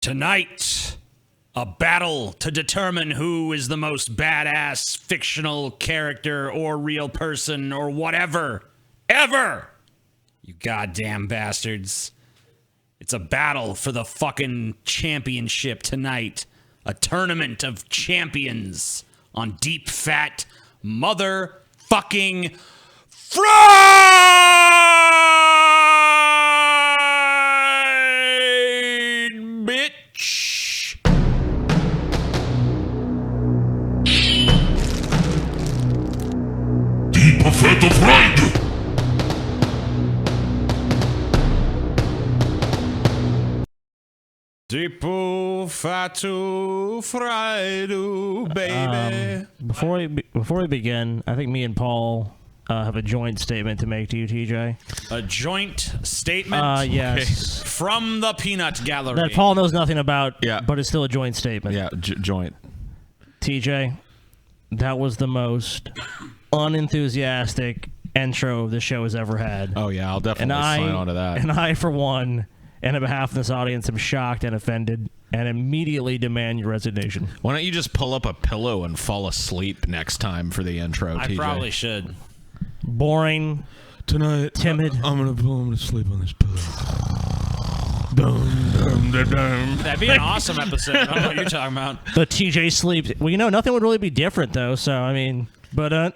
Tonight, a battle to determine who is the most badass fictional character or real person or whatever ever. You goddamn bastards. It's a battle for the fucking championship tonight. A tournament of champions on deep fat motherfucking fried bitch. Deep fat fried. Deepu fatu fried, baby. Before we begin, I think me and Paul have a joint statement to make to you, TJ. A joint statement? Yes. From the Peanut Gallery. That Paul knows nothing about, but it's still a joint statement. Yeah, joint. TJ, that was the most unenthusiastic intro the show has ever had. Oh, yeah, I'll definitely sign on to that. And I, for one, and on behalf of this audience, am shocked and offended and immediately demand your resignation. Why don't you just pull up a pillow and fall asleep next time for the intro, TJ? I probably should. Boring. Tonight, timid. I'm gonna sleep on this pillow. That'd be an awesome episode. I don't know what you're talking about. The TJ sleeps. Well, nothing would really be different, though, so, I mean, but,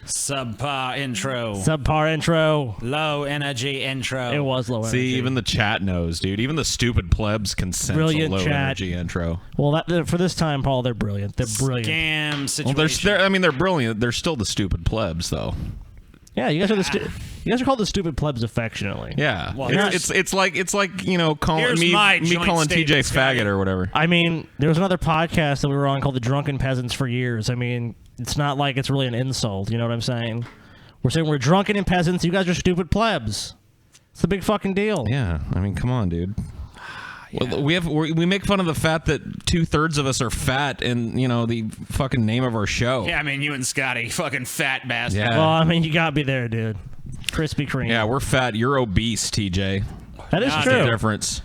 Subpar intro. Low energy intro. It was low energy. See, even the chat knows, dude. Even the stupid plebs can sense Brilliant a low chat. energy intro. Well, for this time, Paul, they're brilliant. They're brilliant. Scam situation. Well, they're brilliant. They're still the stupid plebs, though. Yeah, you guys are called the stupid plebs affectionately. Yeah, Well, it's like calling me calling TJ faggot or whatever. I mean, there was another podcast that we were on called The Drunken Peasants for years. I mean, it's not like it's really an insult. You know what I'm saying? We're saying we're drunken and peasants. You guys are stupid plebs. It's a big fucking deal. Yeah, I mean, come on, dude. Yeah. We make fun of the fact that 2/3 of us are fat, and the fucking name of our show. Yeah, I mean, you and Scotty, fucking fat bastard. Yeah. Well, I mean, you gotta be there, dude. Krispy Kreme. Yeah, we're fat. You're obese, TJ. That is That's true. the difference.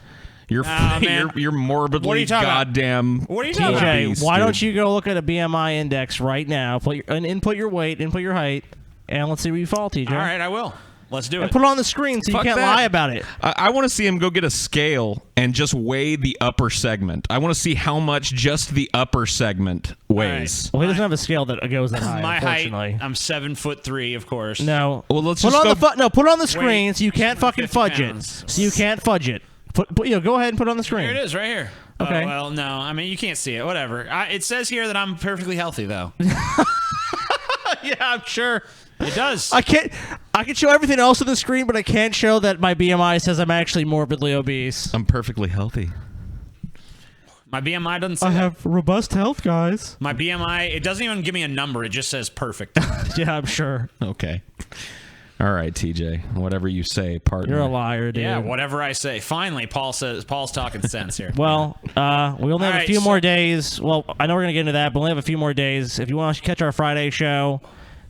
You're man. you're morbidly What are you talking about? goddamn. What are you talking about? TJ, obese, why dude. don't you go look at a BMI index right now? Input your weight, input your height, and let's see where you fall, TJ. All right, I will. Let's do And it. put it on the screen so Fuck you can't that. lie about it. I want to see him go get a scale and just weigh the upper segment. I want to see how much just the upper segment weighs. Well, he doesn't have a scale that goes that high, My height, unfortunately. I'm 7'3", of course. No. Well, let's Put just it on go. put it on the screen Wait, so you can't fucking 50 fudge pounds. it. So you can't fudge it. Go ahead and put it on the screen. Here it is, right here. Okay. Oh, well, no. I mean, you can't see it. Whatever. It says here that I'm perfectly healthy, though. Yeah, I'm sure. It does. I can show everything else on the screen, but I can't show that my BMI says I'm actually morbidly obese. I'm perfectly healthy. My BMI doesn't say I that. have robust health, guys. My BMI, it doesn't even give me a number. It just says perfect. Yeah, I'm sure. Okay. All right, TJ. Whatever you say, partner. You're a liar, dude. Yeah, whatever I say. Finally, Paul's talking sense here. Well, we only have a right, few so- more days. Well, I know we're gonna get into that, but we only have a few more days. If you want to catch our Friday show,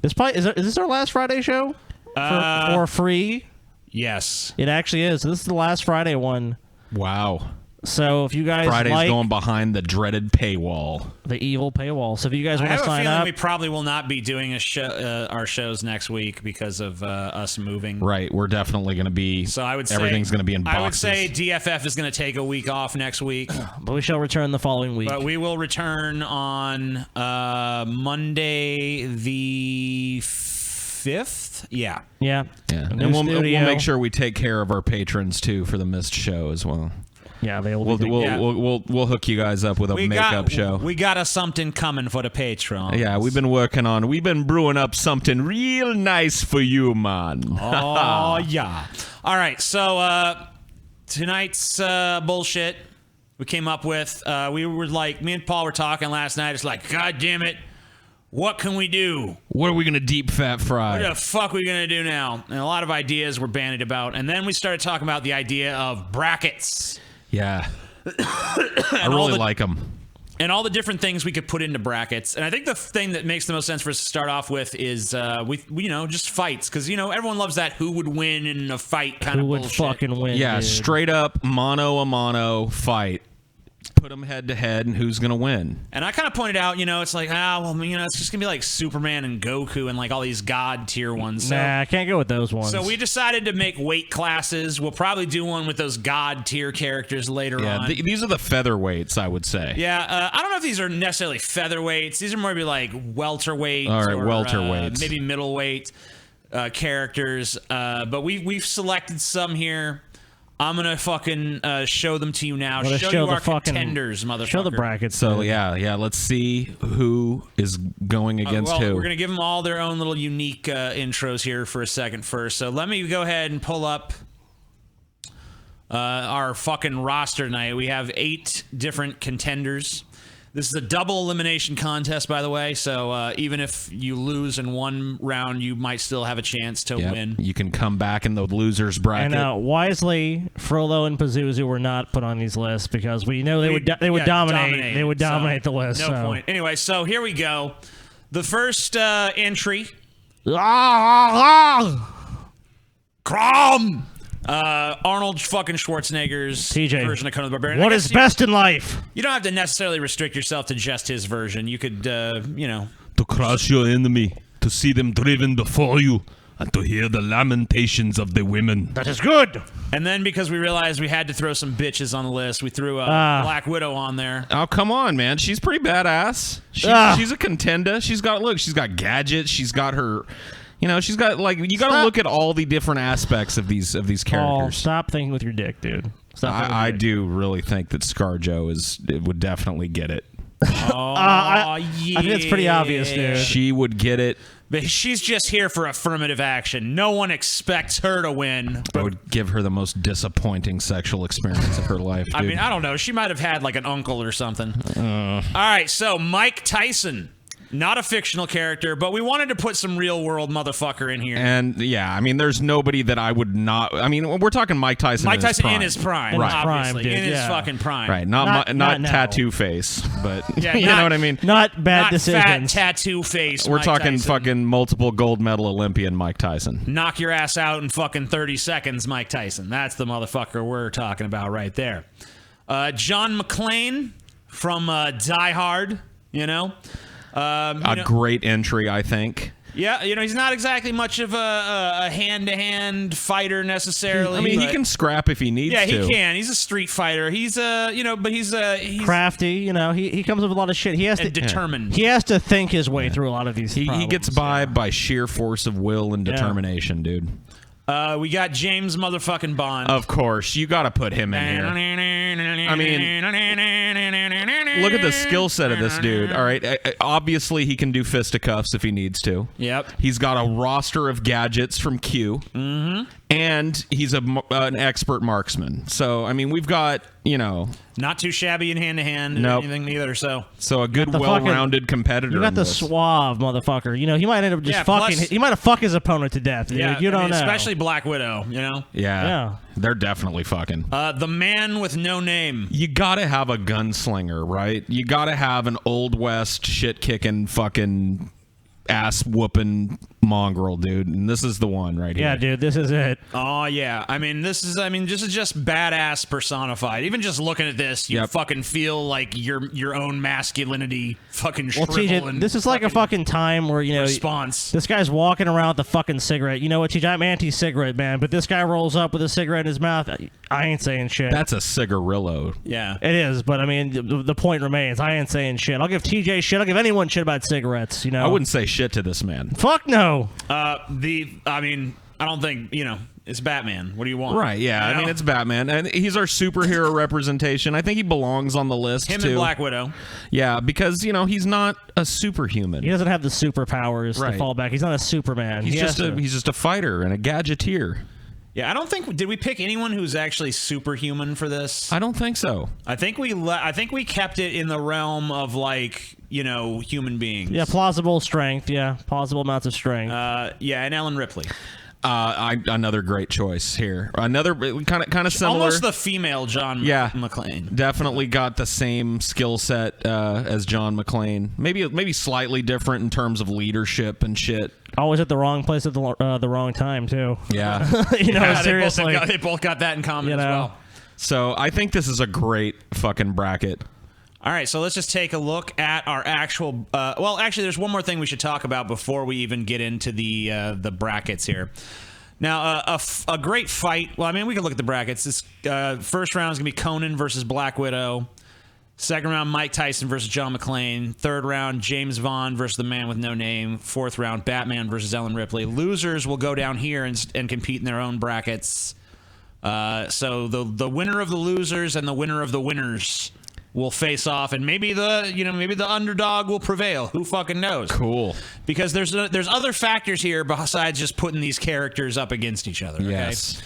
is this our last Friday show for free? Yes. It actually is. This is the last Friday one. Wow. So if you guys Friday's like going behind the dreaded paywall. the evil paywall, so if you guys I want have to a sign feeling up, we probably will not be doing our shows next week because of us moving. Right. We're definitely going to be. So I would say everything's going to be in boxes. I would say DFF is going to take a week off next week, but we shall return the following week. but we will return on Monday the 5th. Yeah. Yeah. Yeah. A new And we'll studio. make sure we take care of our patrons too for the missed show as well. Yeah, they will. We'll hook you guys up with a makeup show. We got us something coming for the Patreon. Yeah, we've been brewing up something real nice for you, man. Oh, yeah. All right, so tonight's bullshit we came up with, we were like, me and Paul were talking last night. It's like, God damn it, what can we do? What are we going to deep fat fry? What the fuck are we going to do now? And a lot of ideas were bandied about. And then we started talking about the idea of brackets. Yeah. I really like them. and all the different things we could put into brackets. And I think the thing that makes the most sense for us to start off with is we just fights, because everyone loves that who would win in a fight kind of bullshit. Who would fucking win? Yeah, dude. straight up mano a mano fight. Put them head to head, and who's gonna win? And I kind of pointed out, it's like, it's just gonna be like Superman and Goku and like all these god tier ones. So, Nah, I can't go with those ones. So we decided to make weight classes. We'll probably do one with those god tier characters later on. These are the featherweights, I would say. Yeah, I don't know if these are necessarily featherweights. These are more be like welterweight. All right, or, welterweights. Maybe middleweight characters. But we've selected some here. I'm gonna fucking show them to you now. Well, show you our contenders, motherfucker. Show the brackets. So yeah. Let's see who is going against who. We're gonna give them all their own little unique intros here for a second first. So let me go ahead and pull up our fucking roster tonight. We have 8 different contenders. This is a double elimination contest, by the way, so even if you lose in one round, you might still have a chance to win. You can come back in the losers bracket. And wisely, Frollo and Pazuzu were not put on these lists because we know they would dominate. They would dominate the list. No point. Anyway, so here we go. The first entry. Crom! Arnold fucking Schwarzenegger's TJ, version of Conan the Barbarian. What is best in life? You don't have to necessarily restrict yourself to just his version. You could, To crush your enemy, to see them driven before you, and to hear the lamentations of the women. That is good. And then because we realized we had to throw some bitches on the list, we threw Black Widow on there. Oh, come on, man. She's pretty badass. She's a contender. She's got gadgets. She's got her... she's got you got to look at all the different aspects of these characters. Oh, stop thinking with your dick, dude. I do really think that ScarJo would definitely get it. I think it's pretty obvious, dude. She would get it. But she's just here for affirmative action. No one expects her to win. I would give her the most disappointing sexual experience of her life, dude. I mean, I don't know. She might have had like an uncle or something. All right, so Mike Tyson. Not a fictional character, but we wanted to put some real-world motherfucker in here. And, yeah, I mean, there's nobody that I would not... I mean, we're talking Mike Tyson in his prime. Right. Obviously. Prime, dude, in his fucking prime. Right, not tattoo face, but you know what I mean? Not bad decisions. Fat tattoo face. We're Mike talking Tyson. Fucking multiple gold medal Olympian Mike Tyson. Knock your ass out in fucking 30 seconds, Mike Tyson. That's the motherfucker we're talking about right there. John McClane from Die Hard, Great entry, I think. Yeah, he's not exactly much of a hand-to-hand fighter necessarily. I mean, he can scrap if he needs to. Yeah, he can. He's a street fighter. He's but he's crafty. He comes up with a lot of shit. He has to determined. He has to think his way through a lot of these. He gets by sheer force of will and determination, dude. We got James motherfucking Bond. Of course, you got to put him in here. I mean, look at the skill set of this dude. All right, obviously he can do fisticuffs if he needs to. Yep. He's got a roster of gadgets from Q. Mm-hmm. And he's an expert marksman. So I mean, we've got not too shabby in hand-to-hand or anything either. So a good, well-rounded competitor. You got the suave motherfucker. He might end up just fucking. He might have fucked his opponent to death. Dude. Yeah, you don't know. Especially Black Widow. Yeah. They're definitely fucking. The man with no name. You gotta have a gunslinger, right? You gotta have an Old West shit-kicking fucking ass-whooping mongrel, dude, and this is the one right here. Yeah, dude, this is it. Oh yeah, this is just badass personified. Even just looking at this, you fucking feel like your own masculinity fucking shrivel. TJ, this is like a fucking time where response. This guy's walking around with the fucking cigarette. You know what, TJ? I'm anti-cigarette, man, but this guy rolls up with a cigarette in his mouth. I ain't saying shit. That's a cigarillo. Yeah, it is. But I mean, the point remains. I ain't saying shit. I'll give TJ shit. I'll give anyone shit about cigarettes. I wouldn't say shit to this man. Fuck no. I don't think it's Batman. What do you want? Right? Yeah. I mean, it's Batman, and he's our superhero representation. I think he belongs on the list Him too. and Black Widow. Yeah, because he's not a superhuman. He doesn't have the superpowers to fall back. He's not a Superman. He's just a fighter and a gadgeteer. Yeah, I don't think did we pick anyone who's actually superhuman for this? I don't think so. I think we kept it in the realm of human beings. Yeah, plausible strength. Yeah, plausible amounts of strength. Yeah, and Ellen Ripley. Another great choice here. Another kind of similar. Almost the female John McClane. Definitely got the same skill set as John McClane. Maybe slightly different in terms of leadership and shit. Always at the wrong place at the wrong time too. Yeah. Seriously. They both got that in common as well. So I think this is a great fucking bracket. All right, so let's just take a look at our actual. Well, actually, there's one more thing we should talk about before we even get into the brackets here. Now, a great fight. Well, I mean, we can look at the brackets. This first round is going to be Conan versus Black Widow. Second round, Mike Tyson versus John McClane. Third round, James Vaughn versus the Man with No Name. Fourth round, Batman versus Ellen Ripley. Losers will go down here and compete in their own brackets. So the winner of the losers and the winner of the winners will face off, and maybe the underdog will prevail. Who fucking knows? Cool. Because there's other factors here besides just putting these characters up against each other. Okay? Yes.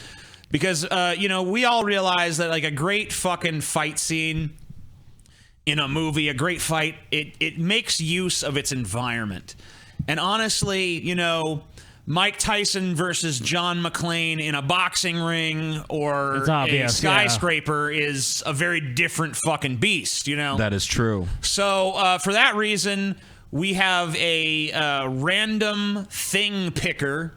Because we all realize that like a great fucking fight scene in a movie, a great fight, it makes use of its environment. And honestly, Mike Tyson versus John McClane in a boxing ring or a skyscraper is a very different fucking beast, That is true. So for that reason, we have a random thing picker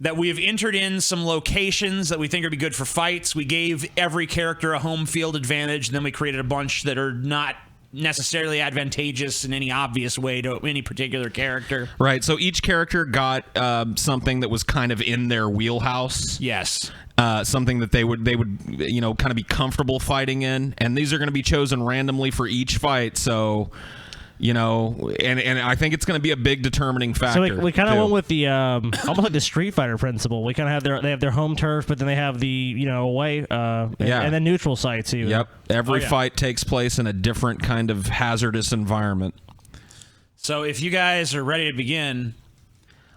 that we have entered in some locations that we think are be good for fights. We gave every character a home field advantage, and then we created a bunch that are not necessarily advantageous in any obvious way to any particular character. Right. So each character got something that was kind of in their wheelhouse. Yes. Something that they would kind of be comfortable fighting in, and these are going to be chosen randomly for each fight. So. And I think it's going to be a big determining factor. So we kind of went with the almost like the Street Fighter principle. We kind of have their home turf, but then they have the away and then neutral sites. Even. Yep. Every fight takes place in a different kind of hazardous environment. So if you guys are ready to begin,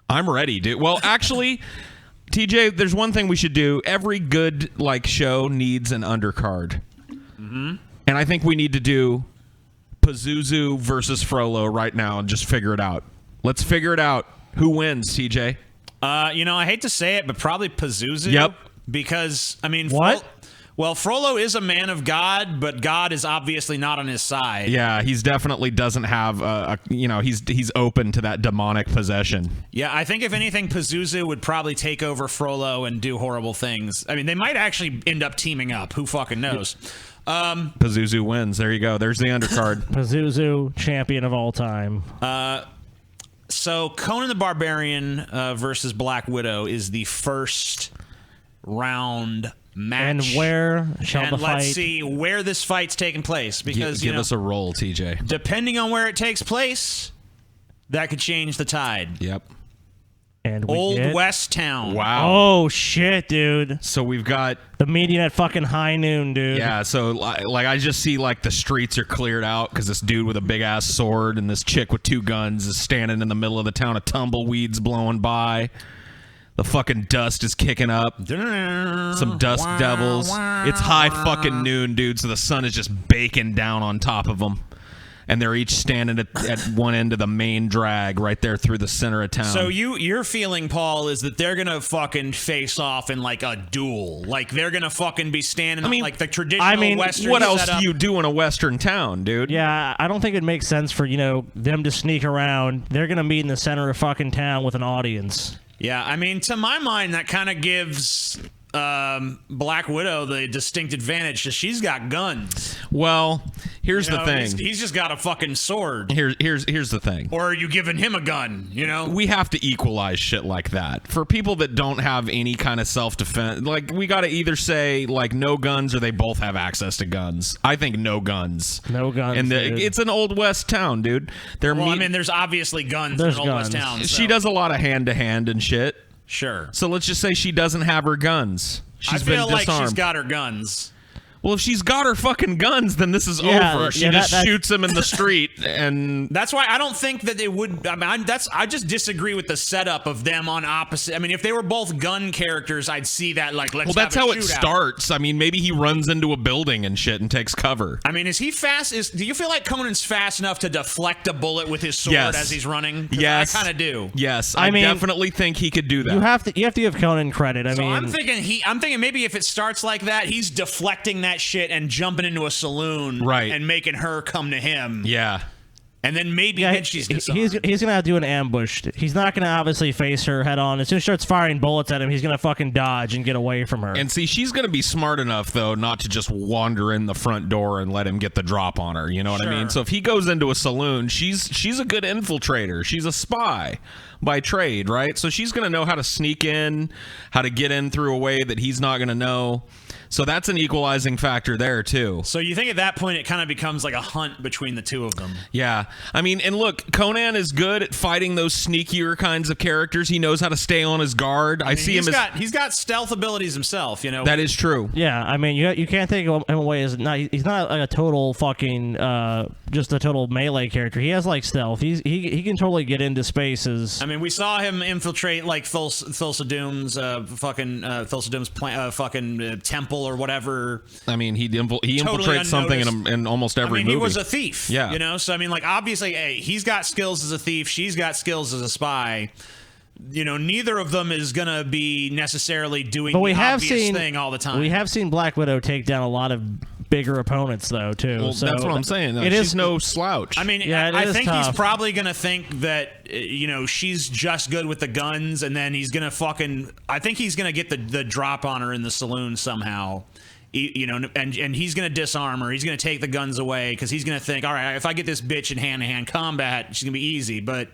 I'm ready, dude. Well, actually, TJ, there's one thing we should do. Every good show needs an undercard, and I think we need to do Pazuzu versus Frollo right now and just figure it out. Let's figure it out. Who wins, TJ? I hate to say it, but probably Pazuzu. Yep. Because, I mean... What? Well, Frollo is a man of God, but God is obviously not on his side. Yeah, he's definitely doesn't have he's open to that demonic possession. Yeah, I think if anything, Pazuzu would probably take over Frollo and do horrible things. I mean, they might actually end up teaming up. Who fucking knows? Pazuzu wins. There you go. There's the undercard. Pazuzu, champion of all time. So Conan the Barbarian versus Black Widow is the first round match. And where shall the fight? Let's see where this fight's taking place. Because give us a roll, TJ. Depending on where it takes place, that could change the tide. Yep. And Old West Town. Wow. Oh shit, dude. So we've got the meeting at fucking high noon, dude. Yeah, so I just see the streets are cleared out because this dude with a big ass sword and this chick with 2 guns is standing in the middle of the town of tumbleweeds blowing by. The fucking dust is kicking up. Some dust devils. It's high fucking noon, dude, so the sun is just baking down on top of them. And they're each standing at one end of the main drag right there through the center of town. So your feeling, Paul, is that they're going to fucking face off in a duel. They're going to fucking be standing on the traditional Western what else setup. do you do in a Western town, dude? Yeah, I don't think it makes sense for, them to sneak around. They're going to meet in the center of fucking town with an audience. Yeah, I mean, to my mind, that kind of gives Black Widow the distinct advantage because she's got guns. Well, here's the thing. He's just got a fucking sword. Here's the thing. Or are you giving him a gun, We have to equalize shit like that. For people that don't have any kind of self-defense, we got to either say, no guns or they both have access to guns. I think no guns. No guns, And dude. it's an Old West town, dude. There's obviously guns in Old West Town. So. She does a lot of hand-to-hand and shit. Sure. So let's just say she doesn't have her guns. She's I feel been disarmed. like she's got her guns. Well, if she's got her fucking guns, then this is Yeah, over. She yeah, just that- shoots him in the street, and That's why I don't think that they would. I mean, I just disagree with the setup of them on opposite. I mean, if they were both gun characters, I'd see that like let's. well, that's have a how it shootout. starts. I mean, maybe he runs into a building and shit and takes cover. I mean, is he fast? Do you feel like Conan's fast enough to deflect a bullet with his sword Yes. as he's running? 'Cause Yes, I kind of do. Yes, I I mean, definitely think he could do that. You have to give Conan credit. I So mean, I'm thinking maybe if it starts like that, he's deflecting that shit and jumping into a saloon, Right. and making her come to him. Yeah. And then maybe yeah, then she's disarmed. he's gonna have to do an ambush. He's not gonna obviously face her head on. As soon as she starts firing bullets at him, he's gonna fucking dodge and get away from her. And see, she's going to be smart enough, though, not to just wander in the front door and let him get the drop on her. You know what I mean? Sure. So if he goes into a saloon, she's a good infiltrator. She's a spy by trade, right? So she's going to know how to sneak in, how to get in through a way that he's not going to know. So that's an equalizing factor there, too. So you think at that point it kind of becomes like a hunt between the two of them? Yeah. I mean, and look, Conan is good at fighting those sneakier kinds of characters. He knows how to stay on his guard. I see him as... He's got stealth abilities himself, you know. That is true. yeah, I mean, you can't take him away as he's not like a total fucking just a total melee character. He has like stealth. He can totally get into spaces. I mean, we saw him infiltrate like Thulsa Doom's temple or whatever. I mean, he infiltrates Totally something unnoticed. in almost every I mean, movie. he was a thief. Yeah. You know, so I mean, like, obviously, hey, he's got skills as a thief. She's got skills as a spy. You know, neither of them is gonna be necessarily doing But we the have obvious seen thing all the time. We have seen Black Widow take down a lot of bigger opponents, though, too. Well, so that's what I'm saying. It She's is no slouch. I mean, Yeah, it I is think he's tough. probably gonna think that you know she's just good with the guns, and then he's gonna I think he's gonna get the drop on her in the saloon somehow. You know, and he's gonna disarm her. He's gonna take the guns away because he's gonna think, all right, if I get this bitch in hand-to-hand combat, she's gonna be easy. But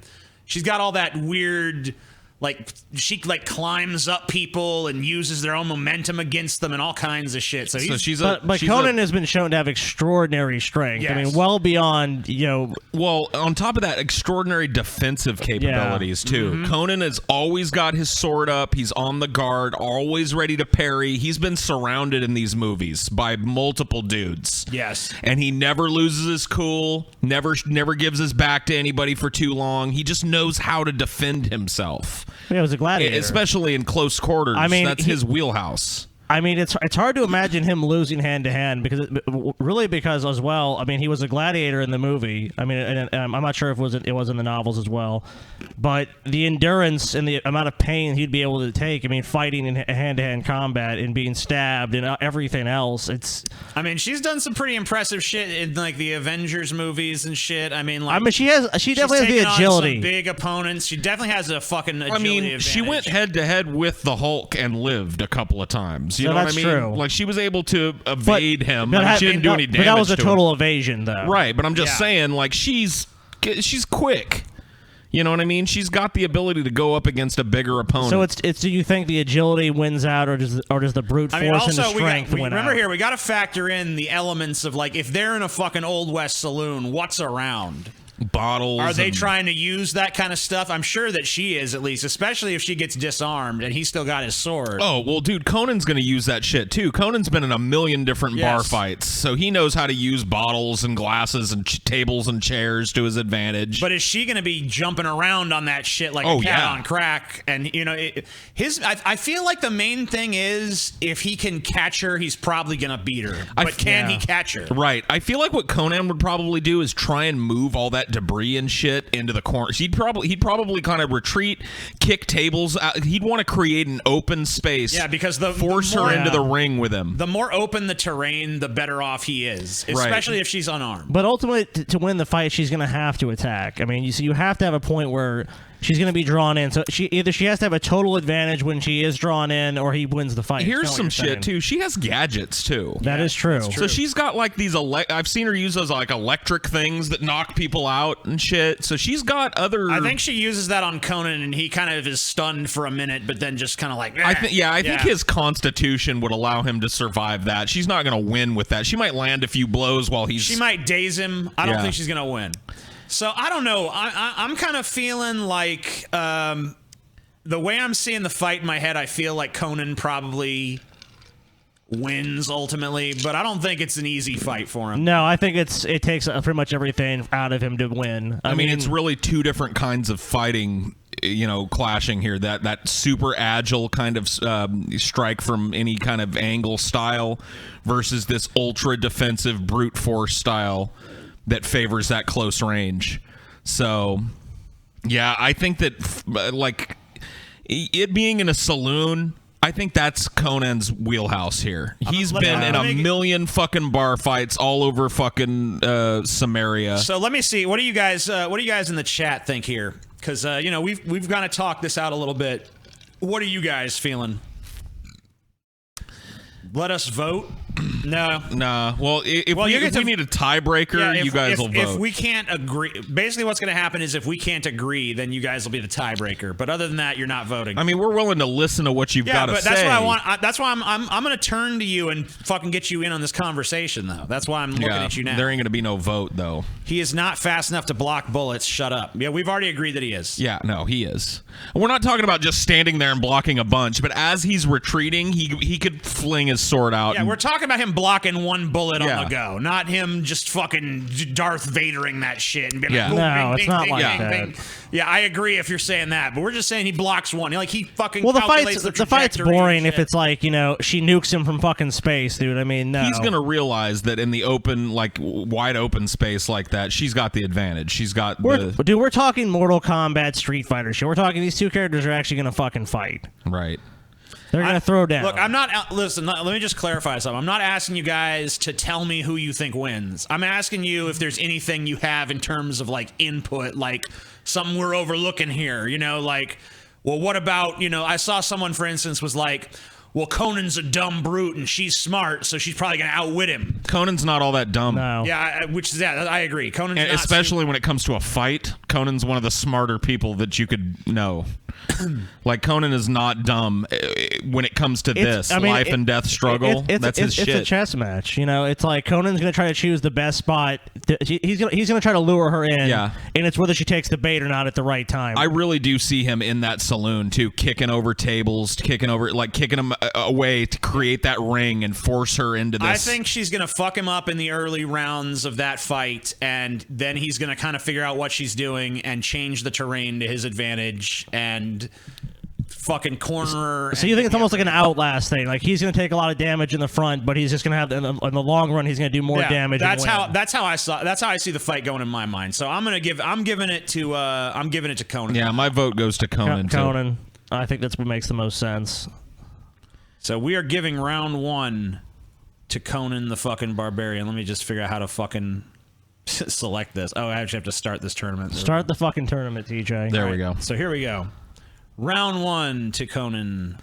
she's got all that weird. Like she climbs up people and uses their own momentum against them and all kinds of shit. So he's but Conan has been shown to have extraordinary strength. I Yes. mean, well beyond well, on top of that, extraordinary defensive capabilities too. Mm-hmm. Conan has always got his sword up. He's on the guard, always ready to parry. He's been surrounded in these movies by multiple dudes. Yes. And he never loses his cool. Never gives his back to anybody for too long. He just knows how to defend himself. it was a gladiator. Especially in close quarters. I mean, that's his wheelhouse. I mean, it's hard to imagine him losing hand to hand because as well. I mean, he was a gladiator in the movie. I mean, and I'm not sure if it was in the novels as well, but the endurance and the amount of pain he'd be able to take. I mean, fighting in hand to hand combat and being stabbed and everything else. I mean, she's done some pretty impressive shit in like the Avengers movies and shit. I mean, like, she definitely has the taken on agility. some big opponents. She definitely has a fucking agility I mean, advantage. she went head to head with the Hulk and lived a couple of times. You So know what I that's mean? true. Like she was able to evade him. But I mean, she didn't do any damage. But that was a to him. total evasion, though. Right, but I'm just Yeah. saying, like she's quick. You know what I mean? She's got the ability to go up against a bigger opponent. So it's do you think the agility wins out, or does the brute force I mean, also, and the strength win remember out? here, we got to factor in the elements of like if they're in a fucking Old West saloon, what's around? bottles. Are they and- trying to use that kind of stuff? I'm sure that she is, at least, especially if she gets disarmed and he's still got his sword. Oh, well, dude, Conan's going to use that shit, too. Conan's been in a million different bar Yes. fights, so he knows how to use bottles and glasses and tables and chairs to his advantage. But is she going to be jumping around on that shit like Oh, a cat yeah. on crack? And, you know, I feel like the main thing is if he can catch her, he's probably going to beat her. But can he catch her? Right. I feel like what Conan would probably do is try and move all that debris and shit into the corners. He'd probably kind of retreat, kick tables out. He'd want to create an open space. Yeah, because force the more, her into the ring with him. The more open the terrain, the better off he is, especially if she's unarmed. But ultimately, to win the fight, she's going to have to attack. I mean, you have to have a point where she's going to be drawn in. So she has to have a total advantage when she is drawn in, or he wins the fight. Here's Is some kinda what you're shit saying. too. She has gadgets too. That is true. So she's got like these. I've seen her use those like electric things that knock people out and shit. So she's got other. I think she uses that on Conan, and he kind of is stunned for a minute, but then just kind of like. I think his constitution would allow him to survive that. She's not going to win with that. She might land a few blows while he's. She might daze him. I don't Yeah. think she's gonna win. So I don't know. I'm kind of feeling like the way I'm seeing the fight in my head. I feel like Conan probably wins ultimately, but I don't think it's an easy fight for him. No, I think it takes pretty much everything out of him to win. I mean, it's really two different kinds of fighting, clashing here. That super agile kind of strike from any kind of angle style versus this ultra defensive brute force style that favors that close range. So, yeah, I think that like it being in a saloon, I think that's Conan's wheelhouse here. He's been in a million fucking bar fights all over fucking Samaria. So let me see. What do you guys in the chat think here? Because we've kind of talked this out a little bit. What are you guys feeling? Let us vote. No. Nah. Well, if we need a tiebreaker, you guys will vote. If we can't agree, basically what's going to happen is if we can't agree, then you guys will be the tiebreaker. But other than that, you're not voting. I mean, we're willing to listen to what you've got to say. Yeah, but that's what I want. That's why I'm going to turn to you and fucking get you in on this conversation, though. That's why I'm looking at you now. There ain't going to be no vote, though. He is not fast enough to block bullets. Shut up. Yeah, we've already agreed that he is. Yeah, no, he is. We're not talking about just standing there and blocking a bunch, but as he's retreating, he could fling his sword out. Yeah, we're talking about him blocking one bullet on the go, not him just fucking Darth Vadering that shit and being like, no, it's not like that. Yeah, I agree if you're saying that, but we're just saying he blocks one. Like he fucking the fight's boring if it's like she nukes him from fucking space, dude. I mean, no. He's gonna realize that in the open, like wide open space like that, she's got the advantage. She's got dude. We're talking Mortal Kombat, Street Fighter shit. We're talking these two characters are actually gonna fucking fight. Right. They're going to throw down. Look, I'm not... Listen, let me just clarify something. I'm not asking you guys to tell me who you think wins. I'm asking you if there's anything you have in terms of, like, input, like, something we're overlooking here. Like, well, what about, I saw someone, for instance, was like, well, Conan's a dumb brute and she's smart, so she's probably going to outwit him. Conan's not all that dumb. No. Yeah, I agree. Conan's not... Especially when it comes to a fight, Conan's one of the smarter people that you could know. Like, Conan is not dumb when it comes to life and death struggle. That's his shit. It's a chess match. It's like Conan's going to try to choose the best spot. He's going to try to lure her in. Yeah. And it's whether she takes the bait or not at the right time. I really do see him in that saloon, too, kicking over tables, kicking him away to create that ring and force her into this. I think she's going to fuck him up in the early rounds of that fight, and then he's going to kind of figure out what she's doing and change the terrain to his advantage and fucking corner her. So you think it's almost like an Outlast thing? Like he's going to take a lot of damage in the front, but he's just going to have in the long run he's going to do more damage. That's how I see the fight going in my mind. So I'm giving it to Conan. Yeah, my vote goes to Conan. Conan. I think that's what makes the most sense. So we are giving round 1 to Conan the fucking Barbarian. Let me just figure out how to fucking select this. Oh, I actually have to start this tournament. Start the fucking tournament, TJ. There we go. So here we go. Round 1 to Conan.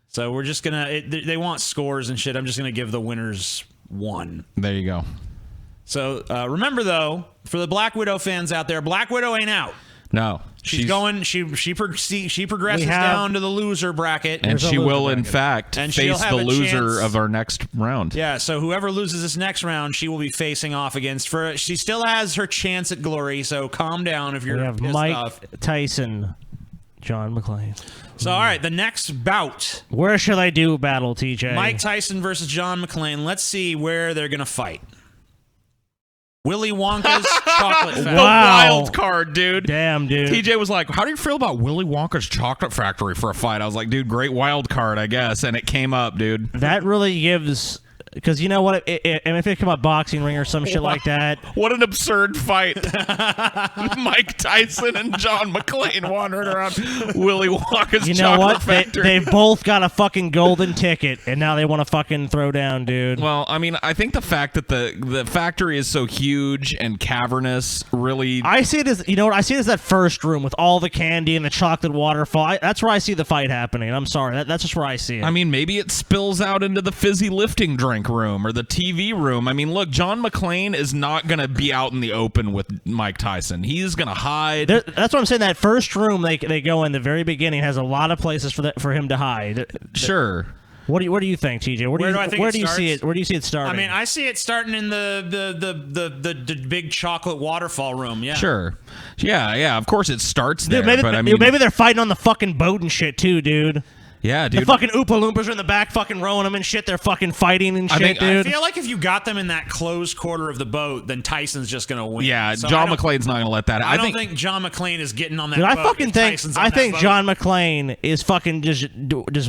So we're just gonna... they want scores and shit. I'm just gonna give the winners 1. There you go. So remember, though, for the Black Widow fans out there, Black Widow ain't out. No. She progresses down to the loser bracket. And she will, in fact, face the loser of our next round. Yeah, so whoever loses this next round, she will be facing off against. She still has her chance at glory, so calm down if you're pissed off. Mike Tyson, John McClane. So, all right, the next bout. Where should I do battle, TJ? Mike Tyson versus John McClane. Let's see where they're going to fight. Willy Wonka's Chocolate Factory. The wild card, dude. Damn, dude. TJ was like, how do you feel about Willy Wonka's Chocolate Factory for a fight? I was like, dude, great wild card, I guess. And it came up, dude. That really gives... Because you know what? If it come up boxing ring or some shit like that. What an absurd fight. Mike Tyson and John McClane wandering around Willy Wonka's Chocolate Factory. They both got a fucking golden ticket, and now they want to fucking throw down, dude. Well, I mean, I think the fact that the factory is so huge and cavernous really... I see it as, I see it as that first room with all the candy and the chocolate waterfall. That's where I see the fight happening. I'm sorry. That's just where I see it. I mean, maybe it spills out into the fizzy lifting drink room or the TV room. I mean, look, John McClane is not going to be out in the open with Mike Tyson. He's going to hide. That's what I'm saying. That first room they go in the very beginning has a lot of places for him to hide. Sure. What do you think, TJ? Where do you see it? Where do you see it starting? I mean, I see it starting in the big chocolate waterfall room. Yeah. Sure. Yeah. Of course, it starts there. Dude, but I mean, maybe they're fighting on the fucking boat and shit too, dude. Yeah, dude. The fucking Oompa Loompas are in the back fucking rowing them and shit. They're fucking fighting and shit, dude. I feel like if you got them in that closed quarter of the boat, then Tyson's just going to win. Yeah, So John McClane's not going to let that. I don't think John McClane is getting on that Dude, boat. I think John McClane is fucking just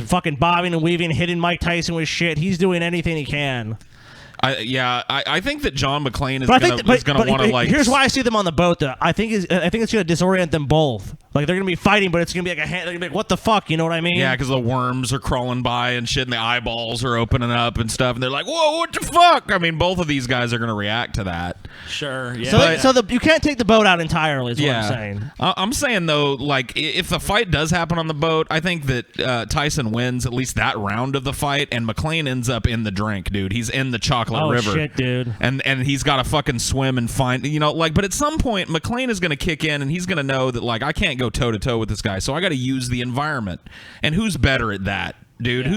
fucking bobbing and weaving, hitting Mike Tyson with shit. He's doing anything he can. I think that John McClane is going to want to like. Here's why I see them on the boat. Though I think it's going to disorient them both. Like they're going to be fighting, but it's going to be like they're going to be like, what the fuck? You know what I mean? Yeah, because the worms are crawling by and shit, and the eyeballs are opening up and stuff, and they're like, whoa, what the fuck? I mean, both of these guys are going to react to that. Sure. Yeah. You can't take the boat out entirely. Is what I'm saying. I'm saying though, like if the fight does happen on the boat, I think that Tyson wins at least that round of the fight, and McClane ends up in the drink, dude. He's in the chocolate river. Oh shit, dude. And he's got to fucking swim and find, but at some point McClane is going to kick in, and he's going to know that like I can't go toe to toe with this guy, so I got to use the environment. And who's better at that? Dude, yeah.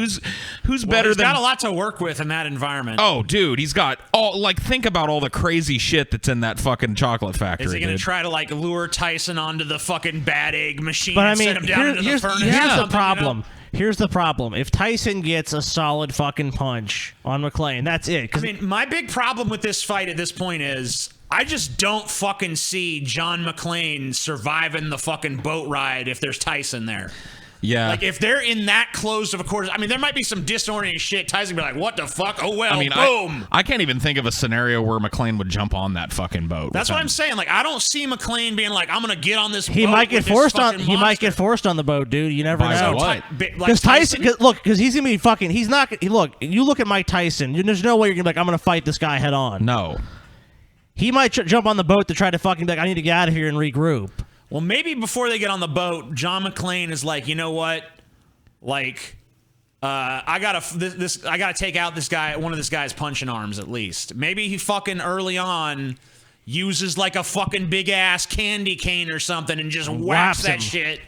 who's better he's than... got a lot to work with in that environment. Oh, dude, he's got all... Like, think about all the crazy shit that's in that fucking chocolate factory, Is he going to try to, like, lure Tyson onto the fucking bad egg machine But I and mean, send him down into the furnace? here's the problem. Here's the problem. If Tyson gets a solid fucking punch on McClane, that's it. I mean, my big problem with this fight at this point is I just don't fucking see John McClane surviving the fucking boat ride if there's Tyson there. Yeah. Like, if they're in that close of a quarter, I mean, there might be some disorienting shit. Tyson would be like, what the fuck? Oh, well, boom. I can't even think of a scenario where McClane would jump on that fucking boat. That's what I'm saying. Like, I don't see McClane being like, I'm going to get on this boat. He might get forced on the boat, dude. You never know. Because Tyson, because he's going to be fucking, he's not, look, you look at Mike Tyson, there's no way you're going to be like, I'm going to fight this guy head on. No. He might jump on the boat to try to fucking be like, I need to get out of here and regroup. Well, maybe before they get on the boat, John McClane is like, you know what? Like, I gotta take out this guy, one of this guy's punching arms at least. Maybe he fucking early on uses like a fucking big ass candy cane or something and just whaps that shit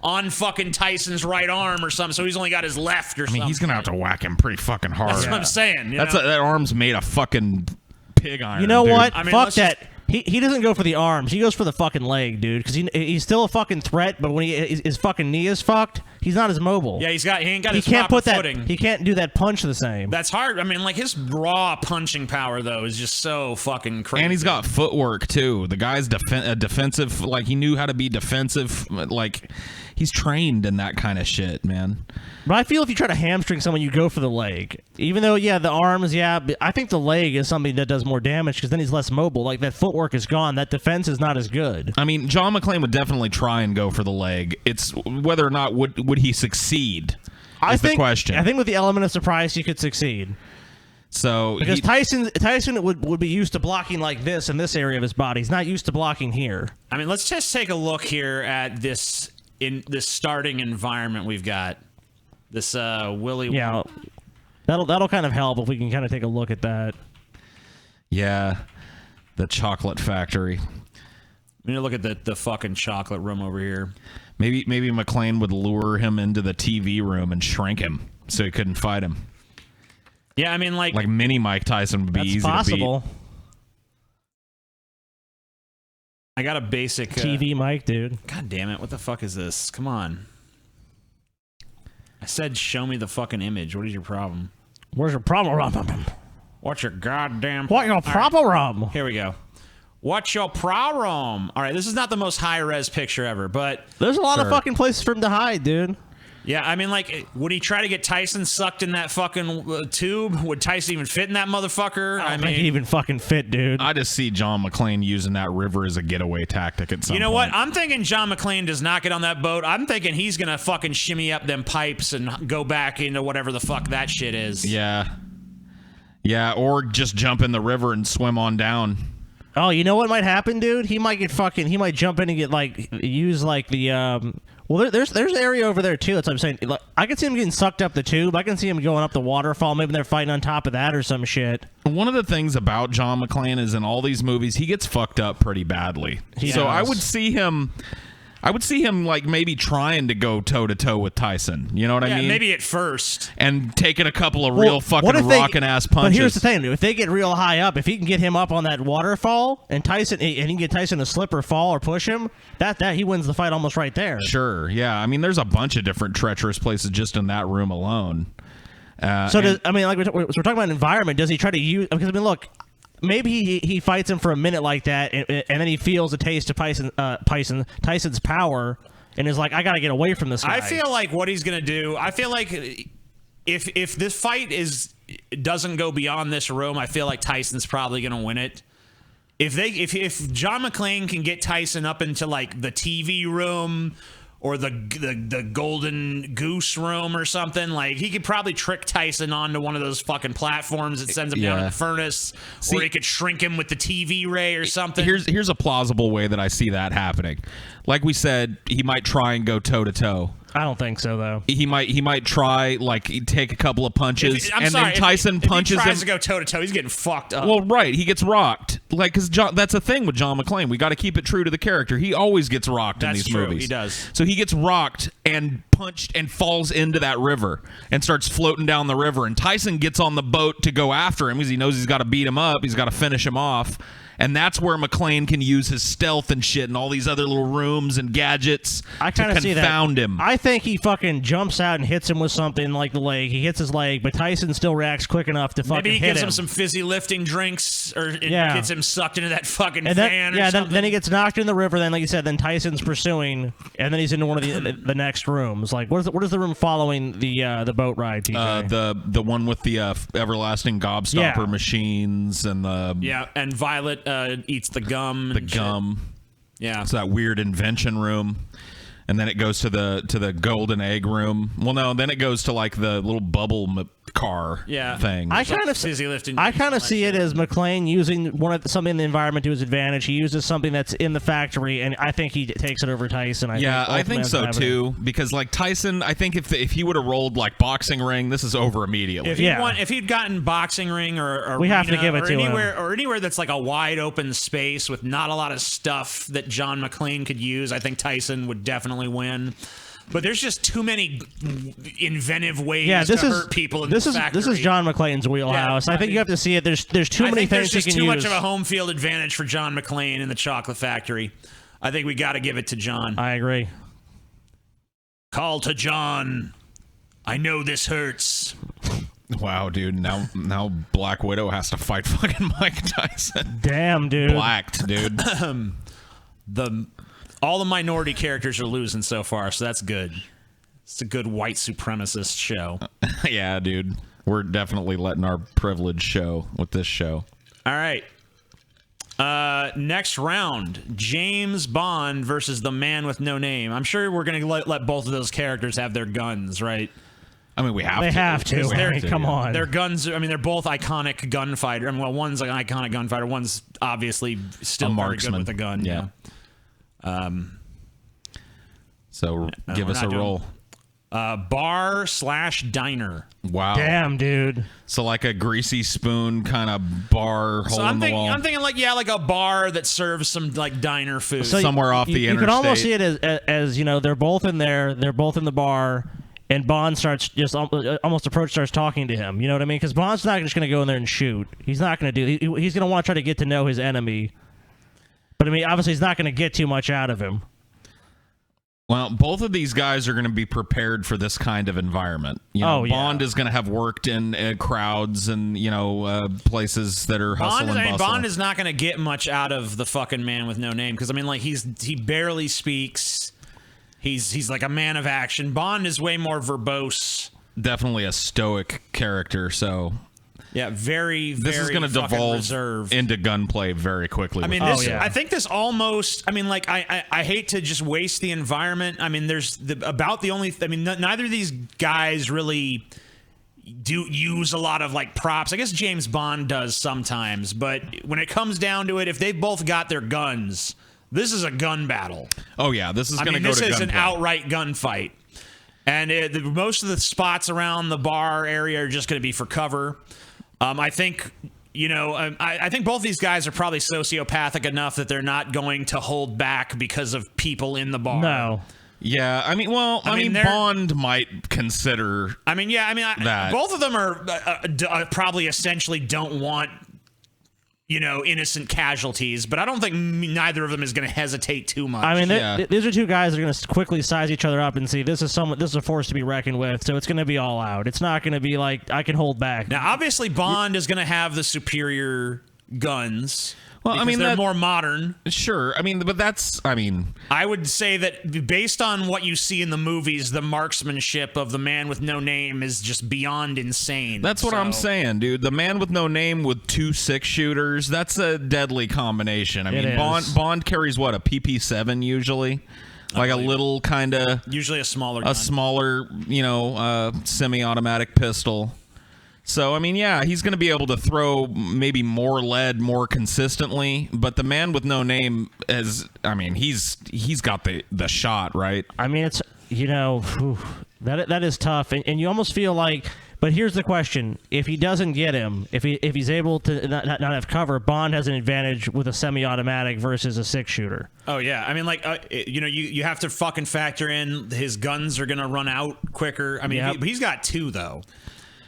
on fucking Tyson's right arm or something. So he's only got his left or something. I mean, he's gonna have to whack him pretty fucking hard. That's what I'm saying. That arm's made of fucking pig iron. You know dude. what? I mean, fuck that. He doesn't go for the arms. He goes for the fucking leg, dude. Because he's still a fucking threat. But when his fucking knee is fucked, he's not as mobile. Yeah, he ain't got his proper footing. He can't do that punch the same. That's hard. I mean, like his raw punching power though is just so fucking crazy. And he's got footwork too. The guy's defensive. Like he knew how to be defensive. Like he's trained in that kind of shit, man. But I feel if you try to hamstring someone, you go for the leg. Even though, the arms, but I think the leg is something that does more damage because then he's less mobile. Like, that footwork is gone. That defense is not as good. I mean, John McClane would definitely try and go for the leg. It's whether or not would he succeed is the question. I think with the element of surprise, he could succeed. So because Tyson would be used to blocking like this in this area of his body. He's not used to blocking here. I mean, let's just take a look here at this starting environment we've got. This Willy. Yeah, that'll kind of help if we can kind of take a look at that. Yeah, the chocolate factory. We need to look at the fucking chocolate room over here. Maybe McClane would lure him into the TV room and shrink him so he couldn't fight him. Yeah, I mean, like mini Mike Tyson would be easy possible. to beat. I got a basic TV mic, dude. God damn it! What the fuck is this? Come on. I said, show me the fucking image. What is your problem? Where's your problem? What's your goddamn... What your problem? Right, here we go. What's your problem? All right, this is not the most high-res picture ever, but... There's a lot of fucking places for him to hide, dude. Yeah, I mean, like, would he try to get Tyson sucked in that fucking tube? Would Tyson even fit in that motherfucker? I don't think he'd even fucking fit, dude. I just see John McClane using that river as a getaway tactic at some point. You know what? I'm thinking John McClane does not get on that boat. I'm thinking he's going to fucking shimmy up them pipes and go back into whatever the fuck that shit is. Yeah. Yeah, or just jump in the river and swim on down. Oh, you know what might happen, dude? He might jump in and get, like, use, like, the, Well, there's an area over there, too. That's what I'm saying. Like, I can see him getting sucked up the tube. I can see him going up the waterfall. Maybe they're fighting on top of that or some shit. One of the things about John McClane is in all these movies, he gets fucked up pretty badly. So I would see him... I would see him like maybe trying to go toe to toe with Tyson. You know what I mean? Maybe at first. And taking a couple of real fucking rockin' ass punches. But here's the thing: if they get real high up, if he can get him up on that waterfall, and he can get Tyson to slip or fall or push him, that he wins the fight almost right there. Sure, yeah. I mean, there's a bunch of different treacherous places just in that room alone. We're talking about environment. Does he try to use? Because I mean, look. Maybe he fights him for a minute like that, and then he feels a taste of Tyson's power, and is like, I got to get away from this guy. I feel like what he's going to do, I feel like if this fight doesn't go beyond this room, I feel like Tyson's probably going to win it. If John McClane can get Tyson up into like the TV room or the golden goose room or something, like he could probably trick Tyson onto one of those fucking platforms that sends him down to the furnace, or he could shrink him with the TV ray or something. Here's a plausible way that I see that happening. Like we said, he might try and go toe to toe. I don't think so, though. He might try, like, take a couple of punches, then Tyson punches him. If he tries to go toe-to-toe, he's getting fucked up. Well, right, he gets rocked. Like, because that's a thing with John McClane. We got to keep it true to the character. He always gets rocked in these movies. He does. So he gets rocked and punched and falls into that river and starts floating down the river. And Tyson gets on the boat to go after him because he knows he's got to beat him up. He's got to finish him off. And that's where McClane can use his stealth and shit and all these other little rooms and gadgets to confound him. I think he fucking jumps out and hits him with something like the leg. He hits his leg, but Tyson still reacts quick enough to fucking hit him. Maybe he gives him some fizzy lifting drinks, or gets him sucked into that fucking fan or something. Then he gets knocked in the river. Then, like you said, then Tyson's pursuing, and then he's into one of the next rooms. Like, what is the room following the boat ride, TJ? The one with the everlasting gobstopper machines and the... and Violet eats the gum. The gum. Yeah. It's that weird invention room. And then it goes to the golden egg room. Well, no, then it goes to like the little bubble car thing. I kind of see it as McClane using something in the environment to his advantage. He uses something that's in the factory, and I think he takes it over Tyson. I think so too. Because like Tyson, I think if he would have rolled like boxing ring, this is over immediately. If he'd gotten boxing ring or we have to give it to him. Or anywhere that's like a wide open space with not a lot of stuff that John McClane could use, I think Tyson would definitely win. But there's just too many inventive ways to hurt people in this factory. This is John McClane's wheelhouse. I think you have to see it. There's too many things he can use. There's too much of a home field advantage for John McClane in the chocolate factory. I think we got to give it to John. I agree. Call to John. I know this hurts. Wow, dude. Now Black Widow has to fight fucking Mike Tyson. Damn, dude. Blacked, dude. All the minority characters are losing so far, so that's good. It's a good white supremacist show. Yeah, dude. We're definitely letting our privilege show with this show. All right. Next round, James Bond versus the Man with No Name. I'm sure we're going to let both of those characters have their guns, right? I mean, They have to. Come on. Their guns, I mean, they're both iconic gunfighter. I mean, well, one's like an iconic gunfighter. One's obviously still very good with a gun. Yeah. So give us a roll. Bar/diner. Wow. Damn, dude. So like a greasy spoon kind of bar hole in the wall. I'm thinking like a bar that serves some like diner food. So somewhere off the interstate. You can almost see it as they're both in there. They're both in the bar. And Bond starts starts talking to him. You know what I mean? Because Bond's not just going to go in there and shoot. He's not going to do. He's going to want to try to get to know his enemy. But I mean, obviously, he's not going to get too much out of him. Well, both of these guys are going to be prepared for this kind of environment. Bond is going to have worked in crowds and places that are hustle and bustle. Bond is not going to get much out of the fucking Man with No Name because I mean, like he barely speaks. He's like a man of action. Bond is way more verbose. Definitely a stoic character. So yeah, very. This is going to devolve reserved into gunplay very quickly. I mean, I think this almost. I mean, like I hate to just waste the environment. I mean, neither of these guys really do use a lot of like props. I guess James Bond does sometimes, but when it comes down to it, if they both got their guns. This is a gun battle. Oh, yeah. This is going to go to gunplay. This is an gunplay. outright gunfight. And most of the spots around the bar area are just going to be for cover. I think I think both these guys are probably sociopathic enough that they're not going to hold back because of people in the bar. No. Yeah, I mean, Bond might consider. Both of them are probably essentially don't want, innocent casualties, but I don't think neither of them is going to hesitate too much. I mean, these are two guys that are going to quickly size each other up and see this is a force to be reckoned with. So it's going to be all out. It's not going to be like I can hold back. Now, obviously, Bond is going to have the superior guns. Well, because they're more modern. Sure. I would say that based on what you see in the movies, the marksmanship of the Man with No Name is just beyond insane. That's what I'm saying, dude. The Man with No Name with 2 6-shooters, that's a deadly combination. Bond carries what, a PP7 usually? Like a little kind of... Usually a smaller gun. Semi-automatic pistol. So, he's going to be able to throw maybe more lead more consistently, but the Man with No Name he's got the shot, right? I mean, it's, that is tough. And you almost feel like, but here's the question. If he doesn't get him, if he's able to not have cover, Bond has an advantage with a semi-automatic versus a 6-shooter. Oh, yeah. You have to fucking factor in his guns are going to run out quicker. He's got 2, though.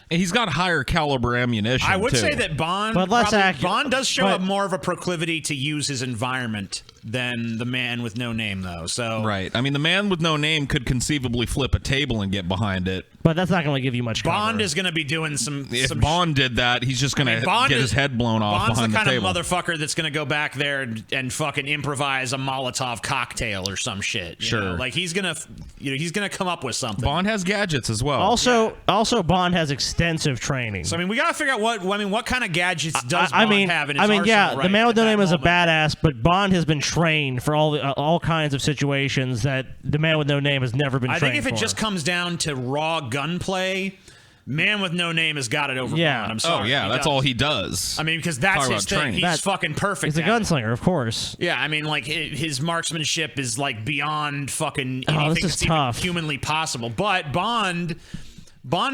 He's got higher caliber ammunition. I would say that Bond, Bond does show more of a proclivity to use his environment than the Man with No Name, though. So right. The Man with No Name could conceivably flip a table and get behind it. But that's not going to give you much cover. Bond is going to be doing some... If Bond did that, he's just going to get his head blown off behind the table. Bond's the kind of motherfucker that's going to go back there and fucking improvise a Molotov cocktail or some shit. Sure. He's going to come up with something. Bond has gadgets as well. Also, Bond has extensive training. So, we got to figure out what kind of gadgets does Bond have in his arsenal, yeah, right, the Man with No Name is a badass, but Bond has been trained for all kinds of situations that the Man with No Name has never been trained for. I think if it just comes down to raw gunplay, Man with No Name has got it over Bond. I'm sorry. Oh, yeah, that's all he does. Because that's his thing. He's fucking perfect. He's a gunslinger, of course. Yeah, his marksmanship is beyond fucking anything that's even humanly possible. But Bond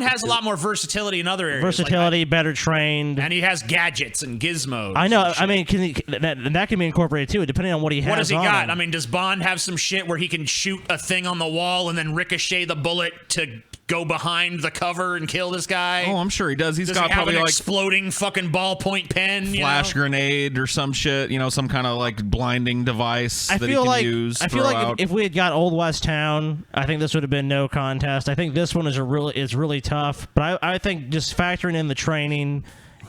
has a lot more versatility in other areas. Better trained. And he has gadgets and gizmos. I know. That can be incorporated too, depending on what he has. What does he got? Him. Does Bond have some shit where he can shoot a thing on the wall and then ricochet the bullet to go behind the cover and kill this guy? Oh, I'm sure he does. Does got he have probably an exploding fucking ballpoint pen, flash grenade or some shit. Some kind of blinding device that he can use. I feel like if we had got Old West Town, I think this would have been no contest. I think this one is really tough, but I think just factoring in the training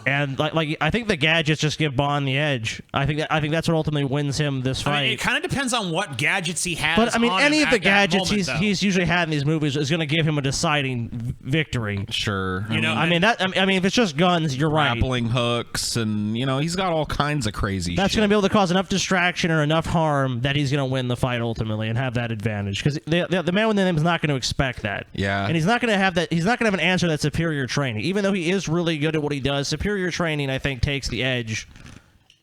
and I think the gadgets just give Bond the edge. I think that's what ultimately wins him this fight. It kind of depends on what gadgets he has. But any of the gadgets he's usually had in these movies is going to give him a deciding victory. Sure. If it's just guns, you're right. Grappling hooks and he's got all kinds of crazy. That's going to be able to cause enough distraction or enough harm that he's going to win the fight ultimately and have that advantage because the Man with No Name is not going to expect that. Yeah. And he's not going to have that. He's not going to have an answer that's superior training, even though he is really good at what he does. Superior training, I think, takes the edge,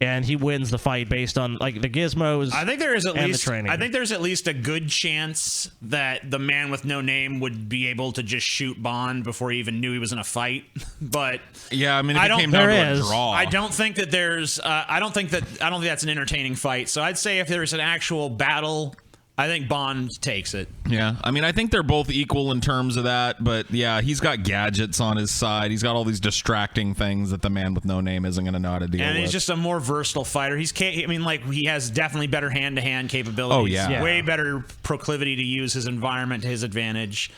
and he wins the fight based on the gizmos. I think there is the training. I think there's at least a good chance that the Man with No Name would be able to just shoot Bond before he even knew he was in a fight. But yeah, if it came down to a draw, I don't think that there's. I don't think that's an entertaining fight. So I'd say if there's an actual battle, I think Bond takes it. Yeah. I think they're both equal in terms of that, but yeah, he's got gadgets on his side. He's got all these distracting things that the Man with No Name isn't going to know how to deal with. And he's just a more versatile fighter. He has definitely better hand-to-hand capabilities. Oh, yeah. Way better proclivity to use his environment to his advantage.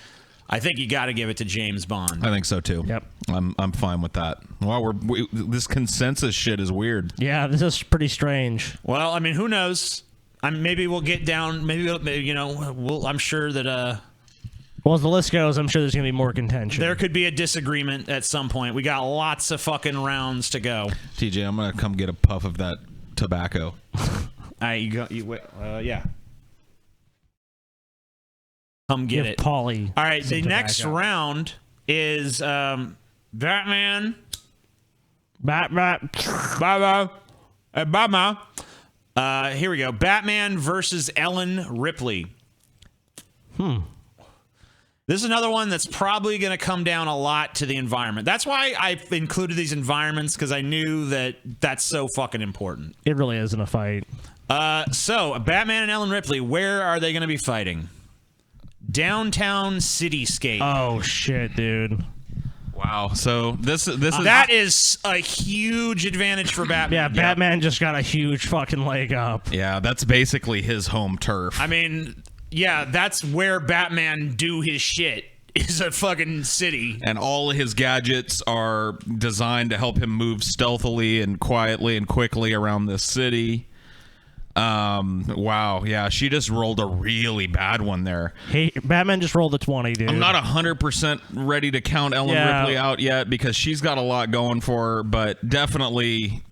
I think you got to give it to James Bond. I think so too. Yep. I'm fine with that. Well, this consensus shit is weird. Yeah, this is pretty strange. Well, who knows? Maybe we'll get down. Maybe I'm sure that. Well, as the list goes, I'm sure there's gonna be more contention. There could be a disagreement at some point. We got lots of fucking rounds to go. TJ, I'm gonna come get a puff of that tobacco. Yeah. Come get it, Paulie. All right. The next round is Batman. Here we go. Batman versus Ellen Ripley. This is another one that's probably going to come down a lot to the environment. That's why I included these environments, because I knew that that's so fucking important. It really isn't a fight. So, Batman and Ellen Ripley, where are they going to be fighting? Downtown cityscape. Oh, shit, dude. Wow. So this is that is a huge advantage for Batman. Yeah, Batman just got a huge fucking leg up. Yeah, that's basically his home turf. I mean, yeah, that's where Batman do his shit. Is a fucking city. And all his gadgets are designed to help him move stealthily and quietly and quickly around this city. Wow, yeah, she just rolled a really bad one there. Hey, Batman just rolled a 20, dude. I'm not 100% ready to count Ellen Ripley out yet because she's got a lot going for her, but definitely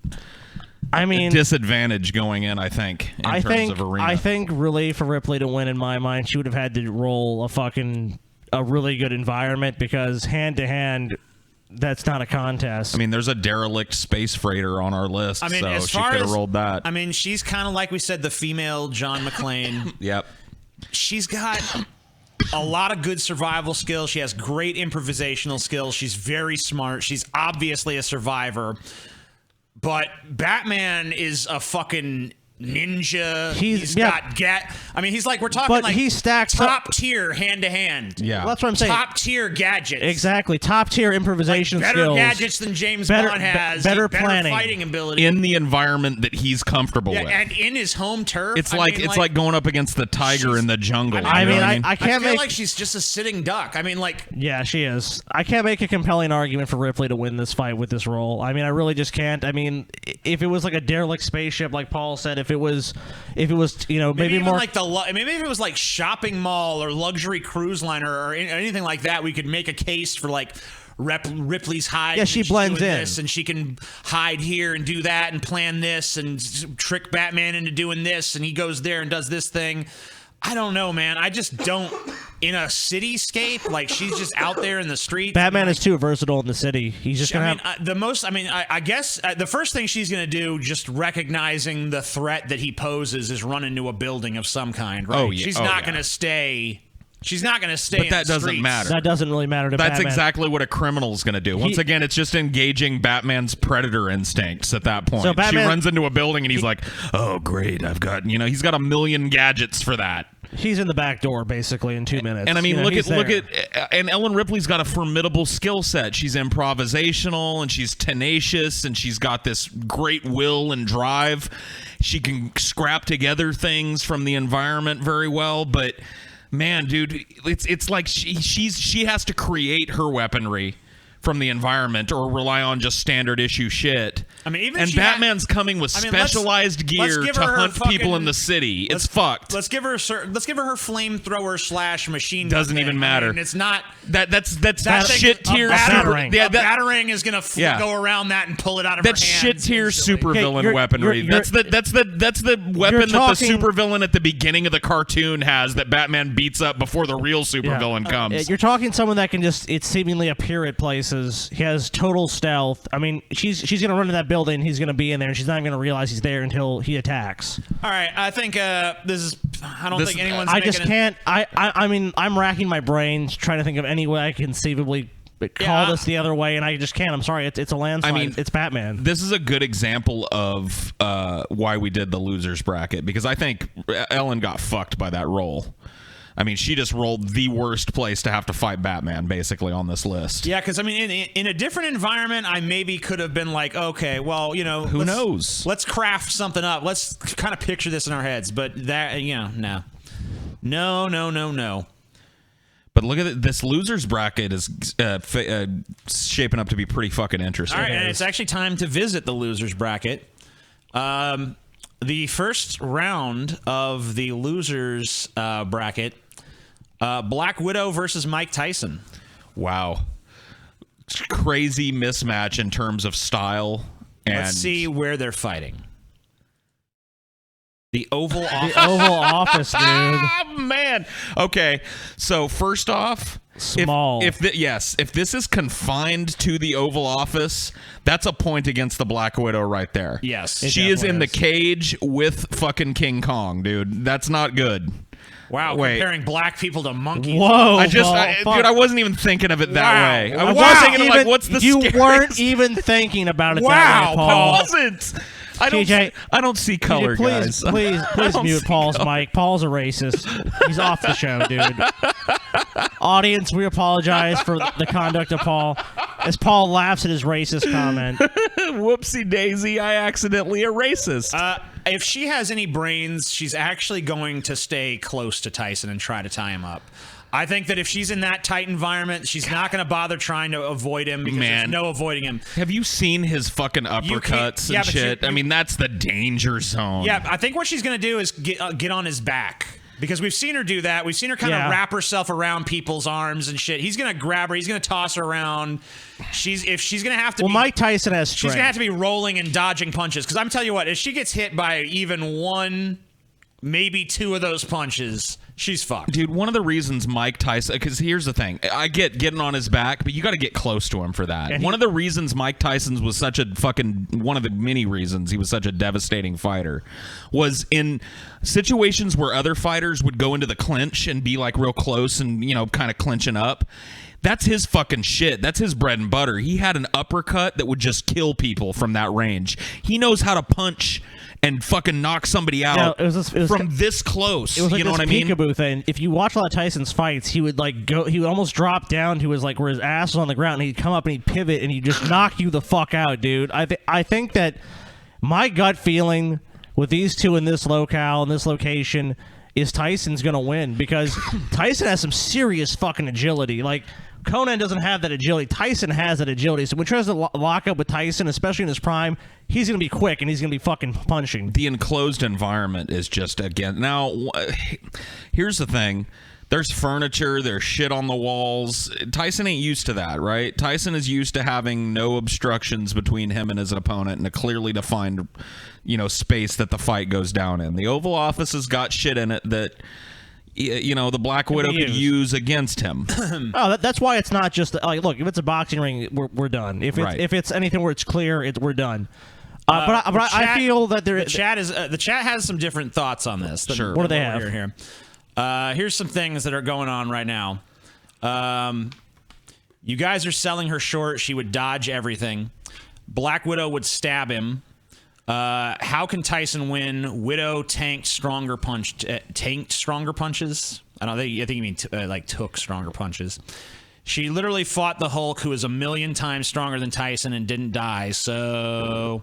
a disadvantage going in, I think, in terms of arena. I think really for Ripley to win, in my mind, she would have had to roll a really good environment, because hand-to-hand, that's not a contest. I mean, there's a derelict space freighter on our list, I mean, so as she far could have as, rolled that. I mean, she's kind of like we said, the female John McClane. Yep. She's got a lot of good survival skills. She has great improvisational skills. She's very smart. She's obviously a survivor. But Batman is a fucking ninja. He's like, we're talking, but like, he stacks top tier hand to hand. Yeah, well, that's what I'm saying. Top tier gadgets. Exactly, top tier improvisation better skills. Gadgets than James Bond has. Better planning, fighting ability in the environment that he's comfortable with, and in his home turf. It's like going up against the tiger in the jungle. I feel like she's just a sitting duck. I mean, like, yeah, she is. I can't make a compelling argument for Ripley to win this fight with this role. I mean, I really just can't. I mean, if it was like a derelict spaceship, like Paul said, if it was, maybe more like maybe if it was like shopping mall or luxury cruise liner or anything like that, we could make a case for like Ripley's hide. Yeah, she blends in, and she can hide here and do that and plan this and trick Batman into doing this, and he goes there and does this thing. I don't know, man. I just don't. In a cityscape, like, she's just out there in the streets. Batman is too versatile in the city. He's just gonna I guess the first thing she's gonna do, just recognizing the threat that he poses, is run into a building of some kind. Right? Oh yeah. She's not gonna stay. She's not going to stay. But that doesn't matter. That doesn't really matter to Batman. That's exactly what a criminal's going to do. Once again, it's just engaging Batman's predator instincts at that point. So Batman, she runs into a building and he's like, "Oh, great! I've got he's got a million gadgets for that." He's in the back door basically in 2 minutes. And I mean, look at and Ellen Ripley's got a formidable skill set. She's improvisational and she's tenacious and she's got this great will and drive. She can scrap together things from the environment very well, but man, dude, it's like she has to create her weaponry from the environment or rely on just standard issue shit. I mean, even and Batman's coming with specialized gear to hunt people in the city. It's fucked. Let's give her her flamethrower / machine gun. Doesn't even matter. I mean, it's not that's shit tier. Batarang is gonna go around that and pull it out of her hands. That's shit tier supervillain weaponry. That's the weapon that the supervillain at the beginning of the cartoon has that Batman beats up before the real supervillain comes. You're talking someone that can just seemingly appear at places. He has total stealth. I mean, she's gonna run to that building. He's gonna be in there, and she's not even gonna realize he's there until he attacks. All right, I think this is. I don't think anyone's. I just can't. I mean, I'm racking my brains trying to think of any way I can conceivably call this the other way, and I just can't. I'm sorry. It's a landslide. I mean, it's Batman. This is a good example of why we did the losers bracket, because I think Ellen got fucked by that roll. I mean, she just rolled the worst place to have to fight Batman, basically, on this list. Yeah, because, I mean, in a different environment, I maybe could have been like, okay, well, who knows? Let's craft something up. Let's kind of picture this in our heads. But that, no. No. But look at it. This losers bracket is shaping up to be pretty fucking interesting. All right, and it's actually time to visit the losers bracket. The first round of the losers bracket, Black Widow versus Mike Tyson. Wow. Crazy mismatch in terms of style. Let's see where they're fighting. The Oval Office. The Oval Office, dude. Oh, man. Okay, so first off, small. If this is confined to the Oval Office, that's a point against the Black Widow right there. Yes. She is in the cage with fucking King Kong, dude. That's not good. Wow, Wait. comparing black people to monkeys. Whoa, I just, Paul, dude, I wasn't even thinking of it that Wow. way. I Wow. was thinking of, like, what's the You scariest? weren't even thinking about it Wow, that way, Paul. I wasn't. TJ, I don't see color, please, guys. please don't mute see Paul's mic. Paul's a racist. He's off the show, dude. Audience, we apologize for the conduct of Paul as Paul laughs at his racist comment. Whoopsie daisy! I accidentally a racist. If she has any brains, she's actually going to stay close to Tyson and try to tie him up. I think that if she's in that tight environment, she's not going to bother trying to avoid him because there's no avoiding him. Have you seen his fucking uppercuts yeah, and but shit? I mean, that's the danger zone. Yeah, I think what she's going to do is get on his back. Because we've seen her do that. We've seen her kind of wrap herself around people's arms and shit. He's going to grab her. He's going to toss her around. If she's going to have to Well, Mike Tyson has strength. She's going to have to be rolling and dodging punches. Because I'm telling you what, if she gets hit by even one, maybe two of those punches, she's fucked. Dude, one of the reasons Mike Tyson, because here's the thing, I get getting on his back, but you got to get close to him for that. And one of the reasons Mike Tyson was such a one of the many reasons he was such a devastating fighter was in situations where other fighters would go into the clinch and be like real close and, you know, kind of clinching up. That's his fucking shit. That's his bread and butter. He had an uppercut that would just kill people from that range. He knows how to punch and fucking knock somebody out from this close. It was like you know this what I mean? peekaboo thing. If you watch a lot of Tyson's fights, he would he would almost drop down to his like where his ass was on the ground, and he'd come up and he'd pivot and he'd just knock you the fuck out, dude. I think that my gut feeling with these two in this locale, in this location, is Tyson's gonna win because Tyson has some serious fucking agility. Like Conan doesn't have that agility. Tyson has that agility. So when he tries to lock up with Tyson, especially in his prime, he's going to be quick and he's going to be fucking punching. The enclosed environment is just, again, now, here's the thing. There's furniture, there's shit on the walls. Tyson ain't used to that, right? Tyson is used to having no obstructions between him and his opponent and a clearly defined, you know, space that the fight goes down in. The Oval Office has got shit in it that, you know, the Black Widow could use against him. That's why it's not just like, look, if it's a boxing ring, we're done. If it's anything where it's clear, we're done. But I feel that the chat has some different thoughts on this. Sure. What do they have? Here. Here's some things that are going on right now. You guys are selling her short. She would dodge everything. Black Widow would stab him. How can Tyson win? Widow tanked stronger punches. I think you mean took stronger punches. She literally fought the Hulk, who is 1,000,000 times stronger than Tyson, and didn't die. So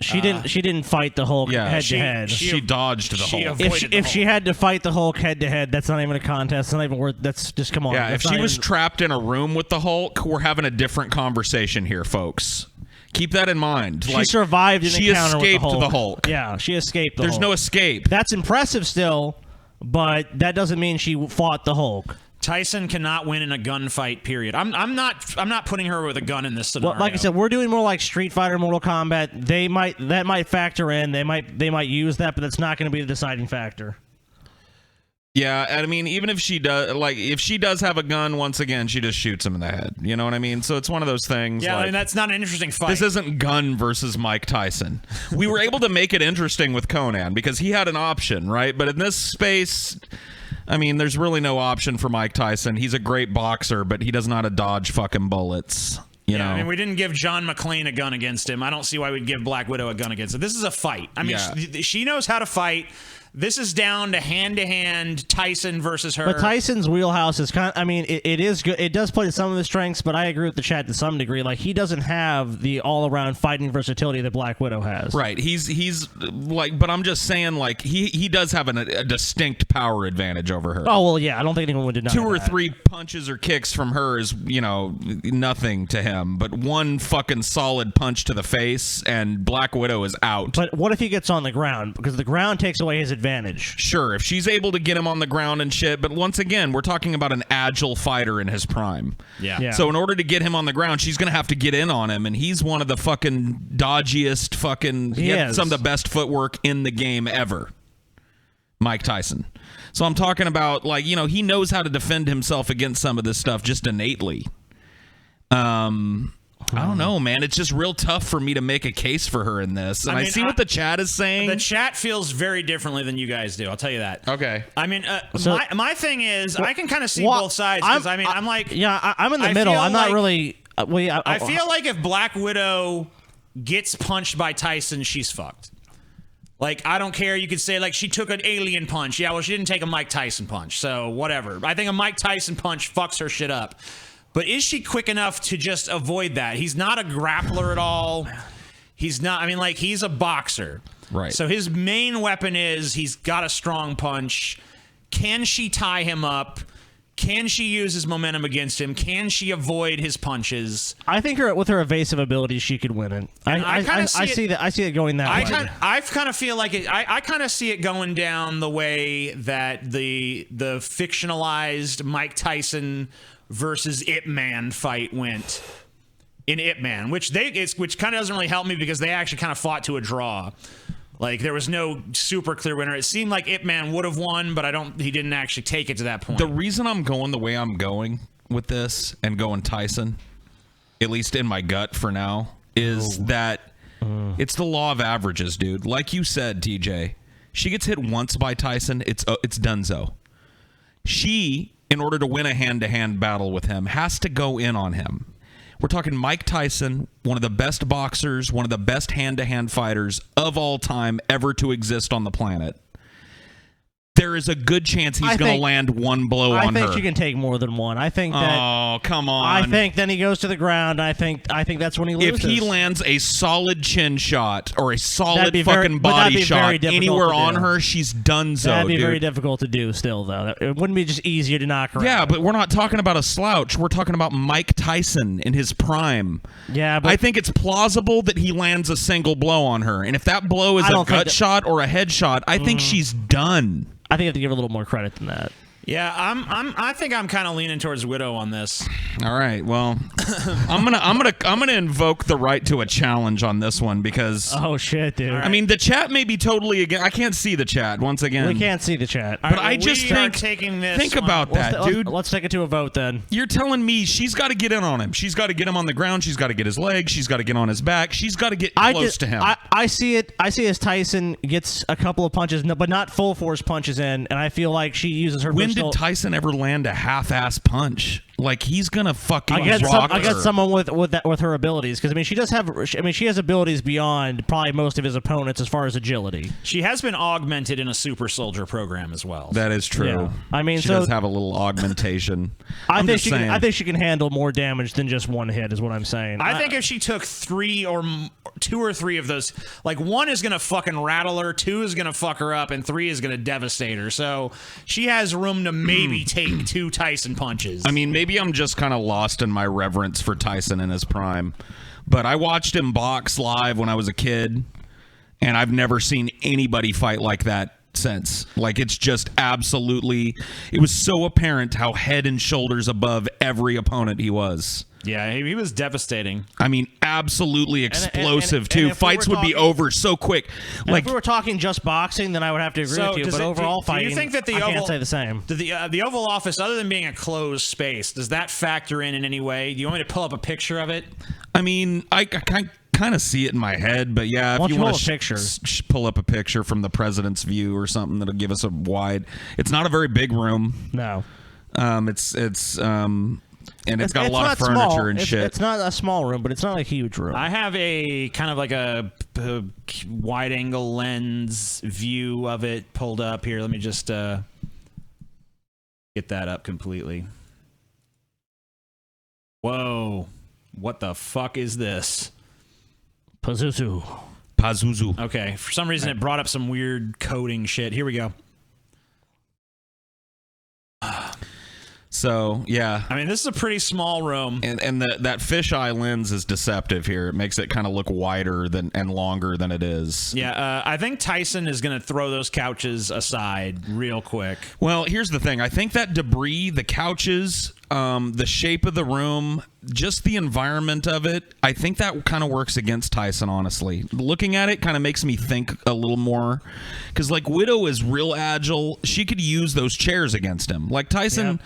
she didn't fight the Hulk head to head. She dodged the Hulk. If she had to fight the Hulk head to head, that's not even a contest. It's not even worth. That's just come on. Yeah, if she was trapped in a room with the Hulk, we're having a different conversation here, folks. Keep that in mind. She survived an encounter with the Hulk. Yeah, she escaped the Hulk. There's no escape. That's impressive still, but that doesn't mean she fought the Hulk. Tyson cannot win in a gunfight, period. I'm not putting her with a gun in this scenario. Well, like I said, we're doing more like Street Fighter, Mortal Kombat. That might factor in. They might use that, but that's not going to be the deciding factor. Yeah, I mean, even if she does have a gun, once again, she just shoots him in the head. You know what I mean? So it's one of those things. Yeah, like, I mean, that's not an interesting fight. This isn't Gunn versus Mike Tyson. We were able to make it interesting with Conan because he had an option, right? But in this space, I mean, there's really no option for Mike Tyson. He's a great boxer, but he does not dodge fucking bullets. You know? I mean, we didn't give John McClane a gun against him. I don't see why we'd give Black Widow a gun against him. This is a fight. I mean, she knows how to fight. This is down to hand Tyson versus her. But Tyson's wheelhouse is kind of, I mean, it is good. It does play to some of his strengths, but I agree with the chat to some degree. Like, he doesn't have the all-around fighting versatility that Black Widow has. Right. He's like, but I'm just saying, like, he does have a distinct power advantage over her. Oh, well, yeah. I don't think anyone would deny that. 2 or 3 punches or kicks from her is, you know, nothing to him. But one fucking solid punch to the face, and Black Widow is out. But what if he gets on the ground? Because the ground takes away his advantage. Sure, if she's able to get him on the ground and shit, but once again, we're talking about an agile fighter in his prime. Yeah. So in order to get him on the ground, she's going to have to get in on him, and he's one of the fucking dodgiest fucking... He has some of the best footwork in the game ever. Mike Tyson. So I'm talking about, like, you know, he knows how to defend himself against some of this stuff just innately. I don't know, man. It's just real tough for me to make a case for her in this. And I see what the chat is saying. The chat feels very differently than you guys do. I'll tell you that. Okay. I mean, my thing is, I can kind of see both sides because I'm like, yeah, I'm in the middle. I'm not like, really. I feel like if Black Widow gets punched by Tyson, she's fucked. Like, I don't care. You could say, like, she took an alien punch. Yeah, well, she didn't take a Mike Tyson punch. So, whatever. I think a Mike Tyson punch fucks her shit up. But is she quick enough to just avoid that? He's not a grappler at all. He's not. I mean, like, he's a boxer. Right. So his main weapon is he's got a strong punch. Can she tie him up? Can she use his momentum against him? Can she avoid his punches? I think with her evasive abilities, she could win it. I see that. I see it going that way. I kind of feel like it. I kind of see it going down the way that the fictionalized Mike Tyson versus Ip Man fight went in Ip Man, which kind of doesn't really help me because they actually kind of fought to a draw. Like, there was no super clear winner. It seemed like Ip Man would have won, but he didn't actually take it to that point. The reason I'm going the way I'm going with this and going Tyson, at least in my gut for now, is that it's the law of averages, dude. Like you said, TJ, she gets hit once by Tyson, it's donezo. She, in order to win a hand-to-hand battle with him, has to go in on him. We're talking Mike Tyson, one of the best boxers, one of the best hand-to-hand fighters of all time ever to exist on the planet. There is a good chance he's going to land one blow on her. I think she can take more than one. I think that. Oh, come on! I think then he goes to the ground. I think that's when he loses. If he lands a solid chin shot or a solid fucking body shot anywhere on her, she's donezo. That'd be very difficult to do. Still, though, it wouldn't be just easier to knock her out. Yeah, but we're not talking about a slouch. We're talking about Mike Tyson in his prime. Yeah, but I think it's plausible that he lands a single blow on her, and if that blow is a gut shot or a head shot, I think she's done. I think you have to give her a little more credit than that. Yeah, I think I'm kind of leaning towards Widow on this. All right, well, I'm gonna invoke the right to a challenge on this one because shit, dude. I mean, the chat may be totally again. I can't see the chat once again. We can't see the chat, but I just think about that, dude. Let's take it to a vote then. You're telling me she's got to get in on him. She's got to get him on the ground. She's got to get his legs. She's got to get on his back. She's got to get close to him. I see it. I see as Tyson gets a couple of punches, but not full force punches in, and I feel like she uses her. When did Tyson ever land a half-ass punch? Like, he's gonna fucking rock her. I got someone with her abilities, because I mean she does have. I mean, she has abilities beyond probably most of his opponents as far as agility. She has been augmented in a super soldier program as well. That is true. Yeah. I mean, she does have a little augmentation. I think she can handle more damage than just one hit. Is what I'm saying. I think if she took two or three of those, like, one is gonna fucking rattle her, two is gonna fuck her up, and three is gonna devastate her. So she has room to maybe take two Tyson punches. I mean, maybe I'm just kind of lost in my reverence for Tyson in his prime, but I watched him box live when I was a kid, and I've never seen anybody fight like that since. Like, it's just absolutely, it was so apparent how head and shoulders above every opponent he was. Yeah, he was devastating. I mean, absolutely explosive, too. Fights would be over so quick. Like, if we were talking just boxing, then I would have to agree with you. But overall fighting, do you think that I can't say the same. The Oval Office, other than being a closed space, does that factor in any way? Do you want me to pull up a picture of it? I mean, I kind of see it in my head, but yeah, if you want to pull up a picture from the president's view or something that'll give us a wide. It's not a very big room. No. And it's got a lot of furniture and shit. It's not a small room, but it's not a huge room. I have a kind of like a wide-angle lens view of it pulled up here. Let me just get that up completely. Whoa. What the fuck is this? Pazuzu. Okay, for some reason it brought up some weird coding shit. Here we go. So, yeah. I mean, this is a pretty small room. And that fisheye lens is deceptive here. It makes it kind of look wider and longer than it is. Yeah, I think Tyson is going to throw those couches aside real quick. Well, here's the thing. I think that debris, the couches, the shape of the room, just the environment of it, I think that kind of works against Tyson, honestly. Looking at it kind of makes me think a little more. Because, like, Widow is real agile. She could use those chairs against him. Like, Tyson... Yep.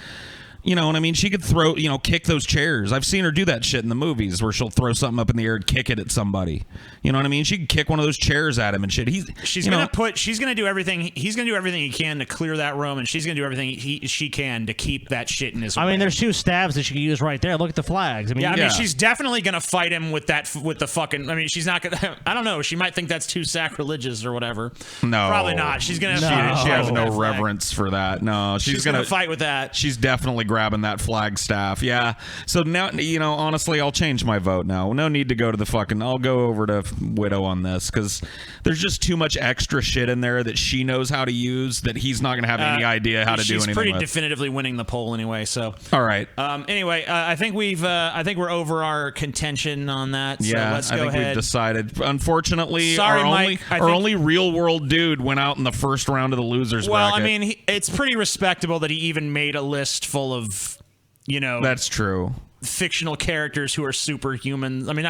You know what I mean? She could throw, kick those chairs. I've seen her do that shit in the movies where she'll throw something up in the air and kick it at somebody. You know what I mean? She could kick one of those chairs at him and shit. She's gonna do everything. He's gonna do everything he can to clear that room, and she's gonna do everything she can to keep that shit in his way. I mean, there's 2 stabs that she could use right there. Look at the flags. I mean, she's definitely gonna fight him with the fucking. I mean, she's not gonna. I don't know. She might think that's too sacrilegious or whatever. No, probably not. She's gonna. She has no reverence for that. No, she's gonna fight with that. She's definitely grabbing that flagstaff. Yeah. So now, honestly, I'll change my vote now. No need to go to the fucking. I'll go over to Widow on this because there's just too much extra shit in there that she knows how to use that he's not gonna have any idea how to do anything. She's pretty with. Definitively winning the poll anyway. So. All right. Anyway, I think we're over our contention on that. So yeah, let's go I think ahead. we've decided. Unfortunately, Sorry, our Mike, only real world dude went out in the first round of the losers bracket. Well, I mean, it's pretty respectable that he even made a list full of, that's true. Fictional characters who are superhuman. I mean,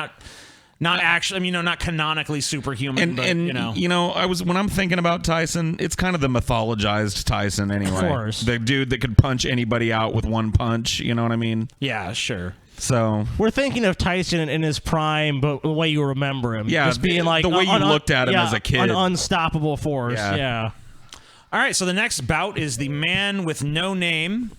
not actually. I mean, not canonically superhuman. But, when I'm thinking about Tyson, it's kind of the mythologized Tyson anyway. Of course, the dude that could punch anybody out with one punch. You know what I mean? Yeah, sure. So we're thinking of Tyson in his prime, but the way you remember him, just being like the way you looked at him as a kid, an unstoppable force. Yeah. All right, so the next bout is the man with no name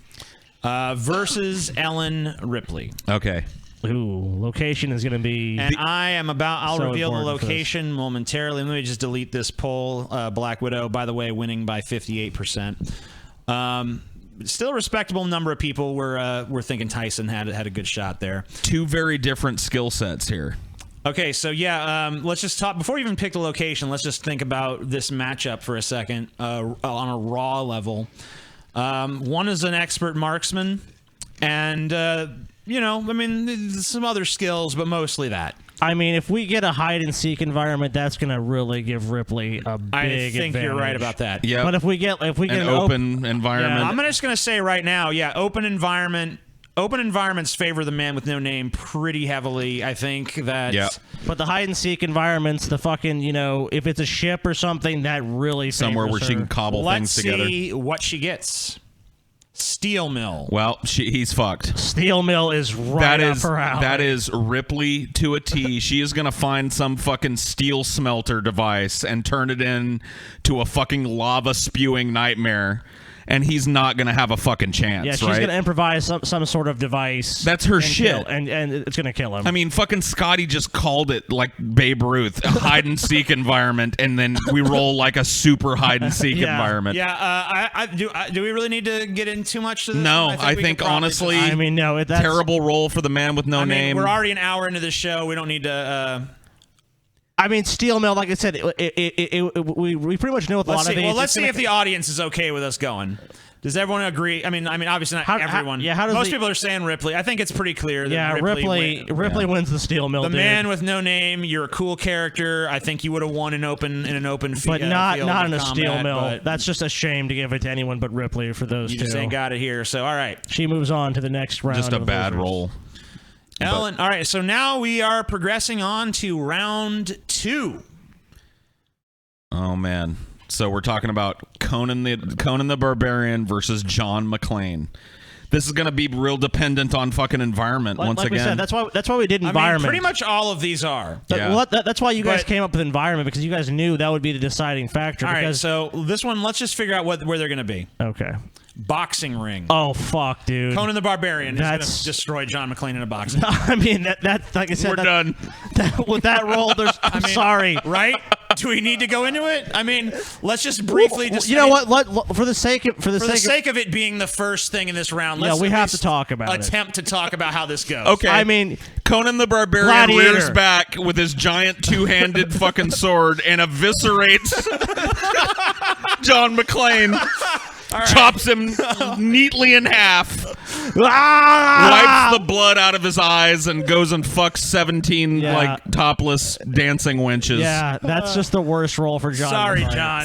versus Ellen Ripley. Okay. Ooh, location is going to be. And I'll so reveal the location momentarily. Let me just delete this poll. Black Widow, by the way, winning by 58%. Still a respectable number of people were thinking Tyson had a good shot there. 2 very different skill sets here. Okay, so let's just talk before we even pick the location. Let's just think about this matchup for a second on a raw level. One is an expert marksman, and some other skills, but mostly that. I mean, if we get a hide-and-seek environment, that's going to really give Ripley a big advantage. I think you're right about that. Yeah. But if we get an open environment, I'm just going to say right now, open environment. Open environments favor the man with no name pretty heavily. I think that. Yeah. But the hide-and-seek environments, the fucking, if it's a ship or something, that really somewhere where her. she can cobble things together. Let's see what she gets. Steel Mill. Well, he's fucked. Steel Mill is right up her alley. That is Ripley to a T. She is going to find some fucking steel smelter device and turn it into a fucking lava spewing nightmare. And he's not going to have a fucking chance, Yeah, she's right? going to improvise some sort of device. That's her shit. And it's going to kill him. I mean, fucking Scotty just called it like Babe Ruth, a hide-and-seek environment, and then we roll like a super hide-and-seek environment. Yeah, do we really need to get in too much to this? No, I think honestly, no, that's terrible role for the man with no name. We're already an hour into the show. We don't need to... I mean, Steel Mill, like I said, we pretty much know with a lot of these. Well, let's see if the audience is okay with us going. Does everyone agree? I mean, obviously not everyone. Most people are saying Ripley. I think it's pretty clear that Ripley wins the Steel Mill. The man with no name. You're a cool character. I think you would have won in an open field. But not in a combat, Steel Mill. That's just a shame to give it to anyone but Ripley for those two. You just ain't got it here. So all right, she moves on to the next round. Just a bad roll. Ellen, all right, so now we are progressing on to round 2. Oh, man. So we're talking about Conan the Barbarian versus John McClane. This is going to be real dependent on fucking environment once again. We said, that's why we did environment. Pretty much all of these are. That's why you guys came up with environment, because you guys knew that would be the deciding factor. All right, so this one, let's just figure out where they're going to be. Okay. Boxing ring. Oh, fuck, dude. Conan the Barbarian is going to destroy John McClane in a boxing ring. I mean, that like I said, we're done. With that roll, I'm sorry. Right? Do we need to go into it? I mean, let's just briefly. You know what? For the sake of it being the first thing in this round, we have to talk about attempt to talk about how this goes. Okay. I mean, Conan the Barbarian rears back with his giant two-handed fucking sword and eviscerates John McClane. Right. Chops him neatly in half, wipes the blood out of his eyes, and goes and fucks 17 topless dancing wenches. Yeah, that's just the worst roll for John.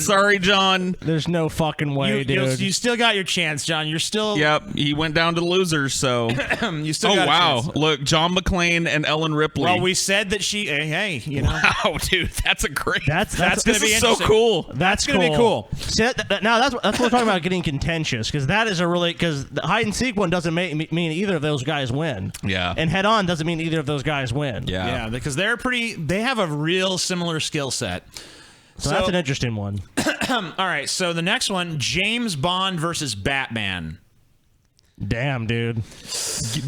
Sorry, John. There's no fucking way, dude. You still got your chance, John. You're still. Yep, he went down to losers. So you still. got a chance. Look, John McClane and Ellen Ripley. Well, we said that she. Hey, you know. Wow, dude, that's a great. That's gonna be so cool. That's gonna be cool. See, now that's what we're talking about. getting contentious because that is because the hide and seek one doesn't mean either of those guys win. Yeah. And head on doesn't mean either of those guys win. Yeah, because they have a real similar skill set. So that's an interesting one. All right, so the next one, James Bond versus Batman. Damn, dude.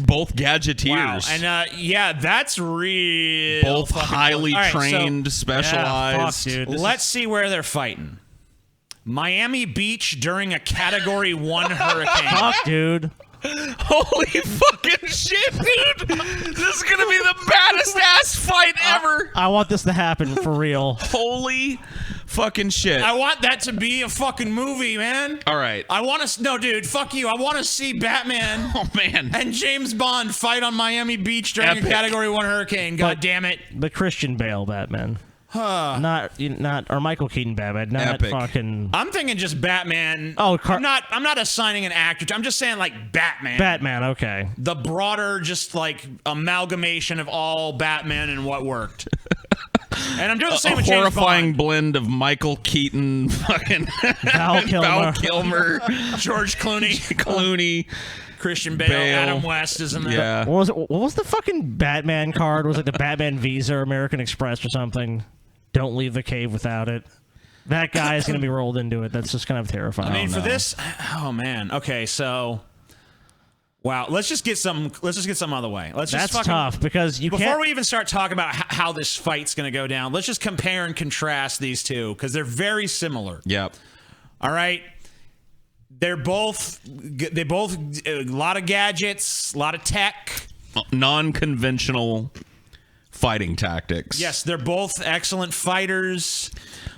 Both gadgeteers. Wow. And that's real. Both highly trained, Yeah, specialized. fuck, dude. Let's see where they're fighting. Miami Beach during a Category 1 hurricane. Fuck, dude. Holy fucking shit, dude! This is gonna be the baddest ass fight ever. I want this to happen for real. Holy fucking shit! I want that to be a fucking movie, man. All right. I want to. No, dude. Fuck you. I want to see Batman. Oh man. And James Bond fight on Miami Beach during Epic. a Category 1 hurricane. God damn it. The Christian Bale Batman. Not or Michael Keaton Batman. Not Epic. fucking. I'm thinking just Batman. Oh, I'm not assigning an actor. I'm just saying like Batman. Batman. Okay. The broader, just like amalgamation of all Batman and what worked. And I'm doing the same with James horrifying Bond. blend of Michael Keaton, fucking Val Kilmer. George Clooney, Christian Bale, Adam West is in there. Yeah. What was the fucking Batman card? It was like the Batman Visa or American Express or something. Don't leave the cave without it. That guy is going to be rolled into it. That's just kind of terrifying. I mean, for this, oh man. Okay, so wow. Let's just get some. Let's just get some other way. That's tough because you before can't. we even start talking about how this fight's going to go down. Let's just compare and contrast these two because they're very similar. Yep. All right. They both a lot of gadgets, a lot of tech, Non-conventional fighting tactics. Yes, they're both excellent fighters.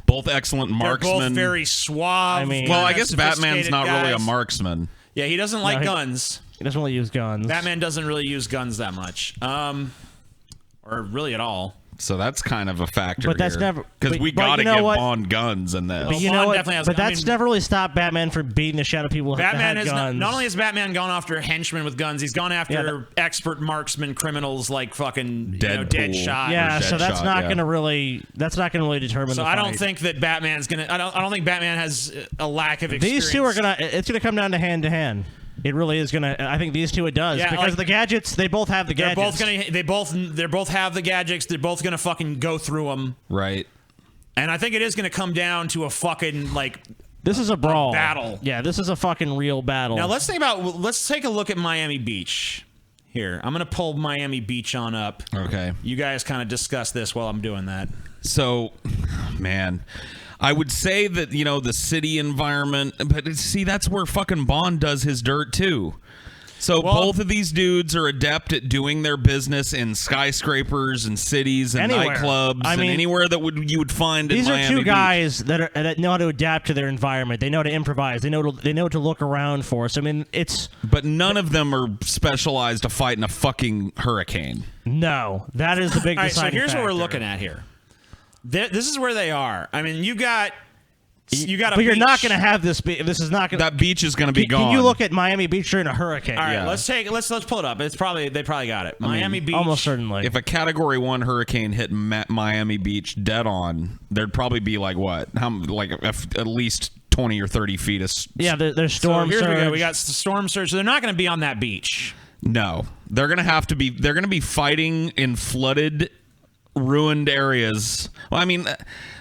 Both excellent marksmen. They're both very suave. I mean- Well, I guess Batman's not really a guys. marksman. Yeah, he doesn't like he- guns. He doesn't really use guns. Batman doesn't really use guns that much, or really at all. So that's kind of a factor. But that's here. never- because but- we but got to you know give what? Bond guns in this. But you Bond know what? definitely has- But I that's mean- never really stopped Batman from beating the shit out of people Batman that has had guns. not only has Batman gone after henchmen with guns, he's gone after Yeah, expert marksman criminals like fucking Deadpool. Deadshot. Yeah, Or so that's Deadshot, not yeah. going to really. That's not going to really determine. So the I don't fight. think that Batman's gonna. I don't think Batman has a lack of experience. These two are gonna. It's gonna come down to hand to hand. It really is gonna. I think these two it does Yeah, because like- the gadgets. They both have the They're gadgets. both gonna. They both have the gadgets. They're both gonna fucking go through them. Right. And I think it is gonna come down to a fucking like. This is a brawl. battle. Yeah, this is a fucking real battle. Now let's take a look at Miami Beach. Here, I'm gonna pull Miami Beach on up. Okay. You guys kind of discuss this while I'm doing that. So, man, I would say that, the city environment, but see, that's where fucking Bond does his dirt too. So both of these dudes are adept at doing their business in skyscrapers and cities and Anywhere. nightclubs I and mean, anywhere that you would find these in are Miami two Beach. guys that know how to adapt to their environment. They know how to improvise. They know what to look around for. So I mean, it's But none of them are specialized to fight in a fucking hurricane. no. That is the big. All right, so deciding here's what we're factor. looking at here. This is where they are. I mean, you got a But you're not beach. going to have this. This is not going. That beach is going to be gone. Can you look at Miami Beach during a hurricane? All right, Yeah. let's pull it up. They probably got it. Miami Beach. Almost certainly. If a Category 1 hurricane hit Miami Beach dead on, there'd probably be like what? At least 20 or 30 feet of yeah, there's So storm here's surge. we go. We got storm surge. So they're not going to be on that beach. No, they're gonna be fighting in flooded, ruined areas. Well, I mean,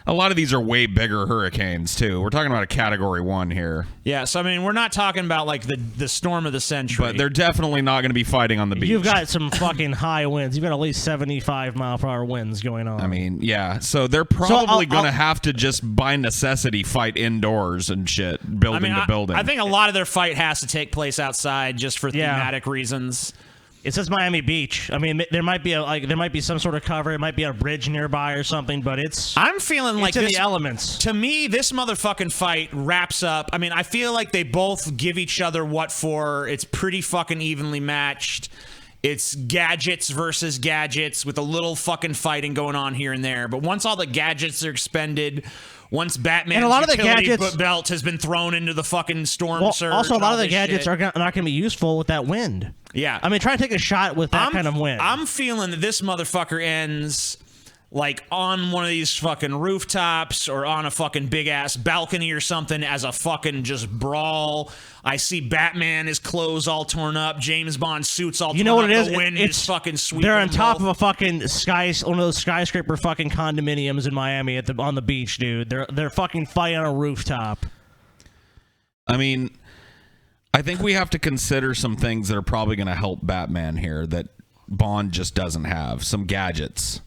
a lot of these are way bigger hurricanes too. We're talking about a Category 1 here, Yeah. So I mean, we're not talking about like the storm of the century. but they're definitely not going to be fighting on the beach. You've got some fucking high winds. You've got at least 75-mile-per-hour winds going on. I mean, yeah. So they're probably I'll- going to have to just by necessity fight indoors and shit, building to building. I think a lot of their fight has to take place outside just for Yeah. thematic reasons. it says Miami Beach. I mean, there might be some sort of cover. It might be a bridge nearby or something. But I'm feeling like it's in this, the elements. To me, this motherfucking fight wraps up. I mean, I feel like they both give each other what for. It's pretty fucking evenly matched. It's gadgets versus gadgets with a little fucking fighting going on here and there. But once all the gadgets are expended, once Batman's And a lot of the utility gadgets- belt has been thrown into the fucking storm Well, surge. also, a and lot all of the this gadgets shit. are not going to be useful with that wind. Yeah. I mean, try to take a shot with that kind of wind. I'm feeling that this motherfucker ends like on one of these fucking rooftops or on a fucking big ass balcony or something as a fucking just brawl. I see Batman, his clothes all torn up, James Bond suits all torn up. You know what it is? The wind is fucking sweeping. They're on them top both. of a fucking one of those skyscraper fucking condominiums in Miami on the beach, dude. They're fucking fighting on a rooftop. I mean, I think we have to consider some things that are probably going to help Batman here that Bond just doesn't have. Some gadgets.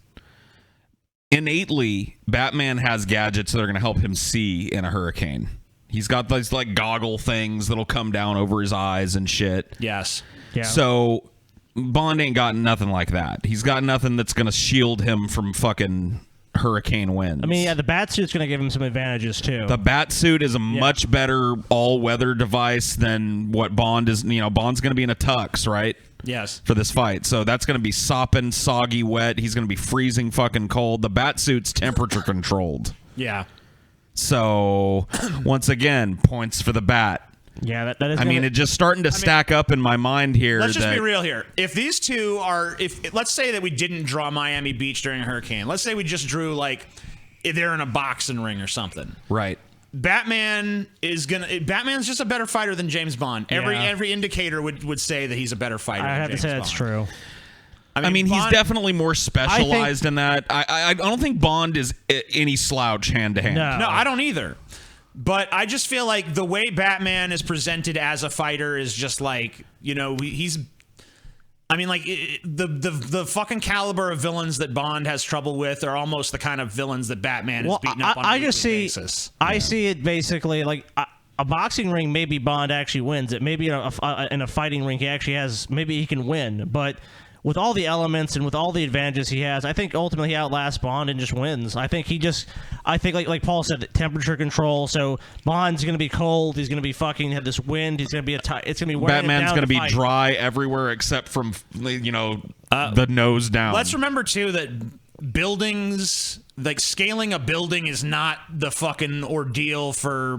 Innately, Batman has gadgets that are going to help him see in a hurricane. He's got these like goggle things that'll come down over his eyes and shit. Yes. Yeah. So Bond ain't got nothing like that. He's got nothing that's going to shield him from fucking hurricane winds. I mean, yeah, the Batsuit's going to give him some advantages, too. The Batsuit is a much better all-weather device than what Bond is. You know, Bond's going to be in a tux, right? Yes. For this fight. So that's going to be sopping, soggy, wet. He's going to be freezing fucking cold. The Batsuit's temperature controlled. Yeah. So, once again, points for the Bat. Yeah, that is. I mean, it's just starting to stack up in my mind here. Let's just be real here. If these two are, let's say that we didn't draw Miami Beach during a hurricane. Let's say we just drew like they're in a boxing ring or something. Right. Batman's just a better fighter than James Bond. Every indicator would say that he's a better fighter. I than have James to say Bond. that's true. I mean, he's definitely more specialized in that. I don't think Bond is any slouch hand to hand. No, I don't either. But I just feel like the way Batman is presented as a fighter is just like, you know, he's. I mean, like the fucking caliber of villains that Bond has trouble with are almost the kind of villains that Batman is beating up on a weekly basis. I see it basically like a boxing ring. Maybe Bond actually wins it. Maybe in a fighting ring, maybe he can win. But with all the elements and with all the advantages he has, I think ultimately he outlasts Bond and just wins. I think like Paul said, temperature control. So Bond's gonna be cold. He's gonna be fucking have this wind. He's gonna be it's gonna be wearing Batman's him down gonna be fight. dry everywhere except from the nose down. Let's remember too that buildings, like scaling a building, is not the fucking ordeal for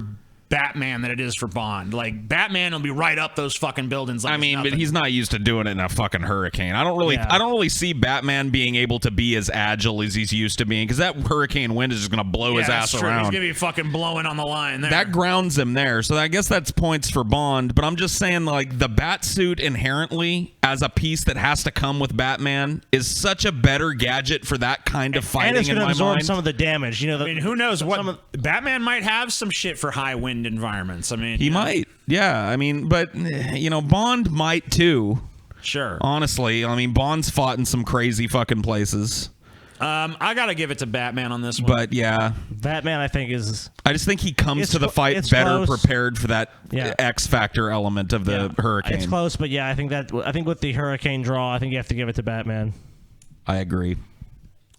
Batman that it is for Bond. Like Batman will be right up those fucking buildings. Like I mean, but he's not used to doing it in a fucking hurricane. I don't really see Batman being able to be as agile as he's used to being, because that hurricane wind is just gonna blow his ass true. around. He's gonna be fucking blowing on the line there. That grounds him there. So I guess that's points for Bond. But I'm just saying, like, the Batsuit inherently, as a piece that has to come with Batman, is such a better gadget for that kind of fighting. And it's in gonna my absorb mind. some of the damage. You know, I mean, who knows what Batman might have some shit for high wind environments. I mean, He might. Yeah. I mean, but Bond might too. Sure. Honestly, I mean, Bond's fought in some crazy fucking places. I gotta give it to Batman on this one. But yeah, Batman, I think I just think he comes to the fight better prepared for that X factor element of the hurricane. It's close, but yeah, I think with the hurricane draw, I think you have to give it to Batman. I agree.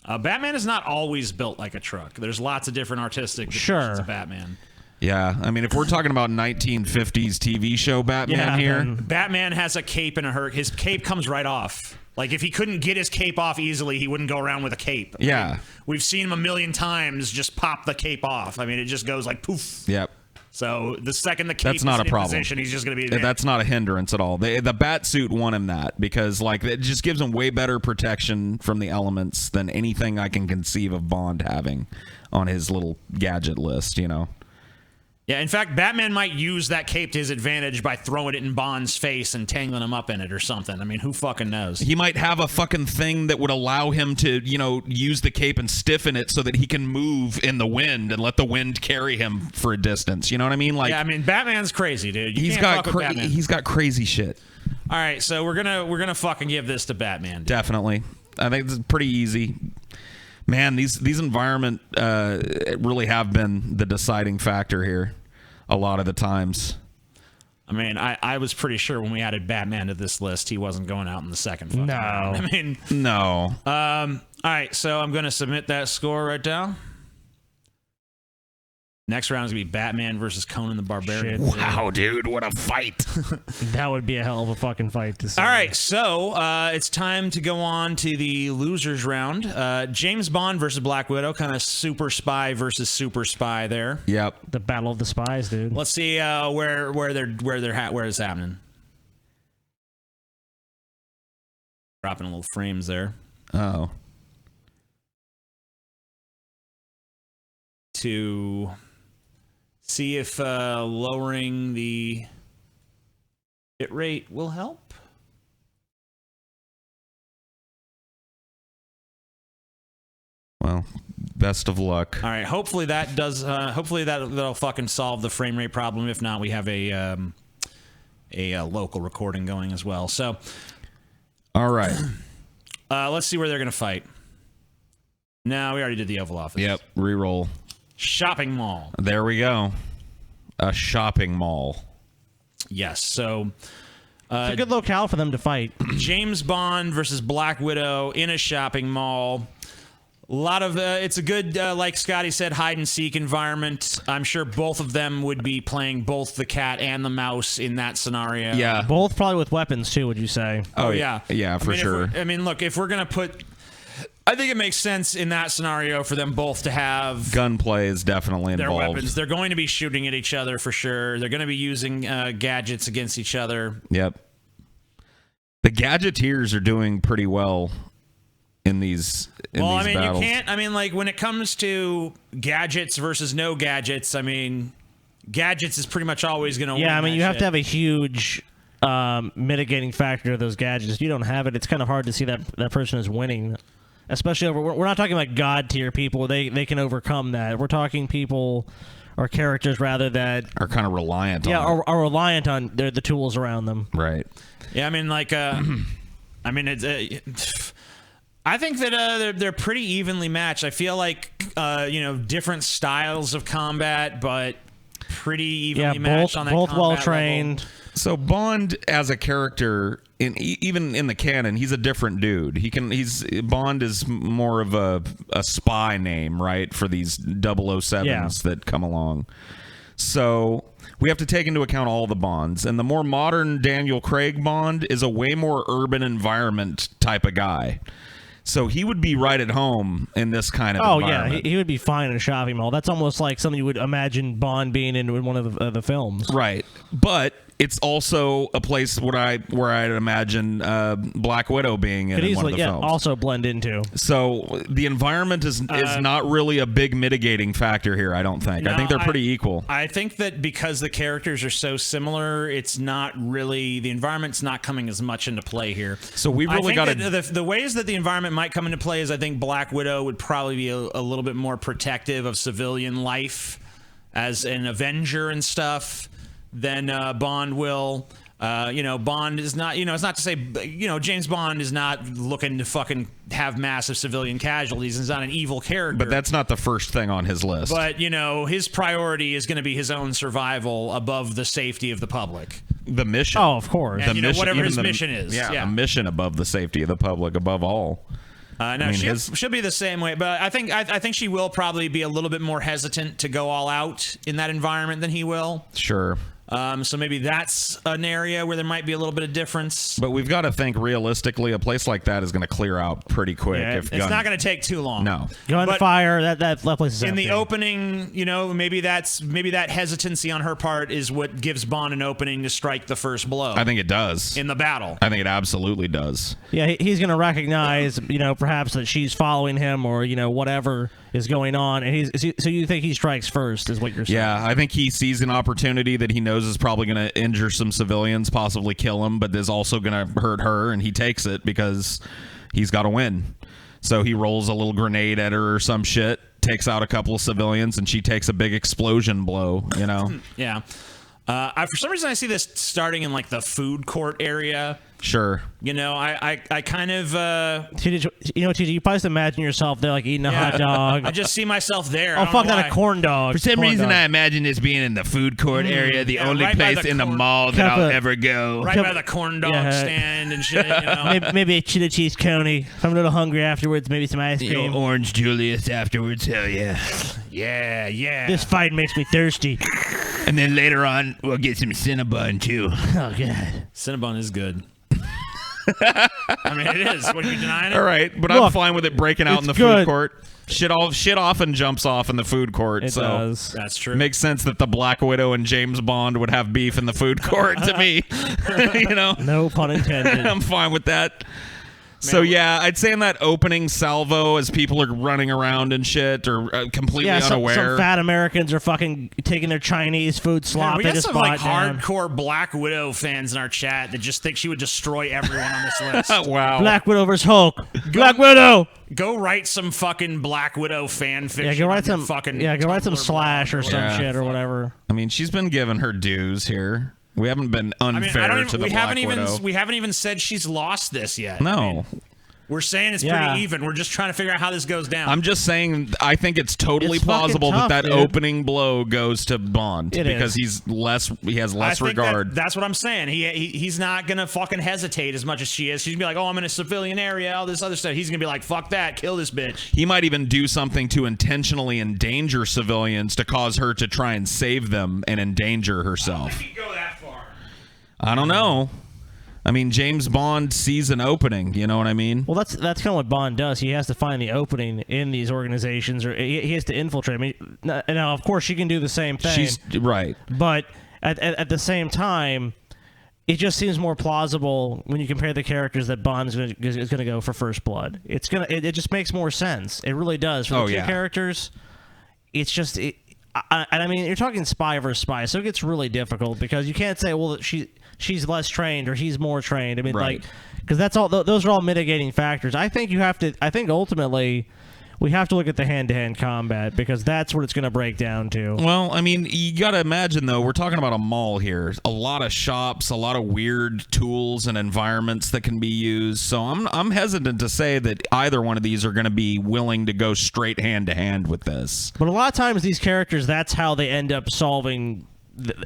Batman is not always built like a truck. There's lots of different artistic depictions of Batman. Yeah, I mean, if we're talking about 1950s TV show Batman here, Batman has a cape and his cape comes right off. Like if he couldn't get his cape off easily, he wouldn't go around with a cape. Yeah, like, we've seen him a million times just pop the cape off. I mean, it just goes like poof. Yep. So the second the cape that's not is a in problem. position, he's just going to be advanced. That's not a hindrance at all. The Batsuit won him that because like it just gives him way better protection from the elements than anything I can conceive of Bond having on his little gadget list. Yeah, in fact, Batman might use that cape to his advantage by throwing it in Bond's face and tangling him up in it or something. I mean, who fucking knows? He might have a fucking thing that would allow him to, use the cape and stiffen it so that he can move in the wind and let the wind carry him for a distance. You know what I mean? Like, yeah, I mean, Batman's crazy, dude. He's got crazy shit. All right, so we're gonna fucking give this to Batman. Dude. Definitely, I think this is pretty easy. Man, these environment really have been the deciding factor here a lot of the times. I mean, I was pretty sure when we added Batman to this list, he wasn't going out in the second fucking round. I mean, no. All right, so I'm going to submit that score right down. Next round is going to be Batman versus Conan the Barbarian. Shit, wow, dude, what a fight. That would be a hell of a fucking fight to see. All right, so it's time to go on to the losers round. James Bond versus Black Widow, kind of super spy versus super spy there. Yep. The battle of the spies, dude. Let's see where it's happening. Dropping a little frames there. Oh. to see if lowering the bit rate will help. Well, best of luck. All right. Hopefully that does. Hopefully that'll fucking solve the frame rate problem. If not, we have a local recording going as well. So, all right. Let's see where they're gonna fight. No, we already did the Oval Office. Yep. Reroll. Shopping mall. There we go. A shopping mall. Yes. So. It's a good locale for them to fight. James Bond versus Black Widow in a shopping mall. A lot of it's a good, like Scotty said, hide and seek environment. I'm sure both of them would be playing both the cat and the mouse in that scenario. Yeah. Both probably with weapons too, would you say? Oh yeah. Yeah, for sure. Look, if we're gonna put, I think it makes sense in that scenario for them both to have gunplay is definitely their involved. weapons. They're going to be shooting at each other for sure. They're going to be using gadgets against each other. Yep. The gadgeteers are doing pretty well in these battles. You can't. Like when it comes to gadgets versus no gadgets, gadgets is pretty much always going to win. Yeah, you have to have a huge mitigating factor to those gadgets. If you don't have it, it's kind of hard to see that person is winning. Especially we're not talking like god tier people. They can overcome that. We're talking people or characters rather that are kind of reliant. on are reliant on the tools around them. Right. Yeah, it's. I think that they're pretty evenly matched. I feel like different styles of combat, but pretty evenly matched on that. Both combat well trained. level. So Bond as a character, even in the canon, he's a different dude. Bond is more of a spy name, right, for these 007s that come along. So we have to take into account all the Bonds, and the more modern Daniel Craig Bond is a way more urban environment type of guy. So he would be right at home in this kind of environment. Yeah, he would be fine in a shopping mall. That's almost like something you would imagine Bond being in one of the films. Right. But it's also a place where I'd imagine Black Widow being in one of the films. Also blend into. So the environment is not really a big mitigating factor here, I don't think. I think they're pretty equal. I think that because the characters are so similar, it's not really, the environment's not coming as much into play here. So we've really got to... The ways that the environment might come into play is I think Black Widow would probably be a little bit more protective of civilian life as an Avenger and stuff than Bond will. Bond is not, it's not to say, James Bond is not looking to fucking have massive civilian casualties. He's not an evil character. But that's not the first thing on his list. But, his priority is going to be his own survival above the safety of the public. The mission. Oh, of course. And, whatever his mission is. Yeah, a mission above the safety of the public, above all. She'll be the same way, but I think she will probably be a little bit more hesitant to go all out in that environment than he will. Sure. So maybe that's an area where there might be a little bit of difference. But we've got to think realistically, a place like that is going to clear out pretty quick. Yeah, it's not going to take too long. No. Gunfire, that place is in empty. the opening, maybe that hesitancy on her part is what gives Bond an opening to strike the first blow. I think it does. In the battle. I think it absolutely does. Yeah, he's going to recognize, perhaps that she's following him or, whatever is going on. And so you think he strikes first is what you're saying? Yeah, I think he sees an opportunity that he knows is probably going to injure some civilians, possibly kill him, but is also going to hurt her, and he takes it because he's got to win. So he rolls a little grenade at her or some shit, takes out a couple of civilians, and she takes a big explosion blow, Yeah. For some reason, I see this starting in like the food court area. Sure. I kind of... TJ, you probably just imagine yourself there like eating a hot dog. I just see myself there. Oh, fuck that, a corn dog. For some reason, I imagine this being in the food court area, the only right place in the mall that I'll ever go. Right by the corn dog stand and shit, maybe a chili cheese coney. If I'm a little hungry afterwards, maybe some ice cream. Orange Julius afterwards, hell yeah. Yeah. This fight makes me thirsty. And then later on, we'll get some Cinnabon, too. Oh, God. Cinnabon is good. It is. What, are you denying it? All right, but I'm fine with it breaking out in the food court. Shit often jumps off in the food court. It does. That's true. Makes sense that the Black Widow and James Bond would have beef in the food court to me. No pun intended. I'm fine with that. So yeah, I'd say in that opening salvo, as people are running around and shit, or completely unaware. Some fat Americans are fucking taking their Chinese food slop. We they got just some bought like down. hardcore Black Widow fans in our chat that just think she would destroy everyone on this list. Wow. Black Widow vs. Hulk. Black Widow. Go write some fucking Black Widow fan fiction. Yeah, go write on your some fucking. go write some Tumblr Slash blog or some Yeah. shit or whatever. I mean, she's been given her dues here. We haven't been unfair to the Black Widow. We haven't even said she's lost this yet. No. I mean, we're saying it's pretty even. We're just trying to figure out how this goes down. I'm just saying, I think it's totally It's fucking plausible tough, that dude. opening blow goes to Bond It because is. he has less regard. That's what I'm saying. He's not gonna fucking hesitate as much as she is. She's gonna be like, oh, I'm in a civilian area, all this other stuff. He's gonna be like, fuck that, kill this bitch. He might even do something to intentionally endanger civilians to cause her to try and save them and endanger herself. He go that far. I don't know. I mean, James Bond sees an opening. You know what I mean? Well, that's kind of what Bond does. He has to find the opening in these organizations, or he has to infiltrate. I mean, now of course she can do the same thing. She's right. But at the same time, it just seems more plausible when you compare the characters that Bond is going to go for First Blood. It just makes more sense. It really does for the two characters. It's just I mean, you're talking spy versus spy, so it gets really difficult because you can't say, well, she's less trained or he's more trained. I mean, Right. like, because that's all. Those are all mitigating factors. I think you have to. I think ultimately, we have to look at the hand-to-hand combat because that's what it's going to break down to. Well, I mean, you got to imagine, though, we're talking about a mall here. A lot of shops, a lot of weird tools and environments that can be used. So I'm hesitant to say that either one of these are going to be willing to go straight hand-to-hand with this. But a lot of times, these characters, that's how they end up solving.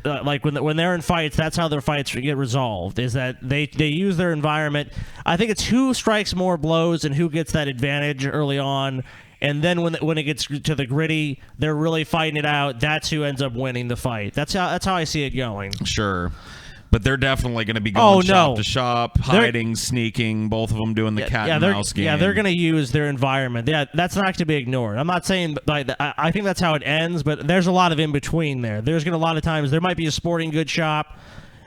Like when they're in fights, that's how their fights get resolved. Is that they use their environment. I think it's who strikes more blows and who gets that advantage early on. And then when it gets to the gritty, they're really fighting it out. That's who ends up winning the fight. That's how I see it going. Sure. But they're definitely going to be going shop to shop, hiding, sneaking, both of them doing the cat and mouse game. Yeah, they're going to use their environment. Yeah, that's not to be ignored. I'm not saying like I think that's how it ends, but there's a lot of in between there. There's going to a lot of times there might be a sporting goods shop.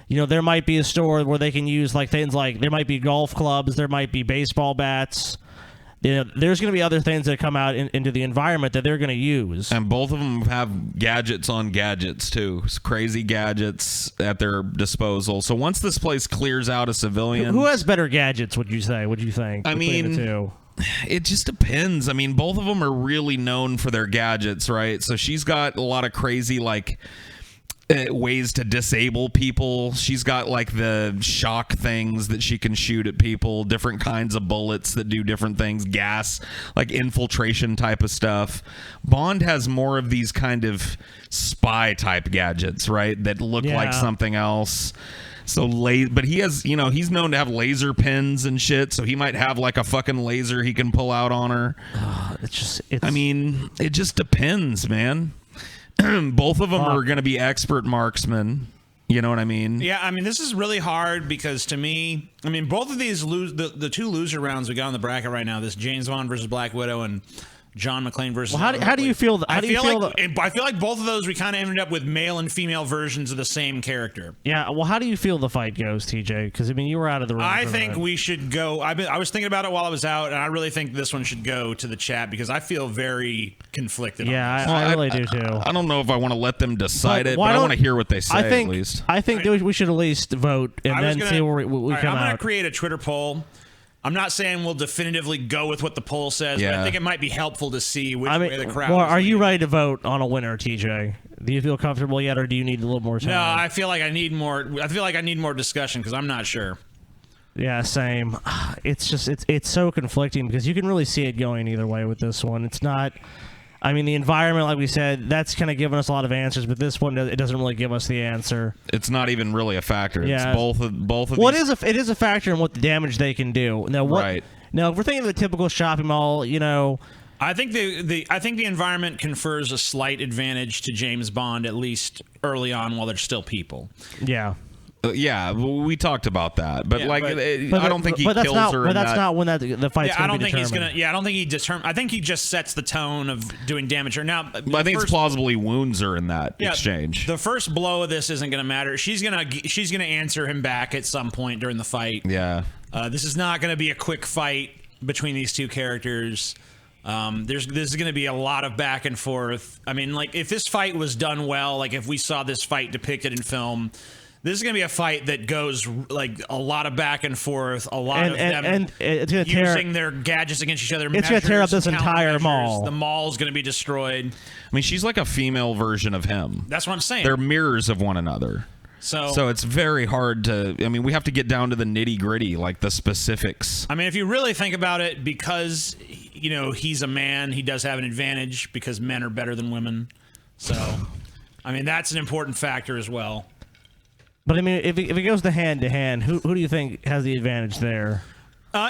You know, there might be a store where they can use like things like there might be golf clubs, there might be baseball bats. You know, there's going to be other things that come out into the environment that they're going to use. And both of them have gadgets on gadgets, too. It's crazy gadgets at their disposal. So once this place clears out a civilian... Who has better gadgets, would you say? Would you think? I mean, the two? It just depends. I mean, both of them are really known for their gadgets, right? So she's got a lot of crazy, like... ways to disable people. She's got like the shock things that she can shoot at people, different kinds of bullets that do different things, gas, like infiltration type of stuff. Bond has more of these kind of spy type gadgets, right, that look like something else. So but he has, you know, he's known to have laser pens and shit, so he might have like a fucking laser he can pull out on her. I mean, it just depends, man. Both of them are going to be expert marksmen. You know what I mean? Yeah, I mean, this is really hard because to me, I mean, both of these the two loser rounds we got on the bracket right now, this James Bond versus Black Widow and John McClane versus... Well, how do you feel? I feel like both of those we kind of ended up with male and female versions of the same character. Yeah. Well, how do you feel the fight goes, TJ? Because I mean, you were out of the room. I think we should go. I was thinking about it while I was out, and I really think this one should go to the chat because I feel very conflicted. Yeah, on this. I really do too. I don't know if I want to let them decide it, but I want to hear what they say at least. I think that we should at least vote and then see where we come out. I'm going to create a Twitter poll. I'm not saying we'll definitively go with what the poll says, but I think it might be helpful to see which way the crowd. Well, are you ready to vote on a winner, TJ? Do you feel comfortable yet, or do you need a little more time? No, I feel like I need more. I feel like I need more discussion because I'm not sure. Yeah, same. It's just it's so conflicting because you can really see it going either way with this one. It's not. I mean, the environment, like we said, that's kind of given us a lot of answers, but this one, it doesn't really give us the answer. It's not even really a factor. Yeah. It's both of well, these. it is a factor in what the damage they can do. Now, Right. Now, if we're thinking of the typical shopping mall, you know... I think the environment confers a slight advantage to James Bond, at least early on while there's still people. Yeah. Yeah, we talked about that, but But I don't think he but that's kills not, her. But in that's that. not when the fight's I don't gonna be think he's determined. gonna. Yeah, I don't think he determine. I think he just sets the tone of doing damage. Or now, I think it's plausibly wounds her in that exchange. The first blow of this isn't gonna matter. She's gonna answer him back at some point during the fight. Yeah. This is not gonna be a quick fight between these two characters. There's going to be a lot of back and forth. I mean, like, if this fight was done well, like if we saw this fight depicted in film, this is going to be a fight that goes like a lot of back and forth, a lot of them and it's gonna using their gadgets against each other. It's going to tear up this measures, entire countermeasures. mall. The mall's going to be destroyed. I mean, she's like a female version of him. That's what I'm saying. They're mirrors of one another. So it's very hard to. I mean, we have to get down to the nitty gritty, like the specifics. I mean, if you really think about it, because he's a man, he does have an advantage because men are better than women. So, I mean, that's an important factor as well. But I mean, if it goes to hand, who do you think has the advantage there?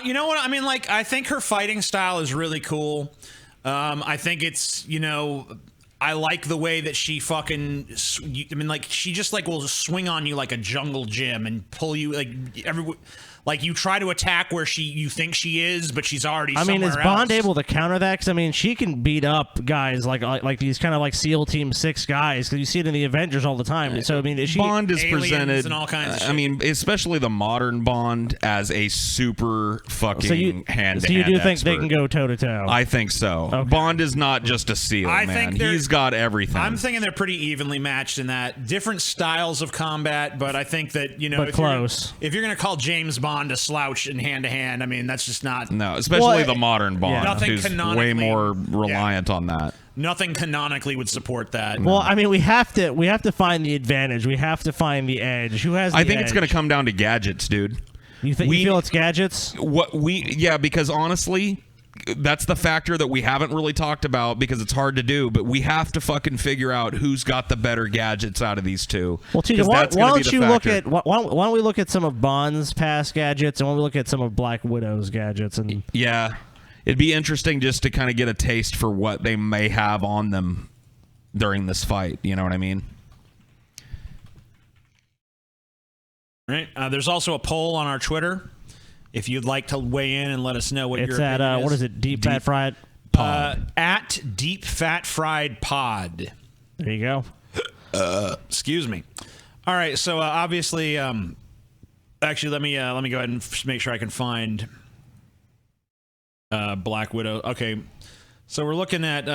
You know what? I mean, like, I think her fighting style is really cool. I think it's, I like the way that she fucking, I mean, like, she just, like, will just swing on you like a jungle gym and pull you, like you try to attack where you think she is, but she's already somewhere else. I mean, is Bond able to counter that? Because, I mean, she can beat up guys like these kind of like SEAL Team 6 guys, because you see it in the Avengers all the time. So, I mean, is she... Bond is aliens presented, and all kinds of shit. I mean, especially the modern Bond, as a super fucking hand-to-hand So you do think expert. they can go toe-to-toe? I think so. Okay. Bond is not just a SEAL, I man. think He's got everything. I'm thinking they're pretty evenly matched in that. Different styles of combat, but I think that, But close. If you're going to call James Bond a slouch in hand-to-hand, I mean, that's just not... No, especially the modern Bond, Nothing who's canonically- way more reliant on that. Nothing canonically would support that. Well, I mean, we have to find the advantage. We have to find the edge. Who has the I think edge? it's going to come down to gadgets, dude. You feel it's gadgets? Because honestly, that's the factor that we haven't really talked about because it's hard to do, but we have to fucking figure out who's got the better gadgets out of these two. Well, TJ, why don't we look at some of Bond's past gadgets, and why don't we look at some of Black Widow's gadgets? And yeah, it'd be interesting just to kind of get a taste for what they may have on them during this fight. You know what I mean? Right. There's also a poll on our Twitter. If you'd like to weigh in and let us know what it's your at opinion is. what is it? Deep Fat Fried Pod. At Deep Fat Fried Pod. There you go. Excuse me. All right. So obviously, actually, let me go ahead and make sure I can find Black Widow. Okay. So we're looking at.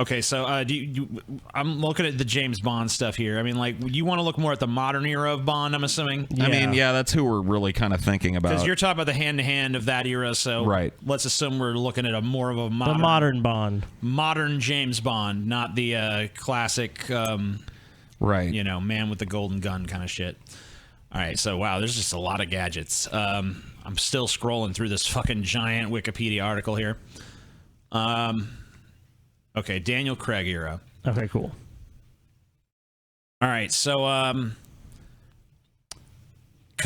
Okay, so I'm looking at the James Bond stuff here. I mean, like, you want to look more at the modern era of Bond, I'm assuming? Yeah. I mean, yeah, that's who we're really kind of thinking about. Because you're talking about the hand-to-hand of that era, so right. Let's assume we're looking at more of a modern Bond. Modern James Bond, not the classic, right? Man with the golden gun kind of shit. All right, so, wow, there's just a lot of gadgets. I'm still scrolling through this fucking giant Wikipedia article here. Okay, Daniel Craig era. Okay, cool. All right, so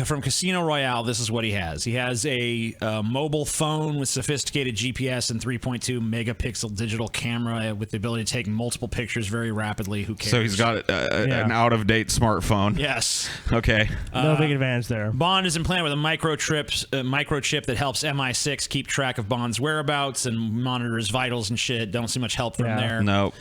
from Casino Royale, this is what he has. He has a mobile phone with sophisticated GPS and 3.2 megapixel digital camera with the ability to take multiple pictures very rapidly. Who cares? So he's got an out-of-date smartphone. Yes. Okay. No big advantage there. Bond is implanted with a microchip that helps MI6 keep track of Bond's whereabouts and monitors vitals and shit. Don't see much help from there. No.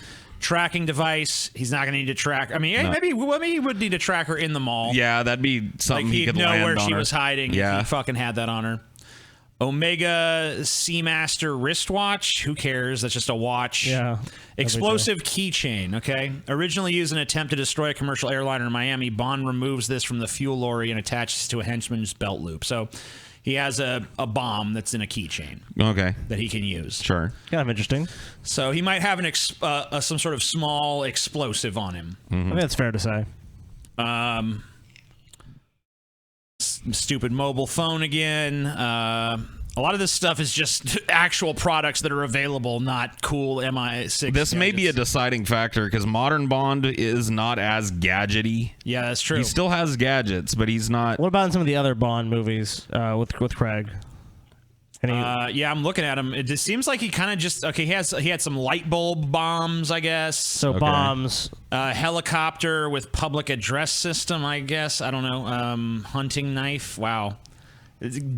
Tracking device. He's not going to need to track. I mean, maybe he would need a tracker in the mall. Yeah, that'd be something Like he could he'd know land where on she her. was hiding. Yeah. If he fucking had that on her. Omega Seamaster wristwatch. Who cares? That's just a watch. Yeah. Explosive keychain. Okay. Originally used in an attempt to destroy a commercial airliner in Miami, Bond removes this from the fuel lorry and attaches to a henchman's belt loop. So he has a bomb that's in a keychain. Okay. That he can use. Sure. Kind of interesting. So he might have some sort of small explosive on him. I think that's fair to say. Stupid mobile phone again. A lot of this stuff is just actual products that are available, not cool MI6. This may be a deciding factor because modern Bond is not as gadgety. Yeah, that's true. He still has gadgets, but he's not. What about in some of the other Bond movies with Craig? Yeah, I'm looking at him. It just seems like he kind of just he had some light bulb bombs, I guess. So bombs, helicopter with public address system, I guess. I don't know. Hunting knife. Wow.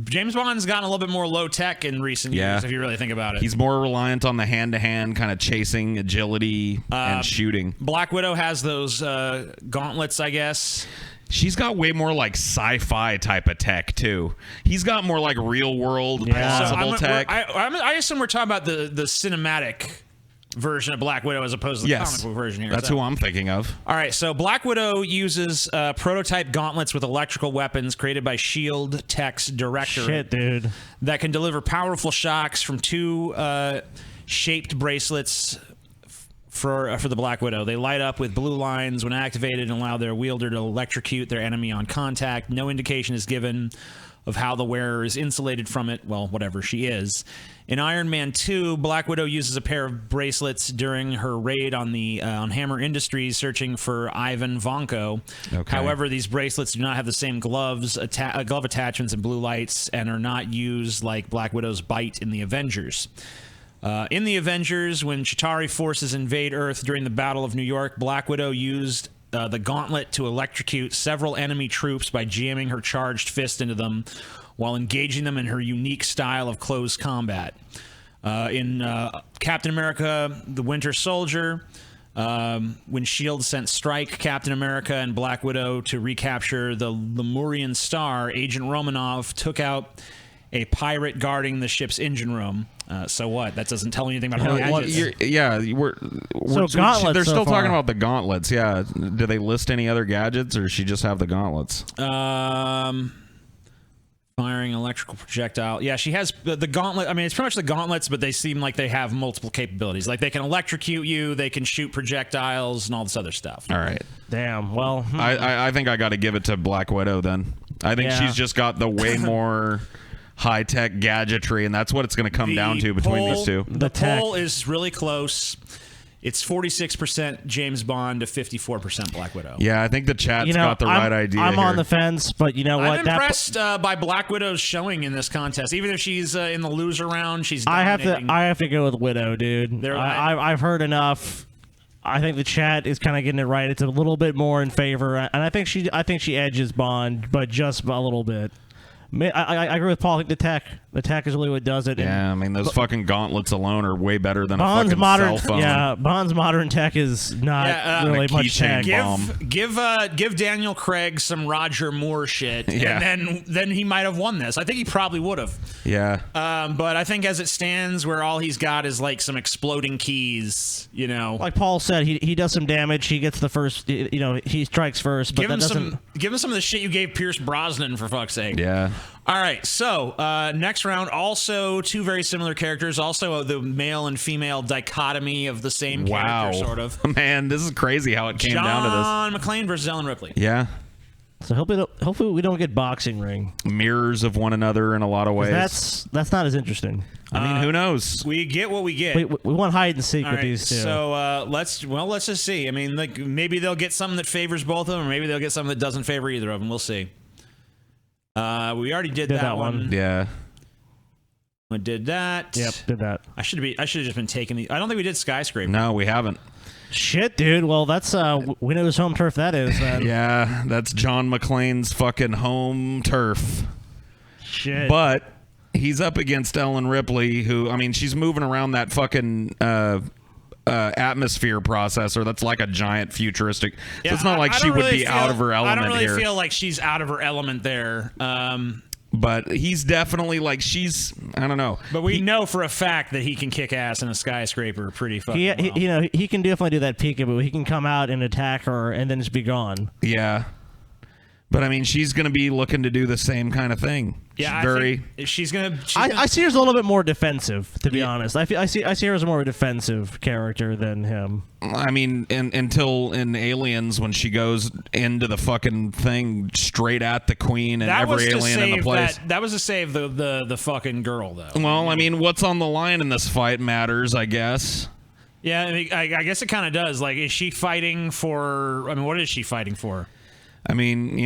James Bond's gotten a little bit more low tech in recent years, if you really think about it. He's more reliant on the hand-to-hand kind of chasing, agility, and shooting. Black Widow has those gauntlets, I guess. She's got way more like sci-fi type of tech too. He's got more like real-world possible tech. I assume we're talking about the cinematic version of Black Widow as opposed to the comic book version here. That's who I'm thinking of. All right, so Black Widow uses prototype gauntlets with electrical weapons created by S.H.I.E.L.D. Tech's director. Shit, dude. That can deliver powerful shocks from two shaped bracelets for the Black Widow. They light up with blue lines when activated and allow their wielder to electrocute their enemy on contact. No indication is given of how the wearer is insulated from it. Well, whatever she is. In Iron Man 2, Black Widow uses a pair of bracelets during her raid on the on Hammer Industries, searching for Ivan Vanko. Okay. However, these bracelets do not have the same glove attachments and blue lights, and are not used like Black Widow's bite in the Avengers. In the Avengers, when Chitauri forces invade Earth during the Battle of New York, Black Widow used the gauntlet to electrocute several enemy troops by jamming her charged fist into them while engaging them in her unique style of close combat. In Captain America, the Winter Soldier, when S.H.I.E.L.D. sent Strike, Captain America, and Black Widow to recapture the Lemurian Star, Agent Romanov took out a pirate guarding the ship's engine room. So what? That doesn't tell me anything about her gadgets. gauntlets. They're so still far. talking about the gauntlets. Yeah. Do they list any other gadgets, or does she just have the gauntlets? Firing electrical projectile. Yeah, she has the gauntlet. I mean, it's pretty much the gauntlets, but they seem like they have multiple capabilities. Like they can electrocute you, they can shoot projectiles, and all this other stuff. All right. Damn. Well, I think I got to give it to Black Widow then. I think she's just got the way more high-tech gadgetry, and that's what it's going to come down to between these two. The poll is really close. It's 46% James Bond to 54% Black Widow. Yeah, I think the chat's got the right idea. I'm here. on the fence, but you know what? I'm impressed by Black Widow's showing in this contest. Even if she's in the loser round, she's I dominating. have to go with Widow, dude. I've heard enough. I think the chat is kind of getting it right. It's a little bit more in favor, and I think she edges Bond, but just a little bit. I agree with Paul. I think the tech is really what does it. Yeah, I mean those fucking gauntlets alone are way better than Bond's a fucking modern, cell phone. Yeah, Bond's modern tech is not really much tech. Give Daniel Craig some Roger Moore shit, and then he might have won this. I think he probably would have. Yeah. But I think as it stands, where all he's got is like some exploding keys, you know. Like Paul said, he does some damage. He gets the first, he strikes first. But give him some of the shit you gave Pierce Brosnan, for fuck's sake. Yeah. All right, so next round, also two very similar characters, also the male and female dichotomy of the same character, sort of. Man, this is crazy how it came down to this. John McClane versus Ellen Ripley. Yeah. So hopefully we don't get boxing ring. Mirrors of one another in a lot of ways. That's not as interesting. I mean, who knows? We get what we get. We want hide and seek with these two. So let's just see. I mean, like maybe they'll get something that favors both of them, or maybe they'll get something that doesn't favor either of them. We'll see. We already did that one. Yeah. We did that. Yep, did that. I should have just been taking the. I don't think we did Skyscraper. No, we haven't. Shit, dude. Well, that's we know whose home turf that is. Then. Yeah, that's John McClane's fucking home turf. Shit. But he's up against Ellen Ripley, who, I mean, she's moving around that fucking atmosphere processor that's like a giant futuristic. Yeah, so it's not like she would be out of her element here. I don't really feel like she's out of her element there. But he's definitely like I don't know. But we know for a fact that he can kick ass in a Skyscraper pretty fucking well. He can definitely do that peekaboo. He can come out and attack her and then just be gone. Yeah. But I mean, she's going to be looking to do the same kind of thing. Yeah, she's gonna. I see her as a little bit more defensive, to be honest. I see her as a more defensive character than him. I mean, until in Aliens, when she goes into the fucking thing straight at the queen and every alien in the place. That was to save the fucking girl, though. Well, I mean, what's on the line in this fight matters, I guess. Yeah, I mean, I guess it kind of does. Like, is she fighting for? I mean, what is she fighting for? I mean,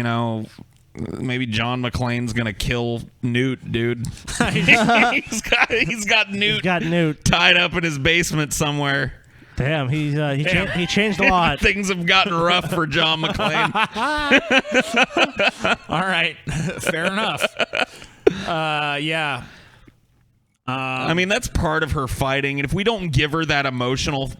maybe John McClane's gonna kill Newt, dude. he's got Newt tied up in his basement somewhere. Damn, he changed a lot. Things have gotten rough for John McClane. All right, fair enough. Yeah. I mean, that's part of her fighting, and if we don't give her that emotional,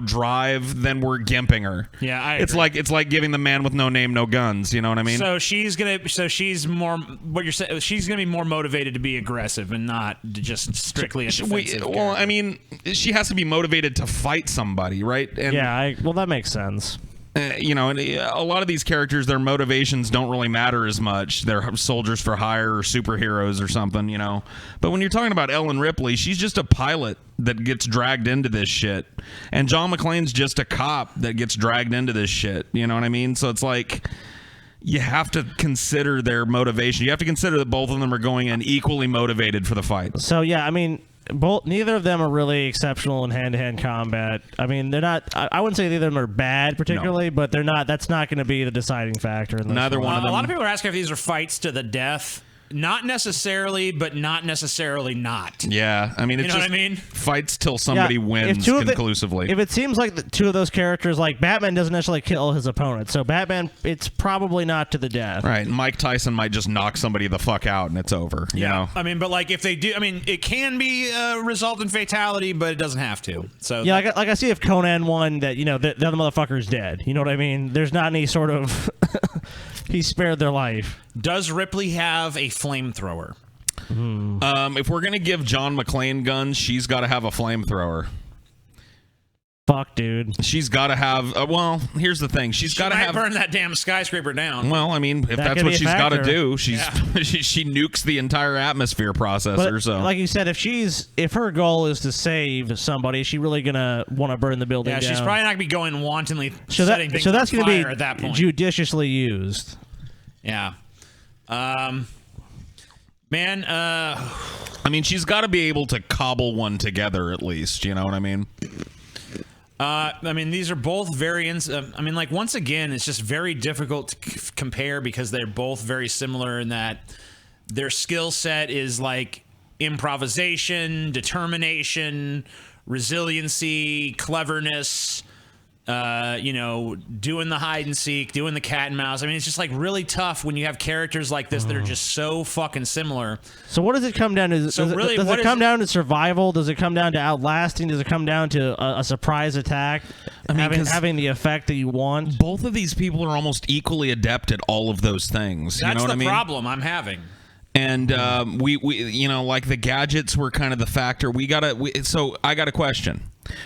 drive, then we're gimping her. Yeah, I it's agree. like giving the man with no name, no guns. You know what I mean? So she's more. What you're saying? She's gonna be more motivated to be aggressive and not just strictly a defensive. Well, I mean, she has to be motivated to fight somebody, right? And, well, that makes sense. and a lot of these characters, their motivations don't really matter as much. They're soldiers for hire or superheroes or something, But when you're talking about Ellen Ripley, she's just a pilot that gets dragged into this shit. And John McClane's just a cop that gets dragged into this shit. You know what I mean? So it's like, you have to consider their motivation. You have to consider that both of them are going in equally motivated for the fight. So, yeah, I mean, neither of them are really exceptional in hand-to-hand combat. I mean, they're not. I wouldn't say either of them are bad particularly, but they're not. That's not going to be the deciding factor in this. Neither one of them. A lot of people are asking if these are fights to the death. Not necessarily, but not necessarily not. Yeah, I mean, it's what I mean? Fights till somebody wins conclusively. If it seems like the two of those characters, like Batman doesn't necessarily kill his opponent, so Batman, it's probably not to the death. Right, Mike Tyson might just knock somebody the fuck out and it's over. You know? I mean, but like if they do, I mean, it can be result in fatality, but it doesn't have to. So yeah, like I see if Conan won, that the other motherfucker's dead. You know what I mean? There's not any sort of he spared their life. Does Ripley have a flamethrower? If we're gonna give John McClane guns, she's got to have a flamethrower. Fuck, dude. She's got to have. Well, here's the thing. She's got to have burn that damn skyscraper down. Well, I mean, if that's what she's got to do, she nukes the entire atmosphere processor. But, so, like you said, if her goal is to save somebody, is she really gonna want to burn the building down? Yeah, she's probably not gonna be going wantonly so setting things on that's gonna fire be at that point. Judiciously used. Yeah. Man, I mean, she's got to be able to cobble one together at least. You know what I mean? I mean, these are both variants. I mean, like, once again, it's just very difficult to compare because they're both very similar in that their skill set is like improvisation, determination, resiliency, cleverness, doing the hide and seek, doing the cat and mouse. I mean, it's just like really tough when you have characters like this that are just so fucking similar. So what does it come down to? Does it come down to survival? Does it come down to outlasting? Does it come down to a surprise attack? I mean, having the effect that you want? Both of these people are almost equally adept at all of those things. That's you know what I mean? problem I'm having. And we like the gadgets were kind of the factor. So I got a question.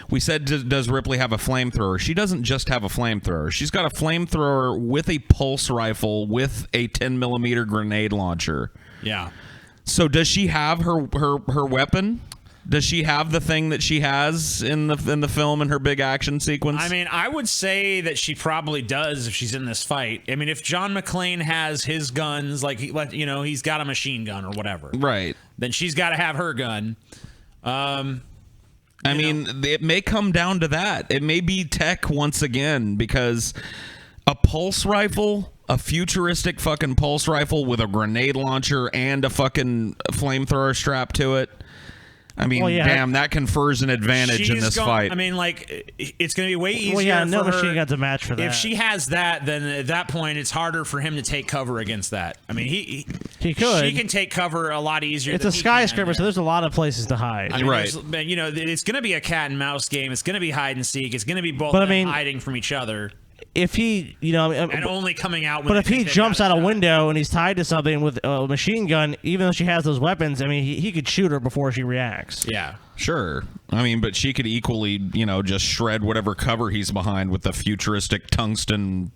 We said, does Ripley have a flamethrower? She doesn't just have a flamethrower. She's got a flamethrower with a pulse rifle with a 10mm grenade launcher. Yeah. So does she have her weapon? Does she have the thing that she has in the film in her big action sequence? I mean, I would say that she probably does if she's in this fight. I mean, if John McClane has his guns, like he's got a machine gun or whatever, right? Then she's got to have her gun. I mean, it may come down to that. It may be tech once again because a pulse rifle, a futuristic fucking pulse rifle with a grenade launcher and a fucking flamethrower strapped to it. I mean, damn, that confers an advantage in this fight. I mean, like, it's going to be way easier. Well, yeah, no for her. machine gun's a match for that. If she has that, then at that point, it's harder for him to take cover against that. I mean, he could. She can take cover a lot easier. It's a skyscraper, so there's a lot of places to hide. I mean, right. It's going to be a cat and mouse game. It's going to be hide and seek. It's going to be both hiding from each other. If he, and only coming out. But if he jumps out a window and he's tied to something with a machine gun, even though she has those weapons, I mean, he could shoot her before she reacts. Yeah. Sure. I mean, but she could equally, just shred whatever cover he's behind with the futuristic tungsten,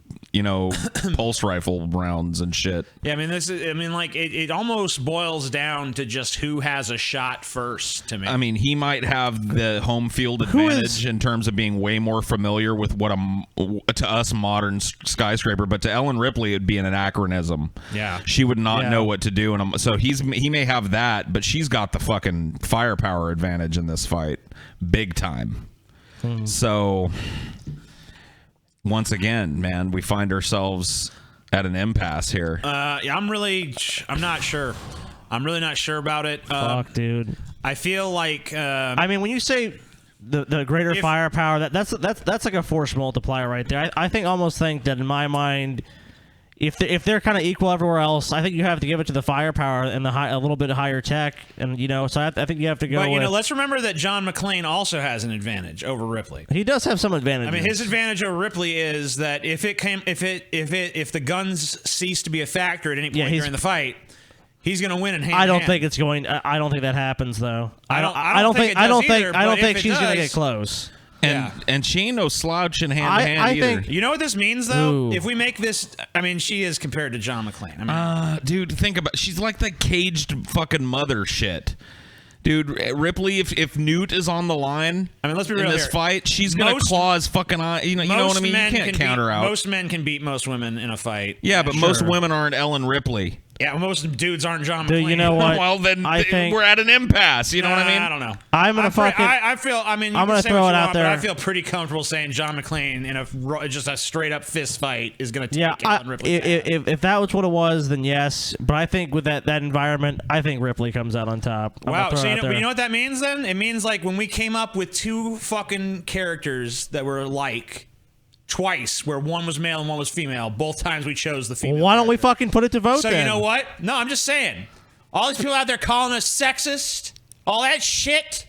pulse rifle rounds and shit. Yeah, I mean, it almost boils down to just who has a shot first to me. I mean, he might have the home field advantage in terms of being way more familiar with what to us modern skyscraper, but to Ellen Ripley it'd be an anachronism. Yeah. She would not know what to do, and so he may have that, but she's got the fucking firepower advantage in this fight, big time. So once again, man, we find ourselves at an impasse here. I'm not sure. I'm really not sure about it. Fuck, dude. I feel like. I mean, when you say the greater firepower, that's like a force multiplier right there. I almost think that in my mind, if they're kind of equal everywhere else, I think you have to give it to the firepower and a little bit higher tech, and so I think you have to go. But let's remember that John McClane also has an advantage over Ripley. He does have some advantage. I mean, his advantage over Ripley is that if the guns cease to be a factor at any point during the fight, he's going to win in hand. I don't think it's going. I don't think that happens though. I don't think she's going to get close. And she ain't no slouch in hand to hand either. Think, you know what this means though? If we make this, I mean, she is compared to John McClane. I mean, dude, think about. She's like the caged fucking mother shit. Dude, Ripley, if Newt is on the line, I mean, let's be real in this here. fight, she's gonna claw his fucking eye. You know what I mean? You can't counter out. Most men can beat most women in a fight. Yeah, but most women aren't Ellen Ripley. Yeah, most dudes aren't John McClane. Dude, you know what? Well, then we're at an impasse. You know what I mean? I don't know. I'm gonna fucking. I feel. I mean, I'm gonna throw it out there. But I feel pretty comfortable saying John McClane in just a straight up fist fight is gonna take Ellen Ripley. If that was what it was, then yes. But I think with that environment, I think Ripley comes out on top. Wow. So you know what that means then? It means like when we came up with two fucking characters that were like. Twice, where one was male and one was female. Both times we chose the female. Well, why don't we fucking put it to vote So then? you know what? No, I'm just saying. All these people out there calling us sexist, all that shit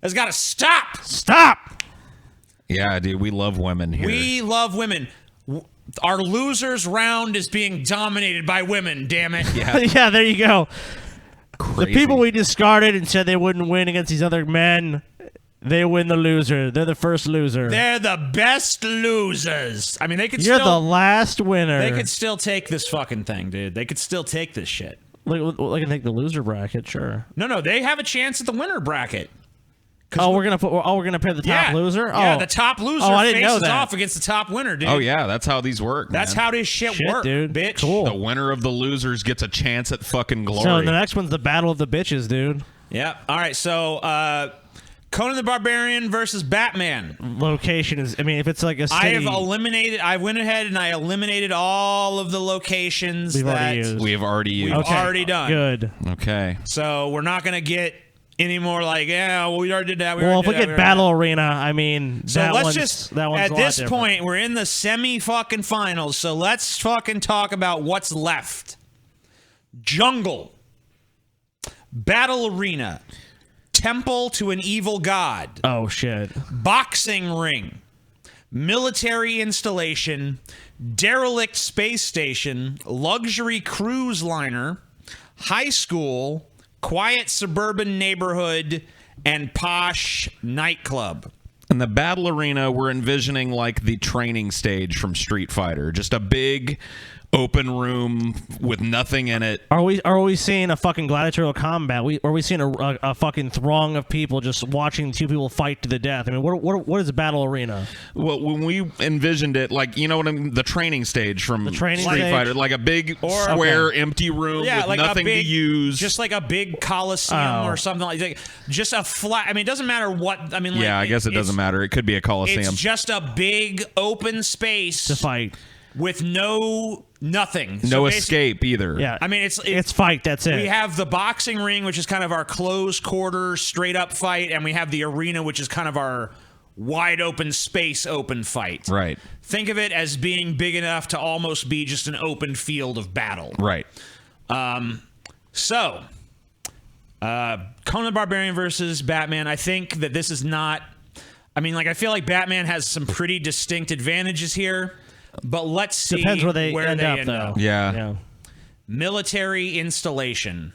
has got to stop. Stop. Yeah, dude, we love women here. We love women. Our losers round is being dominated by women, damn it. Yeah, there you go. Crazy. The people we discarded and said they wouldn't win against these other men, they win the loser. They're the first loser. They're the best losers. I mean, they could You're the last winner. They could still take this fucking thing, dude. They could still take this shit. They can take the loser bracket, sure. No, they have a chance at the winner bracket. We're gonna pay the top loser. Yeah, the top loser faces off against the top winner, dude. Oh yeah, that's how these work. That's how this shit works, dude. Bitch. Cool. The winner of the losers gets a chance at fucking glory. So the next one's the battle of the bitches, dude. Yeah. All right. So Conan the Barbarian versus Batman. Location is. I mean, if it's like a city, I went ahead and I eliminated all of the locations we have already used. We've already done. Good. Okay. So we're not gonna get any more like, we already did that. If we get Battle Arena, I mean, so let's just at this point we're in the semi fucking finals. So let's fucking talk about what's left. Jungle, Battle Arena, Temple to an Evil God. Oh shit. Boxing ring, military installation, derelict space station, luxury cruise liner, high school, quiet suburban neighborhood, and posh nightclub. In the battle arena, we're envisioning like the training stage from Street Fighter. Just a big open room with nothing in it. Are we seeing a fucking gladiatorial combat? Are we seeing a fucking throng of people just watching two people fight to the death? I mean, what is a battle arena? Well, when we envisioned it, like, you know what I mean, the training stage from Street Fighter, like a big square empty room with like nothing to use, just like a big coliseum or something like that. Just a flat. I mean, it doesn't matter what. I mean, like, I guess it doesn't matter. It could be a coliseum. It's just a big open space to fight with nothing. No escape either. Yeah. I mean, it's fight. That's it. We have the boxing ring, which is kind of our closed quarter, straight up fight, and we have the arena, which is kind of our wide open space, open fight. Right. Think of it as being big enough to almost be just an open field of battle. Right. So, Conan the Barbarian versus Batman. I think that this is not. I mean, like, I feel like Batman has some pretty distinct advantages here. But let's see. Depends where they end up, though. Yeah. Military installation.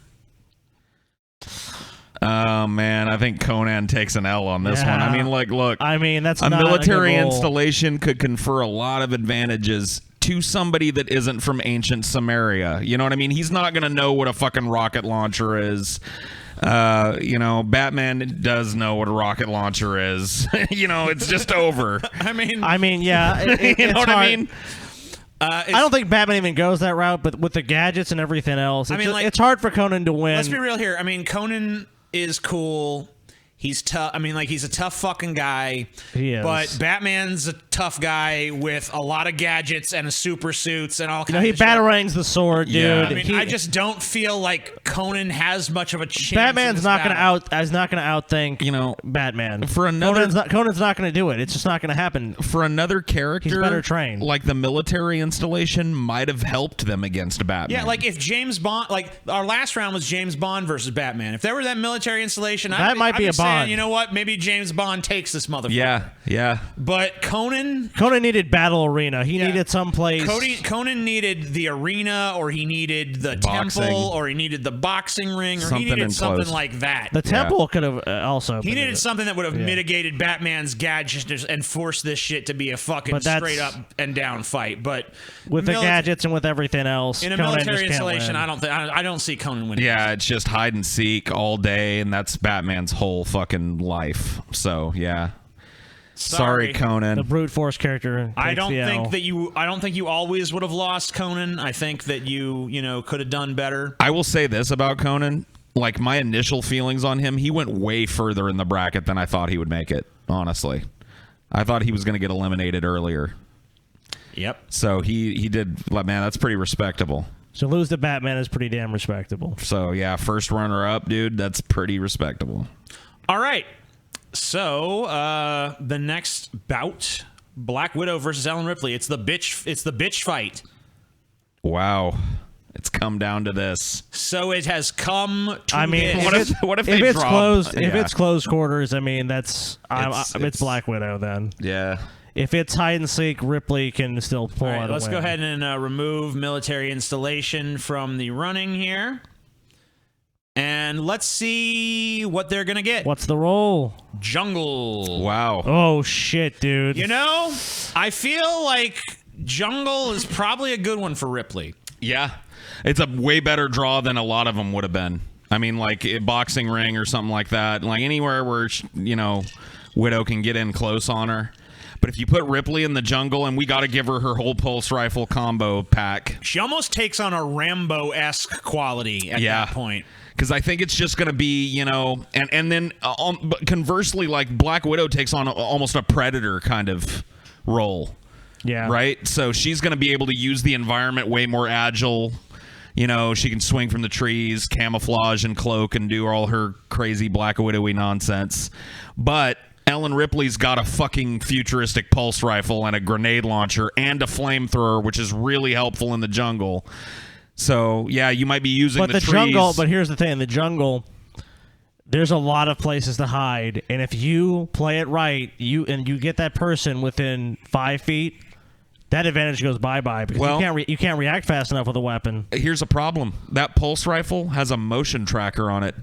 Oh man, I think Conan takes an L on this one. I mean, like, look. I mean, that's a not military a good role. installation could confer a lot of advantages to somebody that isn't from ancient Samaria. You know what I mean? He's not gonna know what a fucking rocket launcher is. Batman does know what a rocket launcher is. It's just over. I mean, yeah. You know what I mean? I don't think Batman even goes that route, but with the gadgets and everything else, it's hard for Conan to win. Let's be real here. I mean, Conan is cool. He's tough. I mean, like, he's a tough fucking guy. He is. But Batman's a tough guy with a lot of gadgets and a super suits and all kinds he of shit. batarangs the sword, dude. Yeah. I mean, I just don't feel like Conan has much of a chance. Batman's not going to out. outthink Batman. For another Conan's not going to do it. It's just not going to happen. For another character, He's better trained. Like the military installation might have helped them against Batman. Yeah, like if James Bond, like our last round was James Bond versus Batman. If there were that military installation, That might be a saying, Bond. you know what? Maybe James Bond takes this motherfucker. Yeah. But Conan needed battle arena. He needed some place. Conan needed the arena, or he needed the Boxing. temple, or he needed the boxing ring, or Something he needed something enclosed. like that. The temple could have also. He been needed it. something that would have mitigated Batman's gadgets and forced this shit to be a fucking But that's- straight up and down fight. But with the gadgets and with everything else. in a Conan military just can't installation, win. I don't see Conan winning. Yeah, it's just hide and seek all day, and that's Batman's whole fucking life. So yeah. Sorry, Conan. The brute force character. I takes don't the think L. that you. I don't think you always would have lost Conan. I think that you could have done better. I will say this about Conan. Like, my initial feelings on him, he went way further in the bracket than I thought he would make it, honestly. I thought he was going to get eliminated earlier. Yep. So he did. Man, that's pretty respectable. So lose to Batman is pretty damn respectable. So yeah, first runner up, dude. That's pretty respectable. All right. So the next bout, Black Widow versus Ellen Ripley. It's the bitch fight. Wow, it's come down to this. So it has come to I mean, this. What if if they it's drop- closed, if yeah. it's closed quarters, I mean it's It's Black Widow then. Yeah. If it's hide and seek, Ripley can still pull All out right, a let's win. go ahead and remove military installation from the running here. And let's see what they're going to get. What's the roll? Jungle. Wow. Oh shit, dude. You know, I feel like Jungle is probably a good one for Ripley. Yeah. It's a way better draw than a lot of them would have been. I mean, like a boxing ring or something like that. Like anywhere where, Widow can get in close on her. But if you put Ripley in the jungle, and we got to give her whole pulse rifle combo pack. She almost takes on a Rambo-esque quality at that point. Because I think it's just going to be, and then but conversely, like Black Widow takes on almost a Predator kind of role. Yeah. Right? So she's going to be able to use the environment way more agile. She can swing from the trees, camouflage and cloak, and do all her crazy Black Widow-y nonsense. But Ellen Ripley's got a fucking futuristic pulse rifle and a grenade launcher and a flamethrower, which is really helpful in the jungle. So, yeah, you might be using But the trees. jungle, but here's the thing, in the jungle, there's a lot of places to hide, and if you play it right, you get that person within 5 feet, that advantage goes bye-bye because you can't react fast enough with a weapon. Here's a problem. That pulse rifle has a motion tracker on it.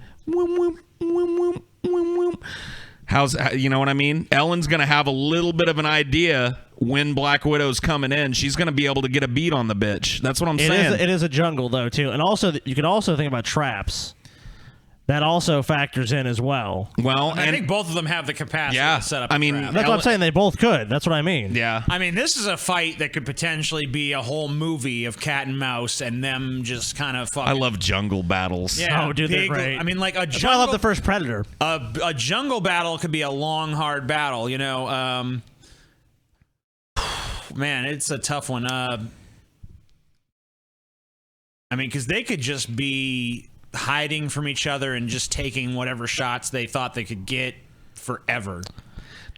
You know what I mean? Ellen's going to have a little bit of an idea when Black Widow's coming in. She's going to be able to get a beat on the bitch. That's what I'm saying. It is a jungle, though, too. And also, you can also think about traps. That also factors in as well. Well, I think both of them have the capacity to set up a trap. That's what I'm saying. They both could. That's what I mean. Yeah. I mean, this is a fight that could potentially be a whole movie of cat and mouse and them just kind of fucking... I love jungle battles. Yeah, Oh, dude, they're great. I mean, like a That's why I love jungle... the first Predator. A jungle battle could be a long, hard battle, Man, it's a tough one. I mean, because they could just be hiding from each other and just taking whatever shots they thought they could get forever.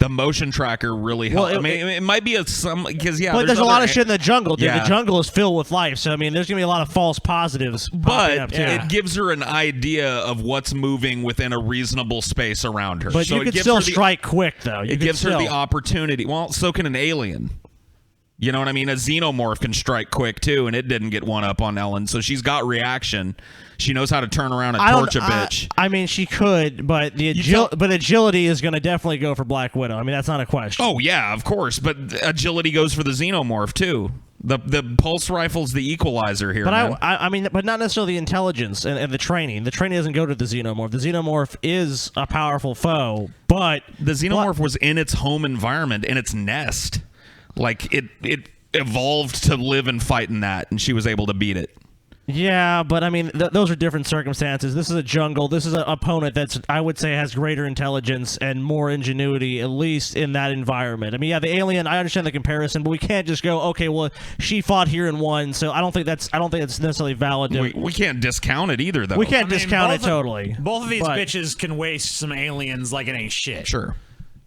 The motion tracker really helps. Well, it might be because But there's a lot of shit in the jungle, dude. Yeah. The jungle is filled with life, so I mean, there's gonna be a lot of false positives. popping up, But too. it gives her an idea of what's moving within a reasonable space around her. But So you it can gives still her the- strike quick, though. It gives her the opportunity. Well, so can an alien. You know what I mean? A xenomorph can strike quick too, and it didn't get one up on Ellen, so she's got reaction. She knows how to turn around and torch a bitch. I mean, she could, but agility is going to definitely go for Black Widow. I mean, that's not a question. Oh yeah, of course, but agility goes for the xenomorph too. The pulse rifle's the equalizer here. But man. I mean, but not necessarily the intelligence and the training. The training doesn't go to the xenomorph. The xenomorph is a powerful foe, but the xenomorph was in its home environment, in its nest. Like it evolved to live and fight in that, and she was able to beat it. Yeah, but I mean, those are different circumstances. This is a jungle. This is an opponent that's, I would say, has greater intelligence and more ingenuity, at least in that environment. I mean, yeah, the alien, I understand the comparison, but we can't just go, okay, well, she fought here and won, so I don't think that's necessarily valid. We can't discount it either, though. We can't discount it totally. Both of these bitches can waste some aliens like it ain't shit. Sure.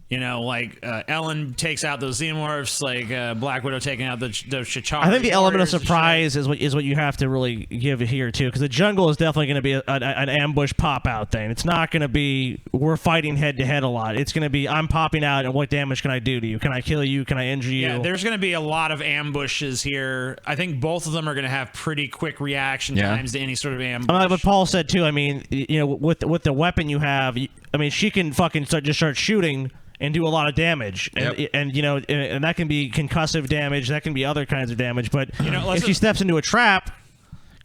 You know, like Ellen takes out those xenomorphs, like Black Widow taking out the Chitauri. I think the element of surprise is what you have to really give here too, because the jungle is definitely going to be an ambush pop out thing. It's not going to be we're fighting head to head a lot. It's going to be I'm popping out and what damage can I do to you? Can I kill you? Can I injure you? Yeah, there's going to be a lot of ambushes here. I think both of them are going to have pretty quick reaction times to any sort of ambush. But Paul said too. I mean, you know, with the weapon you have, I mean, she can fucking start shooting and do a lot of damage, and you know, and that can be concussive damage, that can be other kinds of damage. But you know, if she steps into a trap,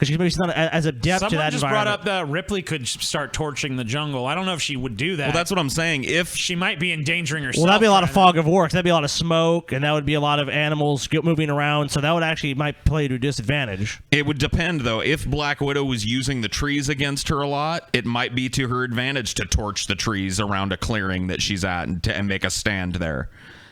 because she's not as adept to that environment. Someone just brought up that Ripley could start torching the jungle. I don't know if she would do that. Well, that's what I'm saying. If she might be endangering herself. Well, that'd be a lot of fog of war. That'd be a lot of smoke, and that would be a lot of animals moving around. So that would actually might play to a disadvantage. It would depend, though. If Black Widow was using the trees against her a lot, it might be to her advantage to torch the trees around a clearing that she's at and make a stand there.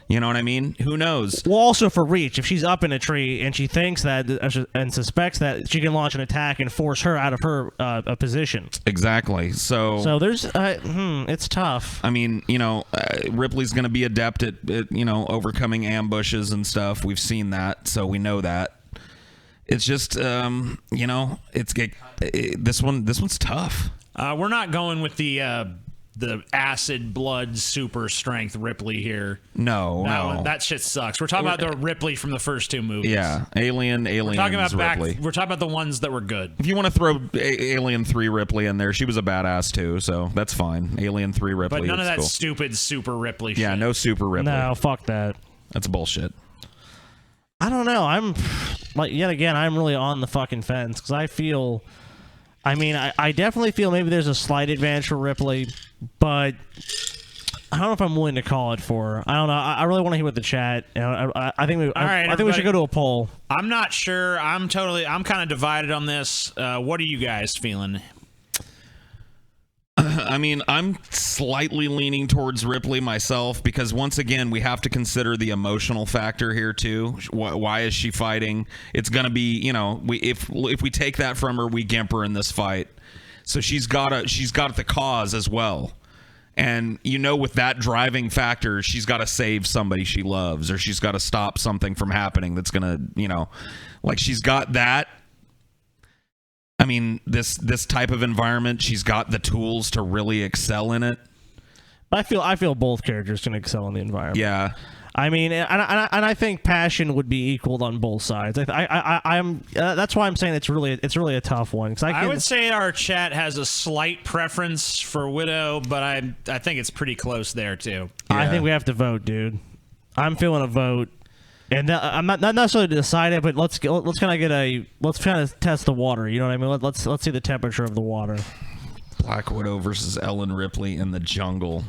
You know what I mean? Who knows? Well, also for reach, if she's up in a tree and she thinks that and suspects that, she can launch an attack and force her out of her position. Exactly. So there's it's tough. I mean, you know, Ripley's going to be adept at you know, overcoming ambushes and stuff. We've seen that, so we know that. It's just you know, this one's tough. We're not going with the acid blood super strength Ripley here. No. That shit sucks. We're talking about the Ripley from the first two movies. Yeah, Alien. We're talking about Ripley. We're talking about the ones that were good. If you want to throw Alien 3 Ripley in there, she was a badass too, so that's fine. Alien 3 Ripley. But none of that cool. Stupid super Ripley shit. Yeah, no super Ripley. No, fuck that. That's bullshit. I don't know. I'm like, yet again, I'm really on the fucking fence because I feel. I mean, I definitely feel maybe there's a slight advantage for Ripley, but I don't know if I'm willing to call it for her. I don't know. I really want to hear what the chat. I think we should go to a poll. I'm not sure. I'm kind of divided on this. What are you guys feeling? I mean, I'm slightly leaning towards Ripley myself because once again, we have to consider the emotional factor here too. Why is she fighting? It's gonna be, you know, if we take that from her, we gimp her in this fight. So she's got the cause as well, and you know, with that driving factor, she's got to save somebody she loves, or she's got to stop something from happening that's gonna, you know, like she's got that. I mean, this type of environment, she's got the tools to really excel in it. I feel both characters can excel in the environment. Yeah. I mean, and I think passion would be equaled on both sides. I'm that's why I'm saying it's really a tough one. I would say our chat has a slight preference for Widow, but I think it's pretty close there too. Yeah. I think we have to vote, dude. I'm feeling a vote. And I'm not necessarily to decide it, but let's kind of test the water. You know what I mean? Let's see the temperature of the water. Black Widow versus Ellen Ripley in the jungle.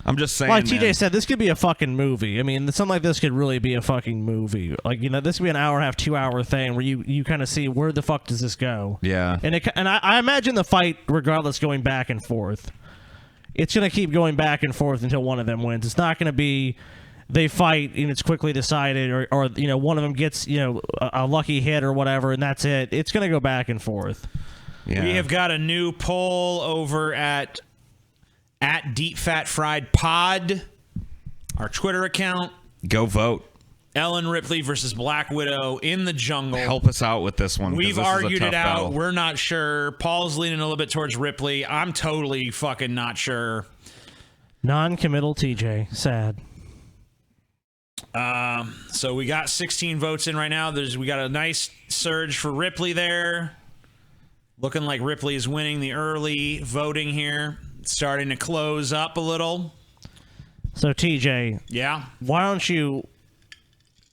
I'm just saying. Like TJ said, this could be a fucking movie. I mean, something like this could really be a fucking movie. Like, you know, this could be an hour and a half, 2 hour thing where you kind of see where the fuck does this go. Yeah. And I imagine the fight, regardless, going back and forth. It's gonna keep going back and forth until one of them wins. It's not gonna be. They fight and it's quickly decided, or you know, one of them gets, you know, a lucky hit or whatever, and that's it. It's going to go back and forth. Yeah. We have got a new poll over at Deep Fat Fried Pod, our Twitter account. Go vote. Ellen Ripley versus Black Widow in the jungle. Help us out with this one. We've argued it out. Battle. We're not sure. Paul's leaning a little bit towards Ripley. I'm totally fucking not sure. Non-committal TJ. Sad. So we got 16 votes in right now. We got a nice surge for Ripley there. Looking like Ripley is winning the early voting here. It's starting to close up a little. So TJ, yeah. Why don't you?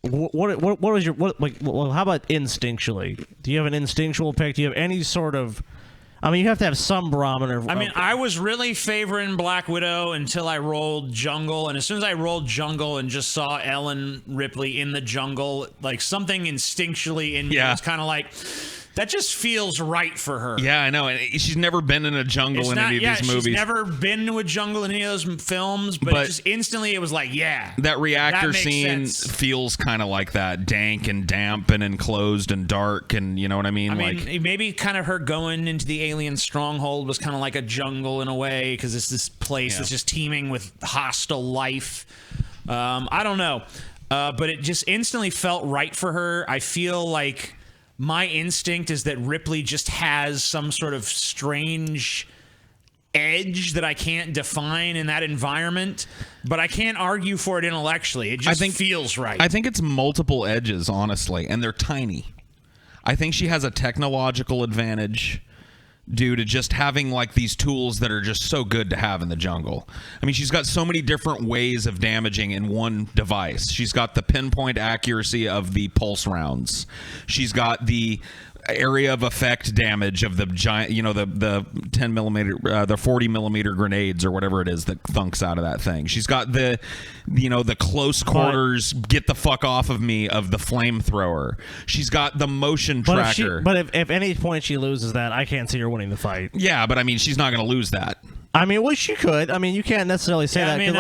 What was your how about instinctually? Do you have an instinctual pick? Do you have any sort of? I mean, you have to have some barometer. I mean, I was really favoring Black Widow until I rolled Jungle, and as soon as I rolled Jungle and just saw Ellen Ripley in the jungle, like something instinctually in me was kind of like, That just feels right for her. Yeah, I know. And she's never been in a jungle in any of these movies. She's never been to a jungle in any of those films, but it just instantly it was like, yeah. That reactor that scene feels kind of like that. Dank and damp and enclosed and dark, and you know what I mean? I mean, maybe kind of her going into the alien stronghold was kind of like a jungle in a way, because it's this place that's just teeming with hostile life. I don't know. But it just instantly felt right for her. I feel like my instinct is that Ripley just has some sort of strange edge that I can't define in that environment, but I can't argue for it intellectually. It just feels right. I think it's multiple edges, honestly, and they're tiny. I think she has a technological advantage due to just having like these tools that are just so good to have in the jungle. I mean, she's got so many different ways of damaging in one device. She's got the pinpoint accuracy of the pulse rounds. She's got the area of effect damage of the giant, the 10 millimeter, the 40 millimeter grenades or whatever it is that thunks out of that thing. She's got the close quarters, get the fuck off of me of the flamethrower. She's got the motion tracker. But if any point she loses that, I can't see her winning the fight. Yeah, but I mean, she's not going to lose that. I mean, well, she could. I mean, you can't necessarily say that. I mean,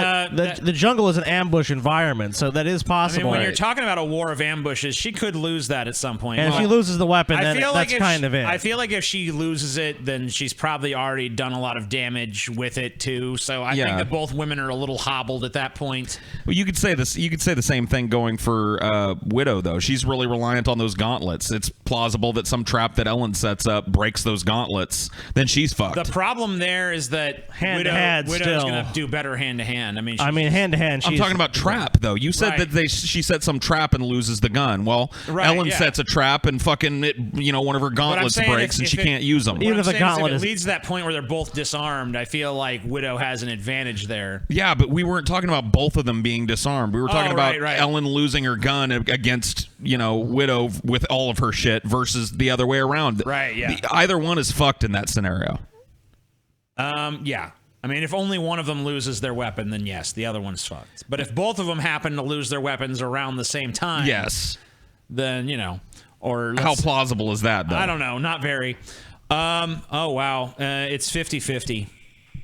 the jungle is an ambush environment, so that is possible. I mean, when you're talking about a war of ambushes, she could lose that at some point. And if she loses the weapon, then that's kind of it. I feel like if she loses it, then she's probably already done a lot of damage with it too. So I think that both women are a little hobbled at that point. Well, you could say this. You could say the same thing going for Widow, though. She's really reliant on those gauntlets. It's plausible that some trap that Ellen sets up breaks those gauntlets. Then she's fucked. The problem there is that Widow's going to do better hand to hand. I mean, hand to hand. I'm talking about trap, though. You said that she set some trap and loses the gun. Well, Ellen sets a trap and fucking one of her gauntlets breaks and she can't use them. Even if the gauntlet leads to that point where they're both disarmed, I feel like Widow has an advantage there. Yeah, but we weren't talking about both of them being disarmed. We were talking about Ellen losing her gun against Widow with all of her shit versus the other way around. Right. Yeah. Either one is fucked in that scenario. Yeah. I mean, if only one of them loses their weapon, then yes, the other one's fucked. But if both of them happen to lose their weapons around the same time, then or how plausible is that, though? I don't know, not very. Oh wow, it's 50-50.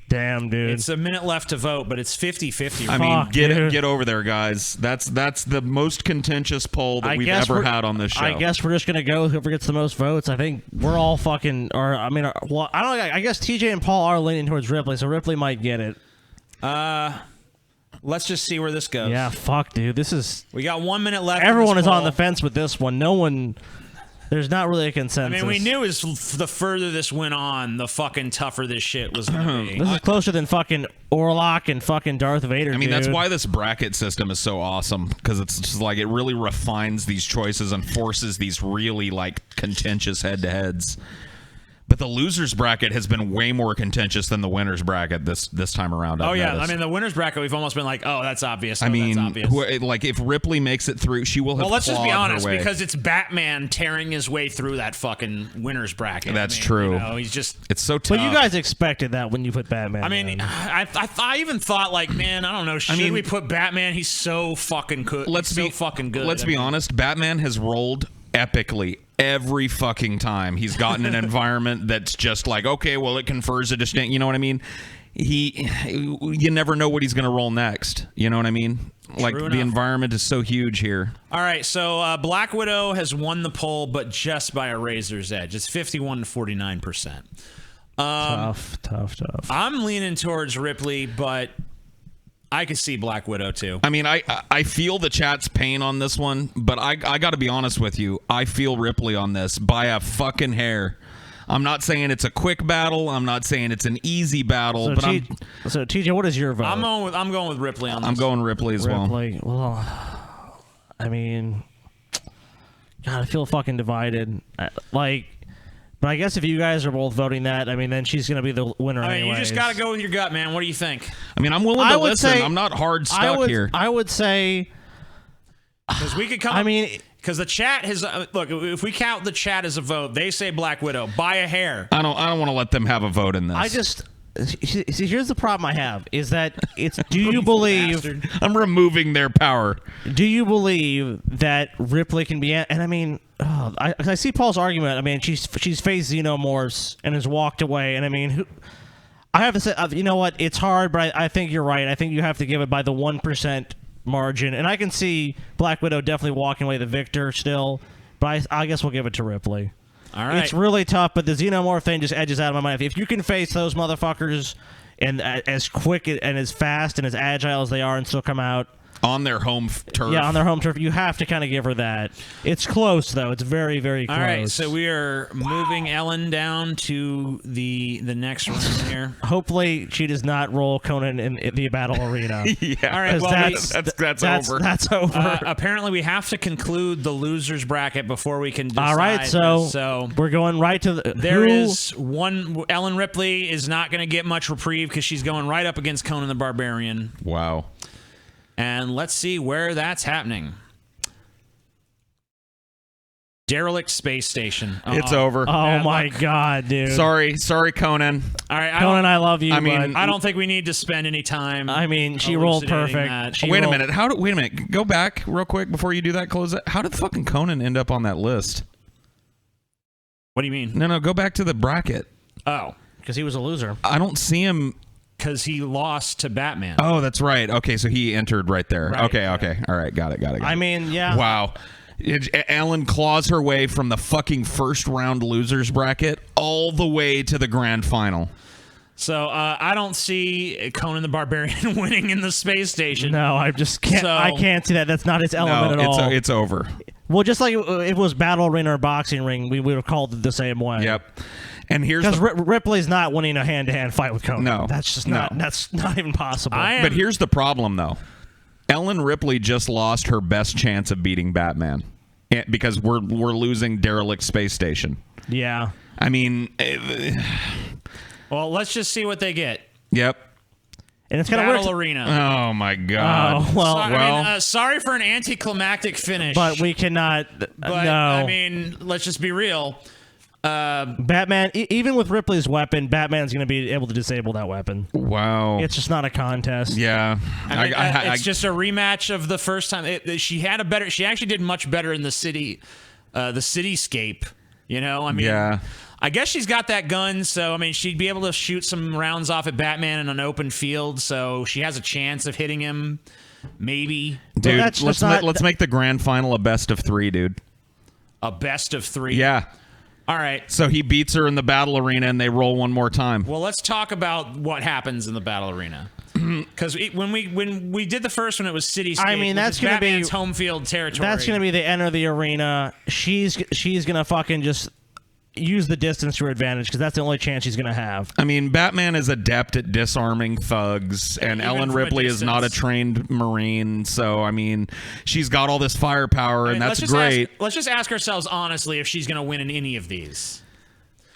Damn, dude. It's a minute left to vote, but it's 50-50. I mean, get over there, guys. That's the most contentious poll that we've ever had on this show. I guess we're just gonna go with whoever gets the most votes. I think we're all fucking. Or I mean, well, I don't know. I guess TJ and Paul are leaning towards Ripley, so Ripley might get it. Let's just see where this goes. Yeah, fuck, dude. We got 1 minute left. Everyone is on the fence with this one. No one. There's not really a consensus. I mean, we knew the further this went on, the fucking tougher this shit was going to be. This is closer than fucking Orlok and fucking Darth Vader, I mean, that's why this bracket system is so awesome, because it's just like it really refines these choices and forces these really like contentious head-to-heads. But the losers bracket has been way more contentious than the winners bracket this time around. I mean, the winners bracket, we've almost been like, oh, that's obvious. I mean, like if Ripley makes it through, she will have. Well, let's just be honest, because it's Batman tearing his way through that fucking winners bracket. That's true. He's just. It's so tough. But you guys expected that when you put Batman. I mean, I even thought like, man, I don't know. Should we put Batman? He's so fucking good. Let's be honest. Batman has rolled epically every fucking time he's gotten an environment that's just like, okay, well, it confers a distinct, you know what I mean? You never know what he's going to roll next. You know what I mean? Like, the environment is so huge here. All right, so Black Widow has won the poll, but just by a razor's edge. It's 51 to 49%. Tough. I'm leaning towards Ripley, but I could see Black Widow too. I mean, I feel the chat's pain on this one, but I got to be honest with you. I feel Ripley on this by a fucking hair. I'm not saying it's a quick battle. I'm not saying it's an easy battle. So TJ, what is your vote? I'm going with Ripley on this. I'm going Ripley as well. Well, I mean, God, I feel fucking divided. But I guess if you guys are both voting that, I mean, then she's going to be the winner. I mean, anyways. You just got to go with your gut, man. What do you think? I mean, I'm willing to listen. I'm not hard stuck here. I would say, because we could come. Because the chat has look. If we count the chat as a vote, they say Black Widow by a hair. I don't want to let them have a vote in this. See, here's the problem I have is that it's. Do you believe? I'm removing their power. Do you believe that Ripley can be? And I mean, I see Paul's argument. I mean, she's faced xenomorphs and has walked away. And I mean, I have to say, you know what? It's hard, but I think you're right. I think you have to give it by the 1% margin. And I can see Black Widow definitely walking away the victor still. But I guess we'll give it to Ripley. All right. It's really tough, but the xenomorph thing just edges out of my mind. If you can face those motherfuckers and as quick and as fast and as agile as they are and still come out on their home turf. Yeah, on their home turf. You have to kind of give her that. It's close, though. It's very, very close. All right, so we are moving Ellen down to the next room here. Hopefully, she does not roll Conan in the battle arena. Yeah. All right, well, that's over. That's over. Apparently, we have to conclude the losers bracket before we can decide. All right, so we're going right to the... There is one... Ellen Ripley is not going to get much reprieve because she's going right up against Conan the Barbarian. Wow. And let's see where that's happening. Derelict Space Station. It's over. Oh, my God, dude. Sorry, Conan. All right, Conan, I love you. I mean, I don't think we need to spend any time. I mean, she rolled perfect. Wait a minute. Wait a minute. Go back real quick before you do that. Close it. How did fucking Conan end up on that list? What do you mean? No, go back to the bracket. Oh, because he was a loser. I don't see him. Because he lost to Batman. Oh, that's right. Okay, so he entered right there. Right, okay. All right, got it. I mean, yeah. Wow. Ellen claws her way from the fucking first round losers bracket all the way to the grand final. So I don't see Conan the Barbarian winning in the space station. No, I just can't. I can't see that. That's not his element at all. It's over. Well, just like if it was battle arena or boxing ring, we would have called it the same way. Yep. And here's because Ripley's not winning a hand-to-hand fight with Conan. No, that's just not. That's not even possible. But here's the problem, though. Ellen Ripley just lost her best chance of beating Batman because we're losing Derelict Space Station. Yeah. I mean, well, let's just see what they get. Yep. And it's kind of Battle Arena. Oh my God. Oh, sorry for an anticlimactic finish, but we cannot. But no. I mean, let's just be real. Batman, even with Ripley's weapon, Batman's going to be able to disable that weapon. Wow. It's just not a contest. Yeah. I mean, it's just a rematch of the first time. She actually did much better in the cityscape. You know, I mean, yeah. I guess she's got that gun, so I mean, she'd be able to shoot some rounds off at Batman in an open field, so she has a chance of hitting him. Maybe, dude. Let's make the grand final a best of 3, dude. A best of 3. Yeah. All right. So he beats her in the battle arena, and they roll one more time. Well, let's talk about what happens in the battle arena. Because when we did the first one, it was cityscape. I mean, that's going to be home field territory. That's going to be the end of the arena. She's going to fucking just use the distance to her advantage because that's the only chance she's going to have. I mean, Batman is adept at disarming thugs, and Ellen Ripley is not a trained Marine. So, I mean, she's got all this firepower, and that's great. Let's just ask ourselves honestly if she's going to win in any of these.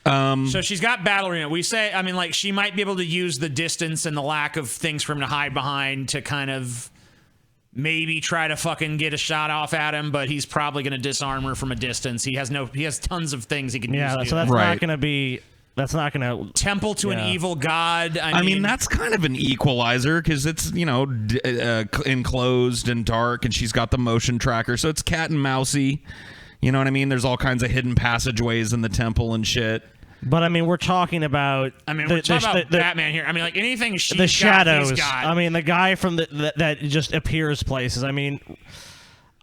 So she's got battle arena. We say, I mean, like, she might be able to use the distance and the lack of things for him to hide behind to kind of maybe try to fucking get a shot off at him, but he's probably going to disarm her from a distance. He has tons of things he can use. Yeah, so that's not going to be. That's not going to temple to an evil god. I mean, that's kind of an equalizer because it's enclosed and dark, and she's got the motion tracker, so it's cat and mousey. You know what I mean? There's all kinds of hidden passageways in the temple and shit. But I mean, we're talking about. I mean, we're talking about Batman here. I mean, like anything she's the shadows. He's got. I mean, the guy from that just appears places. I mean,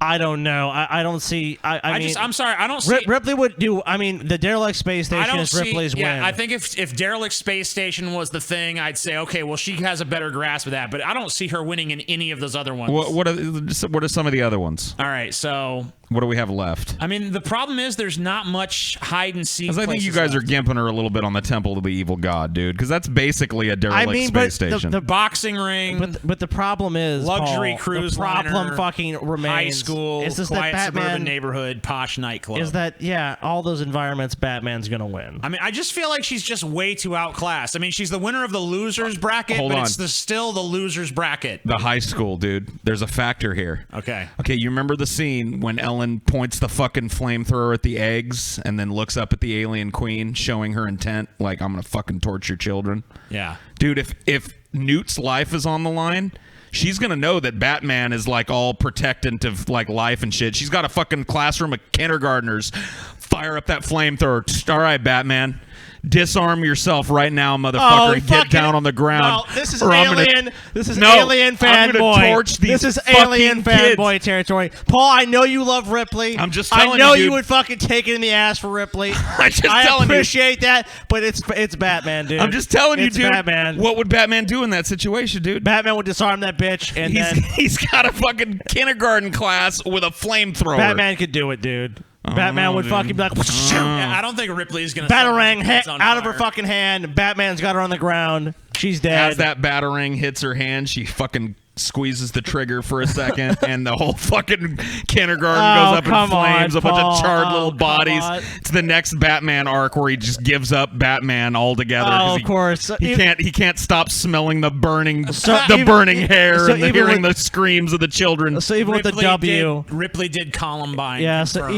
I don't know. I don't see. I'm sorry. I don't see. Ripley would do. I mean, the Derelict Space Station is Ripley's win. I think if Derelict Space Station was the thing, I'd say okay. Well, she has a better grasp of that. But I don't see her winning in any of those other ones. What are some of the other ones? All right, so. What do we have left? I mean, the problem is there's not much hide and seek. Because I think you guys are gimping her a little bit on the Temple of the Evil God, dude. Because that's basically a derelict space station. The boxing ring. But the problem is luxury cruise the problem liner, fucking remains. High school, is this quiet that Batman, suburban neighborhood, posh nightclub. Is that all those environments? Batman's gonna win. I mean, I just feel like she's just way too outclassed. I mean, she's the winner of the losers bracket, it's still the losers bracket. The high school, dude. There's a factor here. Okay. You remember the scene when Ellen Alan points the fucking flamethrower at the eggs and then looks up at the alien queen, showing her intent, like, I'm gonna fucking torture children. Yeah. Dude, if Newt's life is on the line, she's gonna know that Batman is like all protectant of like life and shit. She's got a fucking classroom of kindergartners. Fire up that flamethrower. All right, Batman. Disarm yourself right now, motherfucker. And get down on the ground. No, this is alien. alien fanboy. Torch these this is alien fucking fanboy kids. territory. Paul, I know you love Ripley. I'm just telling I know you, dude. would fucking take it in the ass for Ripley. I appreciate that, but it's Batman, dude. I'm just telling you, it's dude. Batman. What would Batman do in that situation, dude? Batman would disarm that bitch, and He's got a fucking kindergarten class with a flamethrower. Batman could do it, dude. Batman would fucking be like, Yeah, I don't think Ripley's gonna. batarang on out of fire. her fucking hand. Batman's got her on the ground. She's dead. As that batarang hits her hand, she fucking squeezes the trigger for a second, and the whole fucking kindergarten goes up in flames. A bunch of charred little bodies. It's the next Batman arc where he just gives up Batman altogether. Oh, of course. He can't stop smelling the burning even- burning hair so and even hearing with- the screams of the children. So even with the W, Ripley did Columbine. yeah. So confirmed.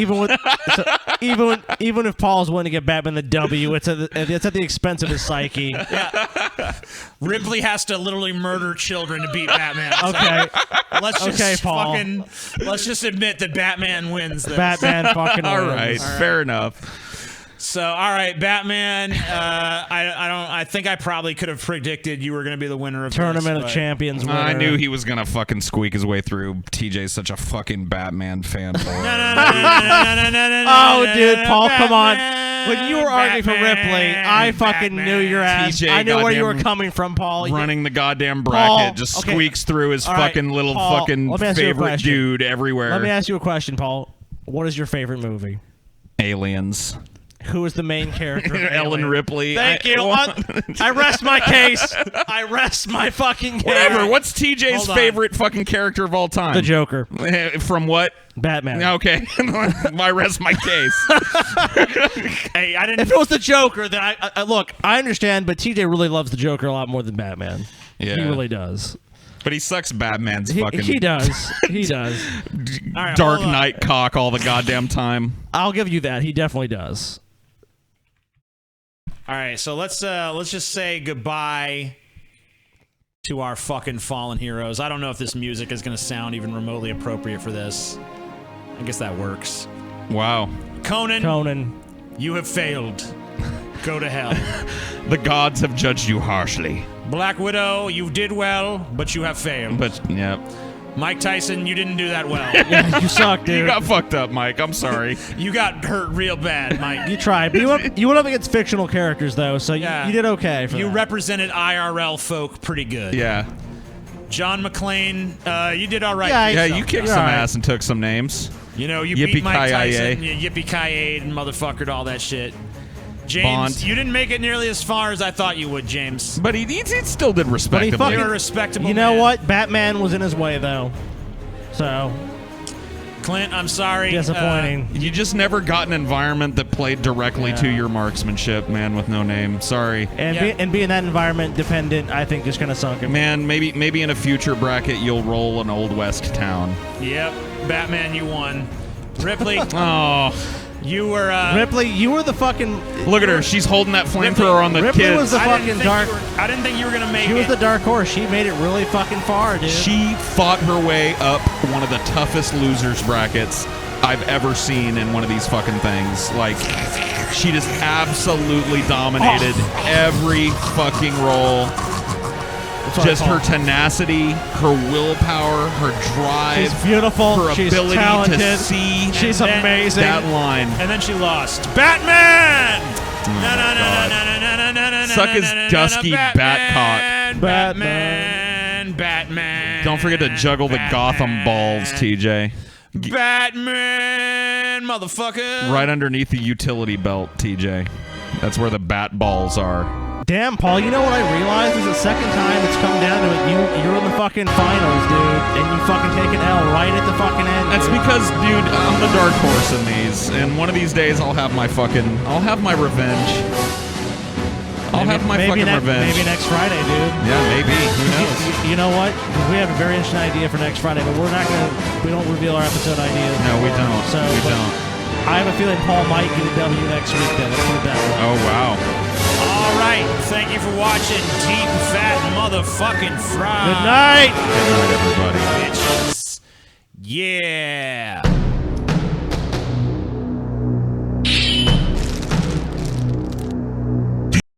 even with even if Paul's willing to get Batman the W, it's at the expense of his psyche. Ripley has to literally murder children to beat Batman. Okay, Let's just Okay, Paul. let's just admit that Batman wins this. Batman fucking All wins. right, fair enough. So, all right, Batman. I think I probably could have predicted you were going to be the winner of Tournament this, of but- Champions winner. I knew he was gonna fucking squeak his way through. TJ's such a fucking Batman fanboy. Oh, dude, Paul, come on. When you were arguing for Ripley, I fucking knew your ass. TJ I knew where you were goddamn coming from, Paul. Running the goddamn bracket, Paul, just okay. squeaks through his All right, fucking little Paul, fucking let me ask you a favorite question. dude everywhere. Let me ask you a question, Paul. What is your favorite movie? Aliens. Who is the main character? of Ellen Alien? Ripley. Thank you. I rest my case. I rest my fucking case. Whatever. What's TJ's Hold on. favorite fucking character of all time? The Joker. From what? Batman. Okay. I rest my case. Hey, I didn't. If it was the Joker, then I look. I understand, but TJ really loves the Joker a lot more than Batman. Yeah. He really does. But he sucks Batman's He fucking does. He does. All right, Dark hold on. Knight cock all the goddamn time. I'll give you that. He definitely does. All right, so let's just say goodbye to our fucking fallen heroes. I don't know if this music is going to sound even remotely appropriate for this. I guess that works. Wow. Conan, you have failed. Go to hell. The gods have judged you harshly. Black Widow, you did well, but you have failed. But, yeah. Mike Tyson, you didn't do that well. Yeah, you suck, dude. You got fucked up, Mike. I'm sorry. You got hurt real bad, Mike. You tried, but you went up against fictional characters, though, so Yeah. you did okay. For You that. represented IRL folk pretty good. Yeah. John McClane, you did all right. Yeah, for Yeah, yourself. you kicked You're some all right. ass and took some names. You know, you beat Mike Yippee-ki-yay. Tyson, you yippee-ki-yay and motherfuckered all that shit. James, Bond. you didn't make it nearly as far as I thought you would, James. But he still did respectably. fucking- You're a respectable You know man. what? Batman was in his way, though. So, Clint, I'm sorry. disappointing. You just never got an environment that played directly to your marksmanship, man, with no name. Sorry. and Yeah. being that environment dependent, I think, just kind of sunk him. Man, maybe in a future bracket you'll roll an Old West town. Yep, Batman, you won. Ripley, Oh, you were. Ripley, you were the fucking. look at her. She's holding that flamethrower on the Ripley kids. was the I didn't fucking think dark. I didn't think you were gonna make She was it. the dark horse. She made it really fucking far, dude. She fought her way up one of the toughest losers brackets I've ever seen in one of these fucking things. Like, she just absolutely dominated every fucking roll. Sorry, Just Paul. her tenacity, her willpower, her drive, She's beautiful. her She's ability talented. to see She's And then- amazing. that line. And then she lost. Batman! Suck his dusky bat cock. Batman. Don't forget to juggle the Gotham balls, TJ. Batman, motherfucker. Right underneath the utility belt, TJ. That's where the bat balls are. Damn, Paul, you know what I realized is the second time it's come down to it, you're in the fucking finals, dude, and you fucking take an L right at the fucking end. That's dude. because, dude, I'm the dark horse in these, and one of these days I'll have my revenge. I'll have my fucking revenge. Maybe next Friday, dude. Yeah, maybe. Who knows? You know what? We have a very interesting idea for next Friday, but we don't reveal our episode ideas. No, we don't. So, we don't. I have a feeling Paul might get a W next week, then. Let's put it that way. Oh, wow. All right. Thank you for watching Deep Fat Motherfucking Fry. Good night. Good night, everybody. Bitches. Yeah.